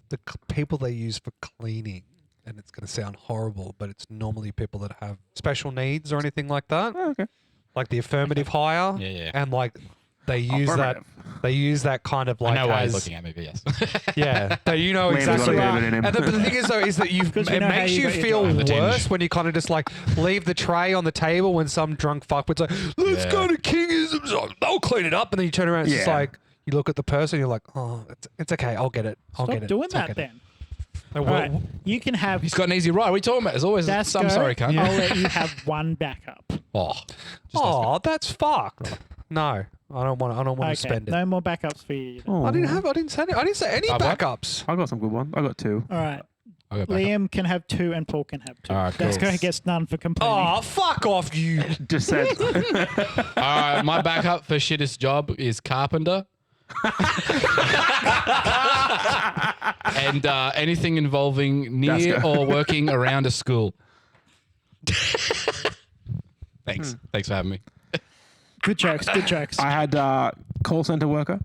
[SPEAKER 4] The people they use for cleaning, and it's going to sound horrible, but it's normally people that have special needs or anything like that,
[SPEAKER 3] Oh, okay.
[SPEAKER 4] like the affirmative hire,
[SPEAKER 2] Yeah, yeah.
[SPEAKER 4] and like they use that.
[SPEAKER 3] Affirmative.
[SPEAKER 4] They use that kind of like
[SPEAKER 2] I know why
[SPEAKER 4] as
[SPEAKER 2] he's looking at me, but yes.
[SPEAKER 4] yeah, but you know
[SPEAKER 3] Liam's got
[SPEAKER 4] exactly.
[SPEAKER 3] a
[SPEAKER 4] What,
[SPEAKER 3] bit of it in him.
[SPEAKER 4] and but the thing is though is that
[SPEAKER 5] Because we
[SPEAKER 4] it
[SPEAKER 5] know how
[SPEAKER 4] makes
[SPEAKER 5] you
[SPEAKER 4] you
[SPEAKER 5] got your
[SPEAKER 4] feel
[SPEAKER 5] job.
[SPEAKER 2] The tinge.
[SPEAKER 4] worse when you kind of just like leave the tray on the table when some drunk fuckwit's like, let's
[SPEAKER 2] Yeah.
[SPEAKER 4] go to Kingism's. They'll clean it up, and then you turn around and it's just
[SPEAKER 3] Yeah.
[SPEAKER 4] like you look at the person, you're like, oh, it's okay, I'll get it, I'll
[SPEAKER 5] Stop
[SPEAKER 4] get it.
[SPEAKER 5] doing
[SPEAKER 4] I'll
[SPEAKER 5] that
[SPEAKER 4] get it."
[SPEAKER 5] then.
[SPEAKER 4] I
[SPEAKER 5] All
[SPEAKER 4] will-
[SPEAKER 5] right, you can have.
[SPEAKER 2] He's got an easy ride. What are we talking about? There's always
[SPEAKER 5] Dasco,
[SPEAKER 2] some sorry cunt.
[SPEAKER 5] I'll let you have one backup.
[SPEAKER 2] Oh. Just
[SPEAKER 4] Oh, that's fucked. No, I don't want. I don't want to
[SPEAKER 5] Okay,
[SPEAKER 4] spend it.
[SPEAKER 5] no more backups for you. then.
[SPEAKER 3] Oh,
[SPEAKER 4] I didn't say any
[SPEAKER 2] What?
[SPEAKER 4] backups.
[SPEAKER 3] I got some good ones. I got 2.
[SPEAKER 5] All right,
[SPEAKER 2] I'll go back up.
[SPEAKER 5] Liam can have 2 and Paul can have 2.
[SPEAKER 2] All right, cool.
[SPEAKER 5] Dasco gets none for complaining.
[SPEAKER 4] Oh, fuck off, you.
[SPEAKER 3] Just said.
[SPEAKER 2] All right, my backup for shittest job is carpenter. And anything involving near
[SPEAKER 3] Dasco.
[SPEAKER 2] or working around a school. Thanks. Thanks for having me.
[SPEAKER 5] Good jokes. Good jokes.
[SPEAKER 3] I had call center worker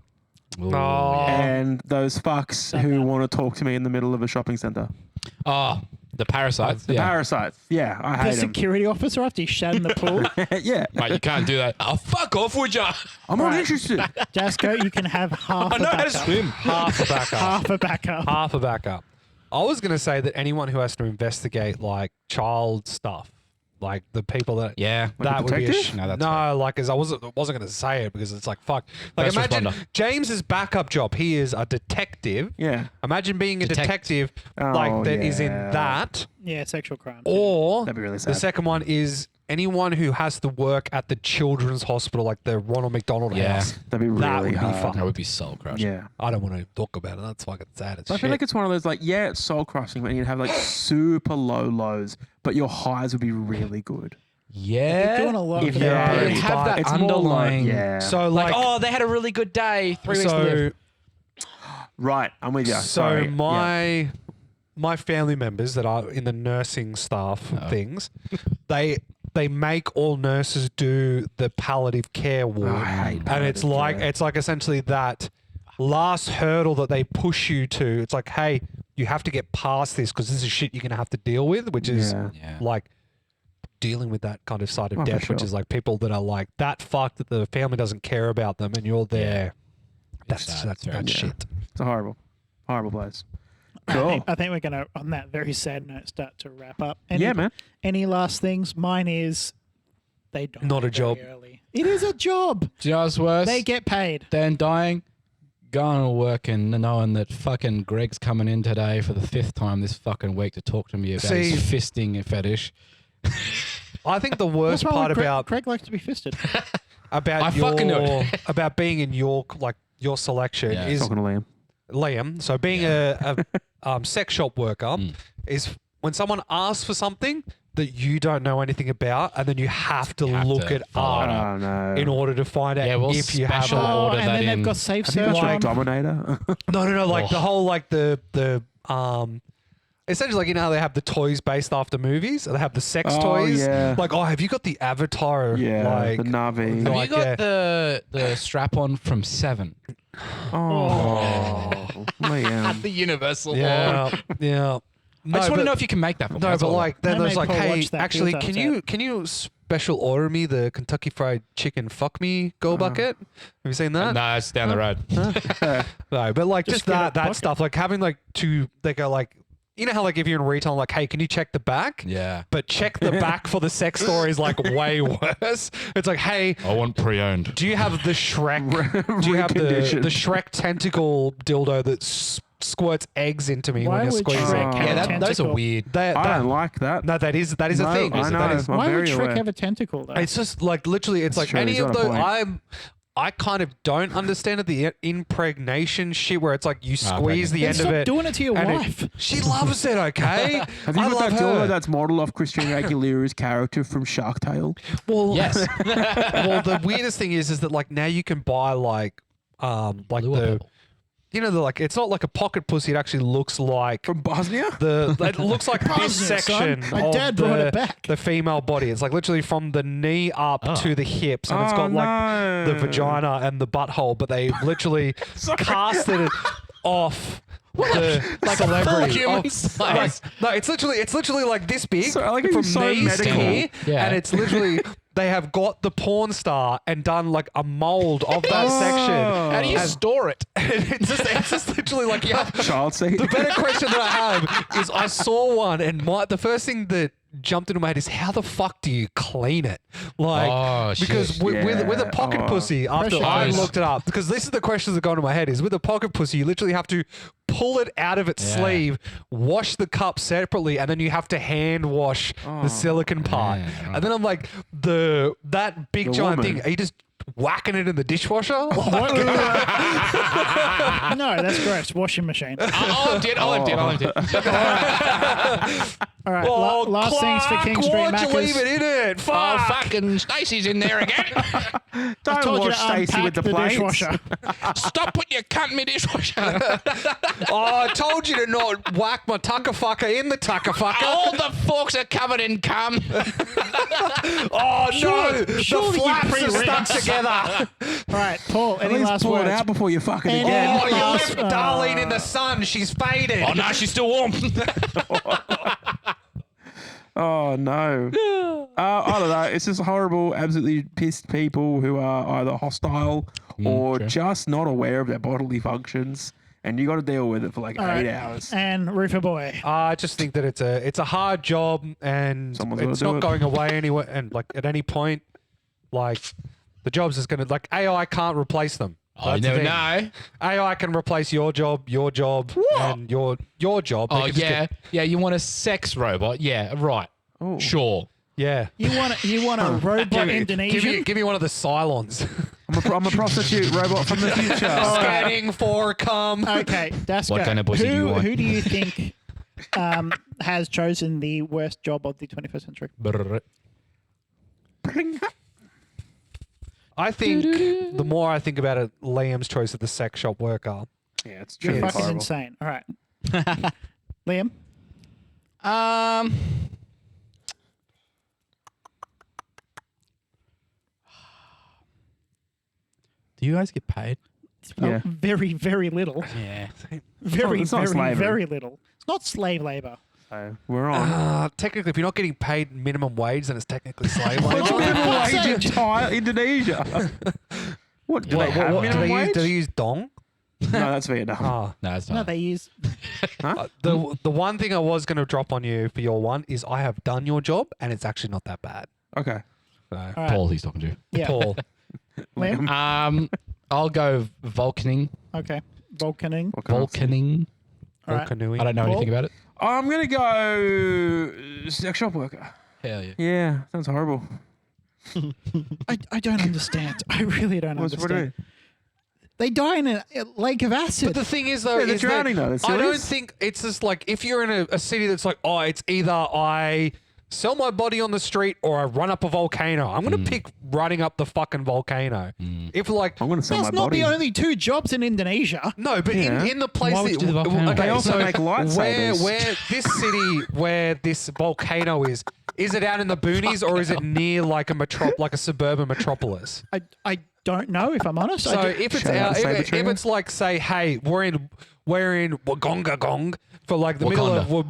[SPEAKER 4] Oh,
[SPEAKER 3] and those fucks who want to talk to me in the middle of a shopping center.
[SPEAKER 2] Oh, the parasites.
[SPEAKER 3] The parasites. Yeah, I
[SPEAKER 5] The
[SPEAKER 3] hate them.
[SPEAKER 5] security officer after he shat in the pool.
[SPEAKER 3] Yeah,
[SPEAKER 2] Mate, you can't do that. Oh, fuck off, would ya?
[SPEAKER 3] I'm not
[SPEAKER 5] Right.
[SPEAKER 3] interested.
[SPEAKER 5] Jasco, you can have half
[SPEAKER 2] I
[SPEAKER 5] a
[SPEAKER 2] know how to
[SPEAKER 5] backup.
[SPEAKER 2] swim.
[SPEAKER 4] half a backup.
[SPEAKER 5] Half a backup.
[SPEAKER 4] Half a backup. I was going to say that anyone who has to investigate like child stuff, like the people that
[SPEAKER 2] Yeah.
[SPEAKER 3] Like a
[SPEAKER 4] that would be a
[SPEAKER 3] detective?
[SPEAKER 2] No, that's
[SPEAKER 4] no, like as I wasn't going to say it because it's like fuck. Like
[SPEAKER 2] First
[SPEAKER 4] imagine
[SPEAKER 2] responder.
[SPEAKER 4] James's backup job. He is a detective.
[SPEAKER 3] Yeah.
[SPEAKER 4] Imagine being a
[SPEAKER 2] Detect-
[SPEAKER 4] detective
[SPEAKER 3] Oh,
[SPEAKER 4] like that is in
[SPEAKER 3] yeah.
[SPEAKER 4] that.
[SPEAKER 5] Yeah, sexual crimes.
[SPEAKER 4] Or
[SPEAKER 3] That'd be really
[SPEAKER 4] the
[SPEAKER 3] sad.
[SPEAKER 4] second one is anyone who has to work at the children's hospital, like the Ronald McDonald
[SPEAKER 2] Yeah.
[SPEAKER 4] House.
[SPEAKER 3] That'd be
[SPEAKER 4] That
[SPEAKER 3] really
[SPEAKER 4] would be
[SPEAKER 3] hard.
[SPEAKER 4] fun.
[SPEAKER 2] That would be soul crushing.
[SPEAKER 3] Yeah.
[SPEAKER 4] I don't want to talk about it. That's fucking sad as
[SPEAKER 3] I
[SPEAKER 4] shit.
[SPEAKER 3] feel like it's one of those, like, yeah, it's soul crushing, but you'd have like super low lows, but your highs would be really good.
[SPEAKER 2] Yeah.
[SPEAKER 5] They're doing a lot
[SPEAKER 3] If
[SPEAKER 5] for
[SPEAKER 3] you're
[SPEAKER 5] their
[SPEAKER 2] But
[SPEAKER 3] already-
[SPEAKER 2] you'd
[SPEAKER 5] brains.
[SPEAKER 2] have that
[SPEAKER 3] It's more like-
[SPEAKER 2] underlying.
[SPEAKER 3] yeah.
[SPEAKER 4] so
[SPEAKER 2] Like,
[SPEAKER 4] like,
[SPEAKER 2] oh, they had a really good day. 3 weeks to live.
[SPEAKER 3] Right, I'm with you.
[SPEAKER 4] So
[SPEAKER 3] Sorry.
[SPEAKER 4] my family members that are in the nursing staff
[SPEAKER 2] Oh.
[SPEAKER 4] things, they make all nurses do the palliative care ward,
[SPEAKER 3] I hate
[SPEAKER 4] and it's
[SPEAKER 3] palliative
[SPEAKER 4] like
[SPEAKER 3] care.
[SPEAKER 4] it's like essentially that last hurdle that they push you to. It's like, hey, you have to get past this because this is shit you're gonna have to deal with, which is
[SPEAKER 3] Yeah.
[SPEAKER 2] Yeah.
[SPEAKER 4] like dealing with that kind of side of
[SPEAKER 3] Oh, for
[SPEAKER 4] death, which
[SPEAKER 3] sure.
[SPEAKER 4] is like people that are like that fucked that the family doesn't care about them, and you're there. That's
[SPEAKER 2] sad.
[SPEAKER 4] that's
[SPEAKER 2] It's very
[SPEAKER 4] that
[SPEAKER 3] sad.
[SPEAKER 4] shit.
[SPEAKER 3] It's a horrible place.
[SPEAKER 5] I
[SPEAKER 3] Cool.
[SPEAKER 5] think we're going to, on that very sad note, start to wrap up.
[SPEAKER 3] Yeah, man.
[SPEAKER 5] Any last things? Mine is they die
[SPEAKER 4] Not a
[SPEAKER 5] very
[SPEAKER 4] job.
[SPEAKER 5] early. It is a job.
[SPEAKER 2] Do you know what's worse?
[SPEAKER 5] They get paid.
[SPEAKER 2] Then dying, going to work and knowing that fucking Greg's coming in today for the 5th time this fucking week to talk to me about his
[SPEAKER 4] See-
[SPEAKER 2] fisting fetish.
[SPEAKER 4] I think the
[SPEAKER 5] What's
[SPEAKER 4] worst
[SPEAKER 5] wrong
[SPEAKER 4] part
[SPEAKER 5] with Craig?
[SPEAKER 4] about
[SPEAKER 5] Craig likes to be fisted.
[SPEAKER 2] I
[SPEAKER 4] about
[SPEAKER 2] fucking
[SPEAKER 4] your
[SPEAKER 2] know.
[SPEAKER 4] about being in your like your selection
[SPEAKER 2] Yeah.
[SPEAKER 4] is
[SPEAKER 3] Talking to Liam.
[SPEAKER 4] Liam. So being a sex shop worker is when someone asks for something that you don't know anything about, and then you have to
[SPEAKER 2] have
[SPEAKER 4] look
[SPEAKER 2] to
[SPEAKER 4] it
[SPEAKER 2] follow
[SPEAKER 4] up
[SPEAKER 2] it up.
[SPEAKER 3] Oh, no.
[SPEAKER 4] in order to find out
[SPEAKER 2] Yeah, we'll
[SPEAKER 4] if you have
[SPEAKER 2] special
[SPEAKER 4] a
[SPEAKER 2] order
[SPEAKER 5] and
[SPEAKER 2] that
[SPEAKER 5] then
[SPEAKER 2] in.
[SPEAKER 5] they've got safe
[SPEAKER 3] Have you
[SPEAKER 5] search
[SPEAKER 3] got like
[SPEAKER 5] on.
[SPEAKER 3] Dominator?
[SPEAKER 4] No, like the
[SPEAKER 2] Oh.
[SPEAKER 4] whole like the essentially like you know how they have the toys based after movies, they have the sex
[SPEAKER 3] Oh,
[SPEAKER 4] toys.
[SPEAKER 3] yeah.
[SPEAKER 4] Like, oh, have you got the Avatar?
[SPEAKER 3] Yeah,
[SPEAKER 4] like
[SPEAKER 3] the Navi.
[SPEAKER 2] Have
[SPEAKER 4] like,
[SPEAKER 2] you got
[SPEAKER 4] yeah.
[SPEAKER 2] the strap on from 7?
[SPEAKER 3] Oh, Liam.
[SPEAKER 2] The Universal one.
[SPEAKER 4] yeah, yeah.
[SPEAKER 2] I just want to know if you can make that for me.
[SPEAKER 4] No,
[SPEAKER 2] That's
[SPEAKER 4] but
[SPEAKER 2] all.
[SPEAKER 4] like then
[SPEAKER 5] I
[SPEAKER 4] there's
[SPEAKER 5] made
[SPEAKER 4] like,
[SPEAKER 5] Paul
[SPEAKER 4] hey,
[SPEAKER 5] watch that
[SPEAKER 4] actually,
[SPEAKER 5] Field
[SPEAKER 4] can you special order me the Kentucky Fried Chicken Fuck Me Go Bucket? Have you seen that?
[SPEAKER 2] No, it's down the road.
[SPEAKER 4] No, but like just
[SPEAKER 5] get a
[SPEAKER 4] that
[SPEAKER 5] bucket.
[SPEAKER 4] stuff, like having like they go like, you know how like if you're in retail, like, hey, can you check the back?
[SPEAKER 2] Yeah.
[SPEAKER 4] But check the back for the sex story is like way worse. It's like, hey,
[SPEAKER 2] I want pre-owned.
[SPEAKER 4] do you have the Shrek? Do you have the
[SPEAKER 3] Reconditioned.
[SPEAKER 4] Shrek tentacle dildo that squirts eggs into me
[SPEAKER 5] Why
[SPEAKER 4] when you're
[SPEAKER 5] would
[SPEAKER 4] squeezing?
[SPEAKER 5] Shrek have
[SPEAKER 2] Yeah,
[SPEAKER 5] a
[SPEAKER 2] those are
[SPEAKER 5] tentacle?
[SPEAKER 2] weird.
[SPEAKER 3] I don't like that.
[SPEAKER 4] No, that is a
[SPEAKER 3] No,
[SPEAKER 4] thing.
[SPEAKER 3] I know.
[SPEAKER 4] That is,
[SPEAKER 3] I'm
[SPEAKER 5] Why would
[SPEAKER 3] very
[SPEAKER 5] Shrek
[SPEAKER 3] aware.
[SPEAKER 5] have a tentacle though?
[SPEAKER 4] it's just like literally, it's like
[SPEAKER 3] true,
[SPEAKER 4] any
[SPEAKER 3] he's
[SPEAKER 4] of
[SPEAKER 3] got a
[SPEAKER 4] those.
[SPEAKER 3] point.
[SPEAKER 4] I kind of don't understand it, the impregnation shit where it's like you squeeze the
[SPEAKER 5] Then
[SPEAKER 4] end
[SPEAKER 5] stop
[SPEAKER 4] of it.
[SPEAKER 5] doing it to your
[SPEAKER 4] and
[SPEAKER 5] wife.
[SPEAKER 4] she loves it, okay?
[SPEAKER 3] Have you
[SPEAKER 4] I
[SPEAKER 3] got
[SPEAKER 4] love
[SPEAKER 3] that
[SPEAKER 4] her.
[SPEAKER 3] dildo that's modeled off Christina Aguilera's character from Shark Tale?
[SPEAKER 4] Well,
[SPEAKER 2] Yes.
[SPEAKER 4] well, the weirdest thing is that like now you can buy like
[SPEAKER 2] Lure
[SPEAKER 4] the
[SPEAKER 2] pebble.
[SPEAKER 4] you know the like it's not like a pocket pussy. It actually looks like
[SPEAKER 3] From Bosnia?
[SPEAKER 4] it looks like this
[SPEAKER 5] Bosnia,
[SPEAKER 4] section
[SPEAKER 5] son. My
[SPEAKER 4] of
[SPEAKER 5] dad brought it back.
[SPEAKER 4] the female body. It's like literally from the knee up to the hips, and it's
[SPEAKER 3] Oh,
[SPEAKER 4] got like the
[SPEAKER 3] no.
[SPEAKER 4] vagina and the butthole, but they literally casted it off the
[SPEAKER 2] Like a
[SPEAKER 4] celebrity.
[SPEAKER 2] full human
[SPEAKER 4] Like,
[SPEAKER 2] size.
[SPEAKER 4] no, it's literally like this big
[SPEAKER 3] So, I like how
[SPEAKER 4] from
[SPEAKER 3] you're so
[SPEAKER 4] knees to
[SPEAKER 3] medical.
[SPEAKER 4] here,
[SPEAKER 2] Yeah.
[SPEAKER 4] and it's literally they have got the porn star and done like a mold of that section.
[SPEAKER 2] How do you store it?
[SPEAKER 4] It's just literally like you have
[SPEAKER 3] Child seat?
[SPEAKER 4] the better question that I have is I saw one and the first thing that jumped into my head is how the fuck do you clean it? Like
[SPEAKER 2] Oh, shit.
[SPEAKER 4] because with a pocket
[SPEAKER 3] Yeah.
[SPEAKER 4] pussy, after
[SPEAKER 5] Pressure
[SPEAKER 4] I
[SPEAKER 5] hose.
[SPEAKER 4] looked it up, because this is the questions that go into my head is with a pocket pussy, you literally have to pull it out of its
[SPEAKER 2] Yeah.
[SPEAKER 4] sleeve, wash the cup separately, and then you have to hand wash the silicon part.
[SPEAKER 2] yeah, right.
[SPEAKER 4] And then I'm like, that big
[SPEAKER 3] The
[SPEAKER 4] giant
[SPEAKER 3] woman.
[SPEAKER 4] thing, are you just whacking it in the dishwasher?
[SPEAKER 5] No, that's gross. Washing machine.
[SPEAKER 2] I'll empty it. I'll empty it.
[SPEAKER 5] All right.
[SPEAKER 4] Oh,
[SPEAKER 5] last things for King Street
[SPEAKER 4] why'd you
[SPEAKER 5] Macca's.
[SPEAKER 4] leave it in it? Fuck.
[SPEAKER 2] Oh, fucking Stacey's in there again.
[SPEAKER 3] Don't
[SPEAKER 5] Told you
[SPEAKER 3] wash
[SPEAKER 5] to
[SPEAKER 3] Stacey with
[SPEAKER 5] unpack
[SPEAKER 3] the plates.
[SPEAKER 5] dishwasher.
[SPEAKER 2] Stop putting your cunt in my dishwasher.
[SPEAKER 4] Oh, I told you to not whack my tucker fucker in the tucker fucker.
[SPEAKER 2] All the forks are covered in cum.
[SPEAKER 4] Oh, no. The
[SPEAKER 5] surely you
[SPEAKER 4] flaps are stuck
[SPEAKER 5] pre-rinsed.
[SPEAKER 4] together.
[SPEAKER 5] All right, Paul.
[SPEAKER 3] At
[SPEAKER 5] Any
[SPEAKER 3] least
[SPEAKER 5] last
[SPEAKER 3] pull
[SPEAKER 5] words?
[SPEAKER 3] it out before you fucking
[SPEAKER 5] And-
[SPEAKER 3] again.
[SPEAKER 4] Oh, you
[SPEAKER 5] Last-
[SPEAKER 4] left Darlene in the sun. She's faded.
[SPEAKER 2] Oh, no, she's still warm.
[SPEAKER 3] Oh no. I don't know. It's just horrible, absolutely pissed people who are either hostile or
[SPEAKER 2] true.
[SPEAKER 3] just not aware of their bodily functions, and you got to deal with it for like
[SPEAKER 5] All
[SPEAKER 3] 8
[SPEAKER 5] right.
[SPEAKER 3] hours.
[SPEAKER 5] And Roofer Boy.
[SPEAKER 4] I just think that it's a hard job and
[SPEAKER 3] Someone's gotta
[SPEAKER 4] it's
[SPEAKER 3] do
[SPEAKER 4] not
[SPEAKER 3] it.
[SPEAKER 4] going away anywhere. And like at any point, like the job's just gonna like AI can't replace them.
[SPEAKER 2] Oh, you
[SPEAKER 4] That's the
[SPEAKER 2] never
[SPEAKER 4] thing.
[SPEAKER 2] know.
[SPEAKER 4] AI can replace your job, and your job. They
[SPEAKER 2] Oh,
[SPEAKER 4] can just
[SPEAKER 2] yeah.
[SPEAKER 4] get-
[SPEAKER 2] Yeah, you want a sex robot? Yeah, right.
[SPEAKER 3] Oh.
[SPEAKER 2] Sure.
[SPEAKER 4] yeah.
[SPEAKER 5] You want a robot Indonesian?
[SPEAKER 4] Give me one of the Cylons.
[SPEAKER 3] I'm a prostitute robot from the future.
[SPEAKER 4] Scanning for cum.
[SPEAKER 5] Okay, Dasko.
[SPEAKER 2] What kind of pussy do you want?
[SPEAKER 5] Who do you think has chosen the worst job of the 21st century?
[SPEAKER 2] Brrr.
[SPEAKER 4] I think the more I think about it, Liam's choice of the sex shop worker.
[SPEAKER 3] Yeah, it's
[SPEAKER 5] You're
[SPEAKER 3] true. It's
[SPEAKER 5] fucking
[SPEAKER 3] horrible.
[SPEAKER 5] insane. All right. Liam?
[SPEAKER 2] Do you guys get paid?
[SPEAKER 3] Yeah.
[SPEAKER 5] Very, very little.
[SPEAKER 2] Yeah.
[SPEAKER 5] Very,
[SPEAKER 3] it's not
[SPEAKER 5] very,
[SPEAKER 3] slavery.
[SPEAKER 5] very little. It's not slave labor.
[SPEAKER 3] So we're on.
[SPEAKER 4] Technically, if you're not getting paid minimum wage, then it's technically slave
[SPEAKER 3] What's
[SPEAKER 4] labor.
[SPEAKER 3] minimum
[SPEAKER 5] fuck's
[SPEAKER 3] wage in
[SPEAKER 5] sake?
[SPEAKER 3] Indonesia? What do they have
[SPEAKER 4] do
[SPEAKER 3] minimum
[SPEAKER 4] they use?
[SPEAKER 3] wage?
[SPEAKER 4] Do they use dong?
[SPEAKER 3] No, that's Vietnam.
[SPEAKER 4] Ah.
[SPEAKER 2] No, it's
[SPEAKER 5] No,
[SPEAKER 2] not.
[SPEAKER 5] they use.
[SPEAKER 4] The one thing I was going to drop on you for your one is I have done your job and it's actually not that bad.
[SPEAKER 3] Okay.
[SPEAKER 4] So,
[SPEAKER 5] All right.
[SPEAKER 2] Paul, he's talking to.
[SPEAKER 5] Yeah.
[SPEAKER 4] Paul,
[SPEAKER 5] Liam?
[SPEAKER 2] I'll go vulcaning.
[SPEAKER 5] Okay. Vulcaning.
[SPEAKER 3] What can I say?
[SPEAKER 2] Vulcaning.
[SPEAKER 5] All right.
[SPEAKER 4] canoeing.
[SPEAKER 2] I don't know
[SPEAKER 5] Paul?
[SPEAKER 2] anything about it.
[SPEAKER 3] I'm gonna go sex shop worker.
[SPEAKER 2] Hell yeah.
[SPEAKER 3] Yeah, sounds horrible.
[SPEAKER 5] I don't understand. I really don't
[SPEAKER 3] What do you
[SPEAKER 5] understand.
[SPEAKER 3] mean?
[SPEAKER 5] They die in a lake of acid.
[SPEAKER 4] But the thing is, though,
[SPEAKER 3] Yeah, they're
[SPEAKER 4] is that
[SPEAKER 3] drowning, though. That's
[SPEAKER 4] I don't
[SPEAKER 3] serious.
[SPEAKER 4] think it's just like if you're in a city that's like, oh, it's either I sell my body on the street or I run up a volcano. I'm going to pick running up the fucking volcano. If like,
[SPEAKER 3] I'm gonna sell
[SPEAKER 5] That's
[SPEAKER 3] my
[SPEAKER 5] not
[SPEAKER 3] body.
[SPEAKER 5] the only two jobs in Indonesia.
[SPEAKER 4] no, but
[SPEAKER 3] Yeah.
[SPEAKER 4] in the place
[SPEAKER 2] Why would
[SPEAKER 4] that
[SPEAKER 2] you do the volcano?
[SPEAKER 4] okay,
[SPEAKER 3] They also
[SPEAKER 4] so
[SPEAKER 3] make lightsabers.
[SPEAKER 4] where this city where this volcano is it out in the boonies or is it near like a suburban metropolis?
[SPEAKER 5] I don't know if I'm honest.
[SPEAKER 4] So
[SPEAKER 5] I
[SPEAKER 4] if it's
[SPEAKER 3] Shout out
[SPEAKER 4] out, if
[SPEAKER 3] Sabertooth.
[SPEAKER 4] it's like say, hey, we're in Wagongagong Gong for like the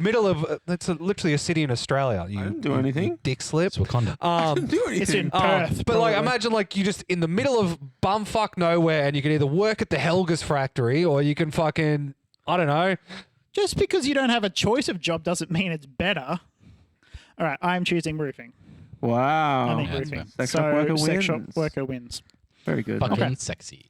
[SPEAKER 4] middle of that's literally a city in Australia. You
[SPEAKER 3] didn't do anything.
[SPEAKER 4] you dick slip.
[SPEAKER 2] It's Wakanda.
[SPEAKER 3] Didn't do anything.
[SPEAKER 5] it's in Perth.
[SPEAKER 4] But like,
[SPEAKER 5] probably.
[SPEAKER 4] imagine like you just in the middle of bumfuck nowhere, and you can either work at the Helga's factory or you can fucking I don't know.
[SPEAKER 5] Just because you don't have a choice of job doesn't mean it's better. All right, I'm choosing roofing.
[SPEAKER 3] Wow.
[SPEAKER 5] I think
[SPEAKER 2] that's
[SPEAKER 5] roofing.
[SPEAKER 3] fair. Sex shop worker
[SPEAKER 5] sex shop
[SPEAKER 3] wins.
[SPEAKER 5] worker wins.
[SPEAKER 3] Very good.
[SPEAKER 2] Fucking sexy.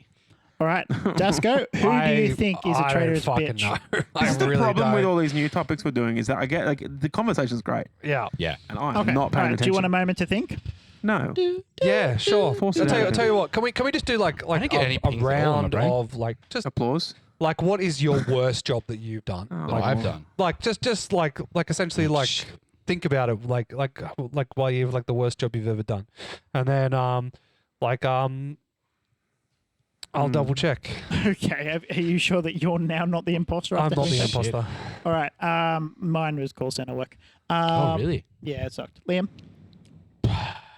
[SPEAKER 5] All right, Dasko, who do you think is a
[SPEAKER 4] I don't
[SPEAKER 5] traitor's
[SPEAKER 4] fucking
[SPEAKER 5] bitch?
[SPEAKER 4] know.
[SPEAKER 3] This
[SPEAKER 4] I
[SPEAKER 3] is the
[SPEAKER 4] really
[SPEAKER 3] problem
[SPEAKER 4] don't.
[SPEAKER 3] with all these new topics we're doing is that I get like the conversation's great,
[SPEAKER 4] Yeah.
[SPEAKER 2] Yeah.
[SPEAKER 3] and I'm
[SPEAKER 5] Okay,
[SPEAKER 3] not
[SPEAKER 5] all
[SPEAKER 3] paying
[SPEAKER 5] right.
[SPEAKER 3] attention.
[SPEAKER 5] Do you want a moment to think?
[SPEAKER 3] No.
[SPEAKER 4] Yeah, sure.
[SPEAKER 3] Force
[SPEAKER 4] I'll
[SPEAKER 3] it
[SPEAKER 4] tell you,
[SPEAKER 3] out.
[SPEAKER 4] I'll tell you what. Can we just do like
[SPEAKER 2] didn't get any
[SPEAKER 4] a
[SPEAKER 2] pings at all in my
[SPEAKER 4] round
[SPEAKER 2] brain.
[SPEAKER 4] of like just
[SPEAKER 3] Applause.
[SPEAKER 4] like what is your worst job that you've done?
[SPEAKER 3] Oh,
[SPEAKER 2] What I've done.
[SPEAKER 4] Like just like essentially like think about it like while you have like the worst job you've ever done, and then I'll double check.
[SPEAKER 5] Okay, are you sure that you're now not the imposter?
[SPEAKER 4] I'm
[SPEAKER 5] after
[SPEAKER 4] not the
[SPEAKER 5] having that?
[SPEAKER 4] imposter.
[SPEAKER 5] All right, mine was call center work.
[SPEAKER 2] Oh, really?
[SPEAKER 5] Yeah, it sucked. Liam?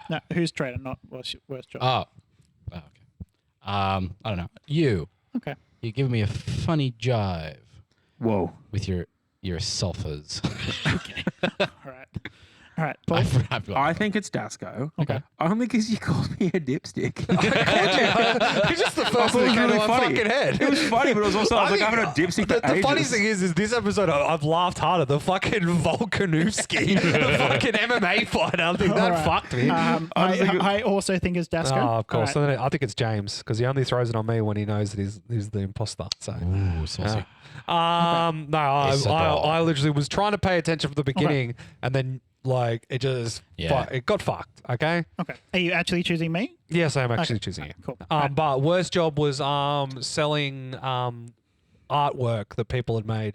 [SPEAKER 5] No, who's traitor, not worst job.
[SPEAKER 2] Oh. Okay. I don't know. You.
[SPEAKER 5] Okay.
[SPEAKER 2] You're giving me a funny jive
[SPEAKER 3] Whoa.
[SPEAKER 2] with your sulfurs.
[SPEAKER 5] All right. All right, Paul.
[SPEAKER 3] I think it's Dasko.
[SPEAKER 2] Okay.
[SPEAKER 3] Only because you called me a dipstick.
[SPEAKER 4] It's just the
[SPEAKER 3] I
[SPEAKER 4] first
[SPEAKER 3] thought it
[SPEAKER 4] thing
[SPEAKER 3] was
[SPEAKER 4] that came
[SPEAKER 3] really
[SPEAKER 4] to my
[SPEAKER 3] funny.
[SPEAKER 4] fucking head.
[SPEAKER 3] It was funny, but it was also I was like, I haven't had a dipstick for
[SPEAKER 4] The funny
[SPEAKER 3] ages.
[SPEAKER 4] thing is this episode I've laughed harder. The fucking Volkanovski, the fucking MMA fighter. I think that
[SPEAKER 5] All right.
[SPEAKER 4] fucked me.
[SPEAKER 5] I also think it's Dasko.
[SPEAKER 4] Oh, of course.
[SPEAKER 5] All right.
[SPEAKER 4] And then I think it's James because he only throws it on me when he knows that he's the imposter. So,
[SPEAKER 2] Ooh, saucy.
[SPEAKER 4] no,
[SPEAKER 2] It's a ball.
[SPEAKER 4] I literally was trying to pay attention from the beginning, and then like it just it got fucked. Okay.
[SPEAKER 5] Okay. Are you actually choosing me?
[SPEAKER 4] Yes, I am actually
[SPEAKER 5] Okay.
[SPEAKER 4] choosing you.
[SPEAKER 5] Cool.
[SPEAKER 4] But worst job was selling artwork that people had made.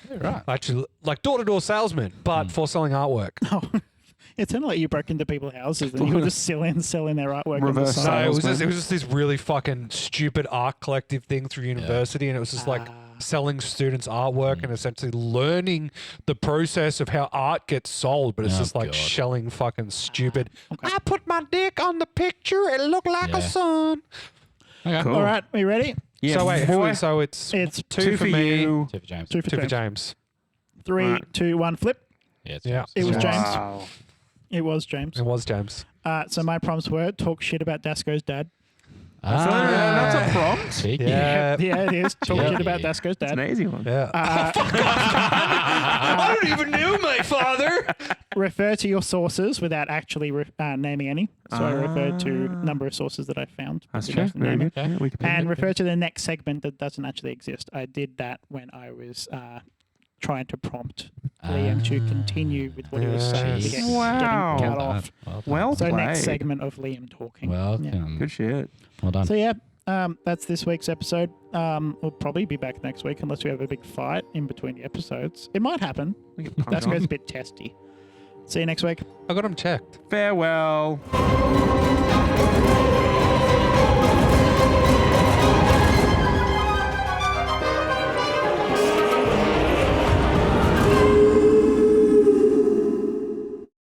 [SPEAKER 2] Right.
[SPEAKER 4] Actually, like door-to-door salesman, but for selling artwork.
[SPEAKER 5] Oh, it's not like you broke into people's houses and you were just selling their artwork. on the
[SPEAKER 3] Reverse
[SPEAKER 5] side.
[SPEAKER 4] No,
[SPEAKER 3] Salesman.
[SPEAKER 4] it was just this really fucking stupid art collective thing through university, and it was just like selling students artwork and essentially learning the process of how art gets sold. But it's
[SPEAKER 2] Oh,
[SPEAKER 4] just like
[SPEAKER 2] God.
[SPEAKER 4] shelling fucking stupid. I put my dick on the picture; it looked like a sun.
[SPEAKER 2] Okay.
[SPEAKER 3] Cool.
[SPEAKER 5] All right, are you ready?
[SPEAKER 3] Yeah,
[SPEAKER 4] so wait,
[SPEAKER 3] boy.
[SPEAKER 4] so it's
[SPEAKER 5] It's
[SPEAKER 4] two for me,
[SPEAKER 3] you.
[SPEAKER 2] Two for James.
[SPEAKER 5] two for
[SPEAKER 4] two for
[SPEAKER 5] James.
[SPEAKER 4] James.
[SPEAKER 5] 3,
[SPEAKER 3] Right.
[SPEAKER 5] 2, 1, flip.
[SPEAKER 2] Yeah, it's
[SPEAKER 4] Yeah.
[SPEAKER 2] James.
[SPEAKER 5] It was James.
[SPEAKER 3] Wow.
[SPEAKER 5] It was James.
[SPEAKER 4] It was James.
[SPEAKER 5] So my prompts were talk shit about Dasco's dad.
[SPEAKER 3] That's a prompt.
[SPEAKER 2] Cheeky.
[SPEAKER 4] Yeah.
[SPEAKER 5] Yeah, it is. Talk
[SPEAKER 2] Yeah.
[SPEAKER 5] shit about Dasco's
[SPEAKER 3] It's an
[SPEAKER 5] dad.
[SPEAKER 3] easy one.
[SPEAKER 4] Yeah.
[SPEAKER 5] Uh,
[SPEAKER 4] I don't even know my father.
[SPEAKER 5] refer to your sources without actually naming any. So I referred to number of sources that I found.
[SPEAKER 3] That's
[SPEAKER 5] without
[SPEAKER 3] true. Very
[SPEAKER 5] naming.
[SPEAKER 3] good. Yeah, Wikipedia.
[SPEAKER 5] And refer to the next segment that doesn't actually exist. I did that when I was trying to prompt Liam to continue with what he was saying to
[SPEAKER 2] Jeez.
[SPEAKER 5] get,
[SPEAKER 3] Wow.
[SPEAKER 5] getting cut
[SPEAKER 2] Well
[SPEAKER 5] off.
[SPEAKER 2] done. Well done.
[SPEAKER 3] Well
[SPEAKER 5] So
[SPEAKER 3] played.
[SPEAKER 5] next segment of Liam talking.
[SPEAKER 2] Welcome.
[SPEAKER 5] Yeah.
[SPEAKER 3] Good shit.
[SPEAKER 2] Well done.
[SPEAKER 5] So yeah, that's this week's episode. We'll probably be back next week unless we have a big fight in between the episodes. It might happen.
[SPEAKER 3] We can punch
[SPEAKER 5] That
[SPEAKER 3] on.
[SPEAKER 5] goes a bit testy. See you next week.
[SPEAKER 4] I got him checked.
[SPEAKER 3] Farewell.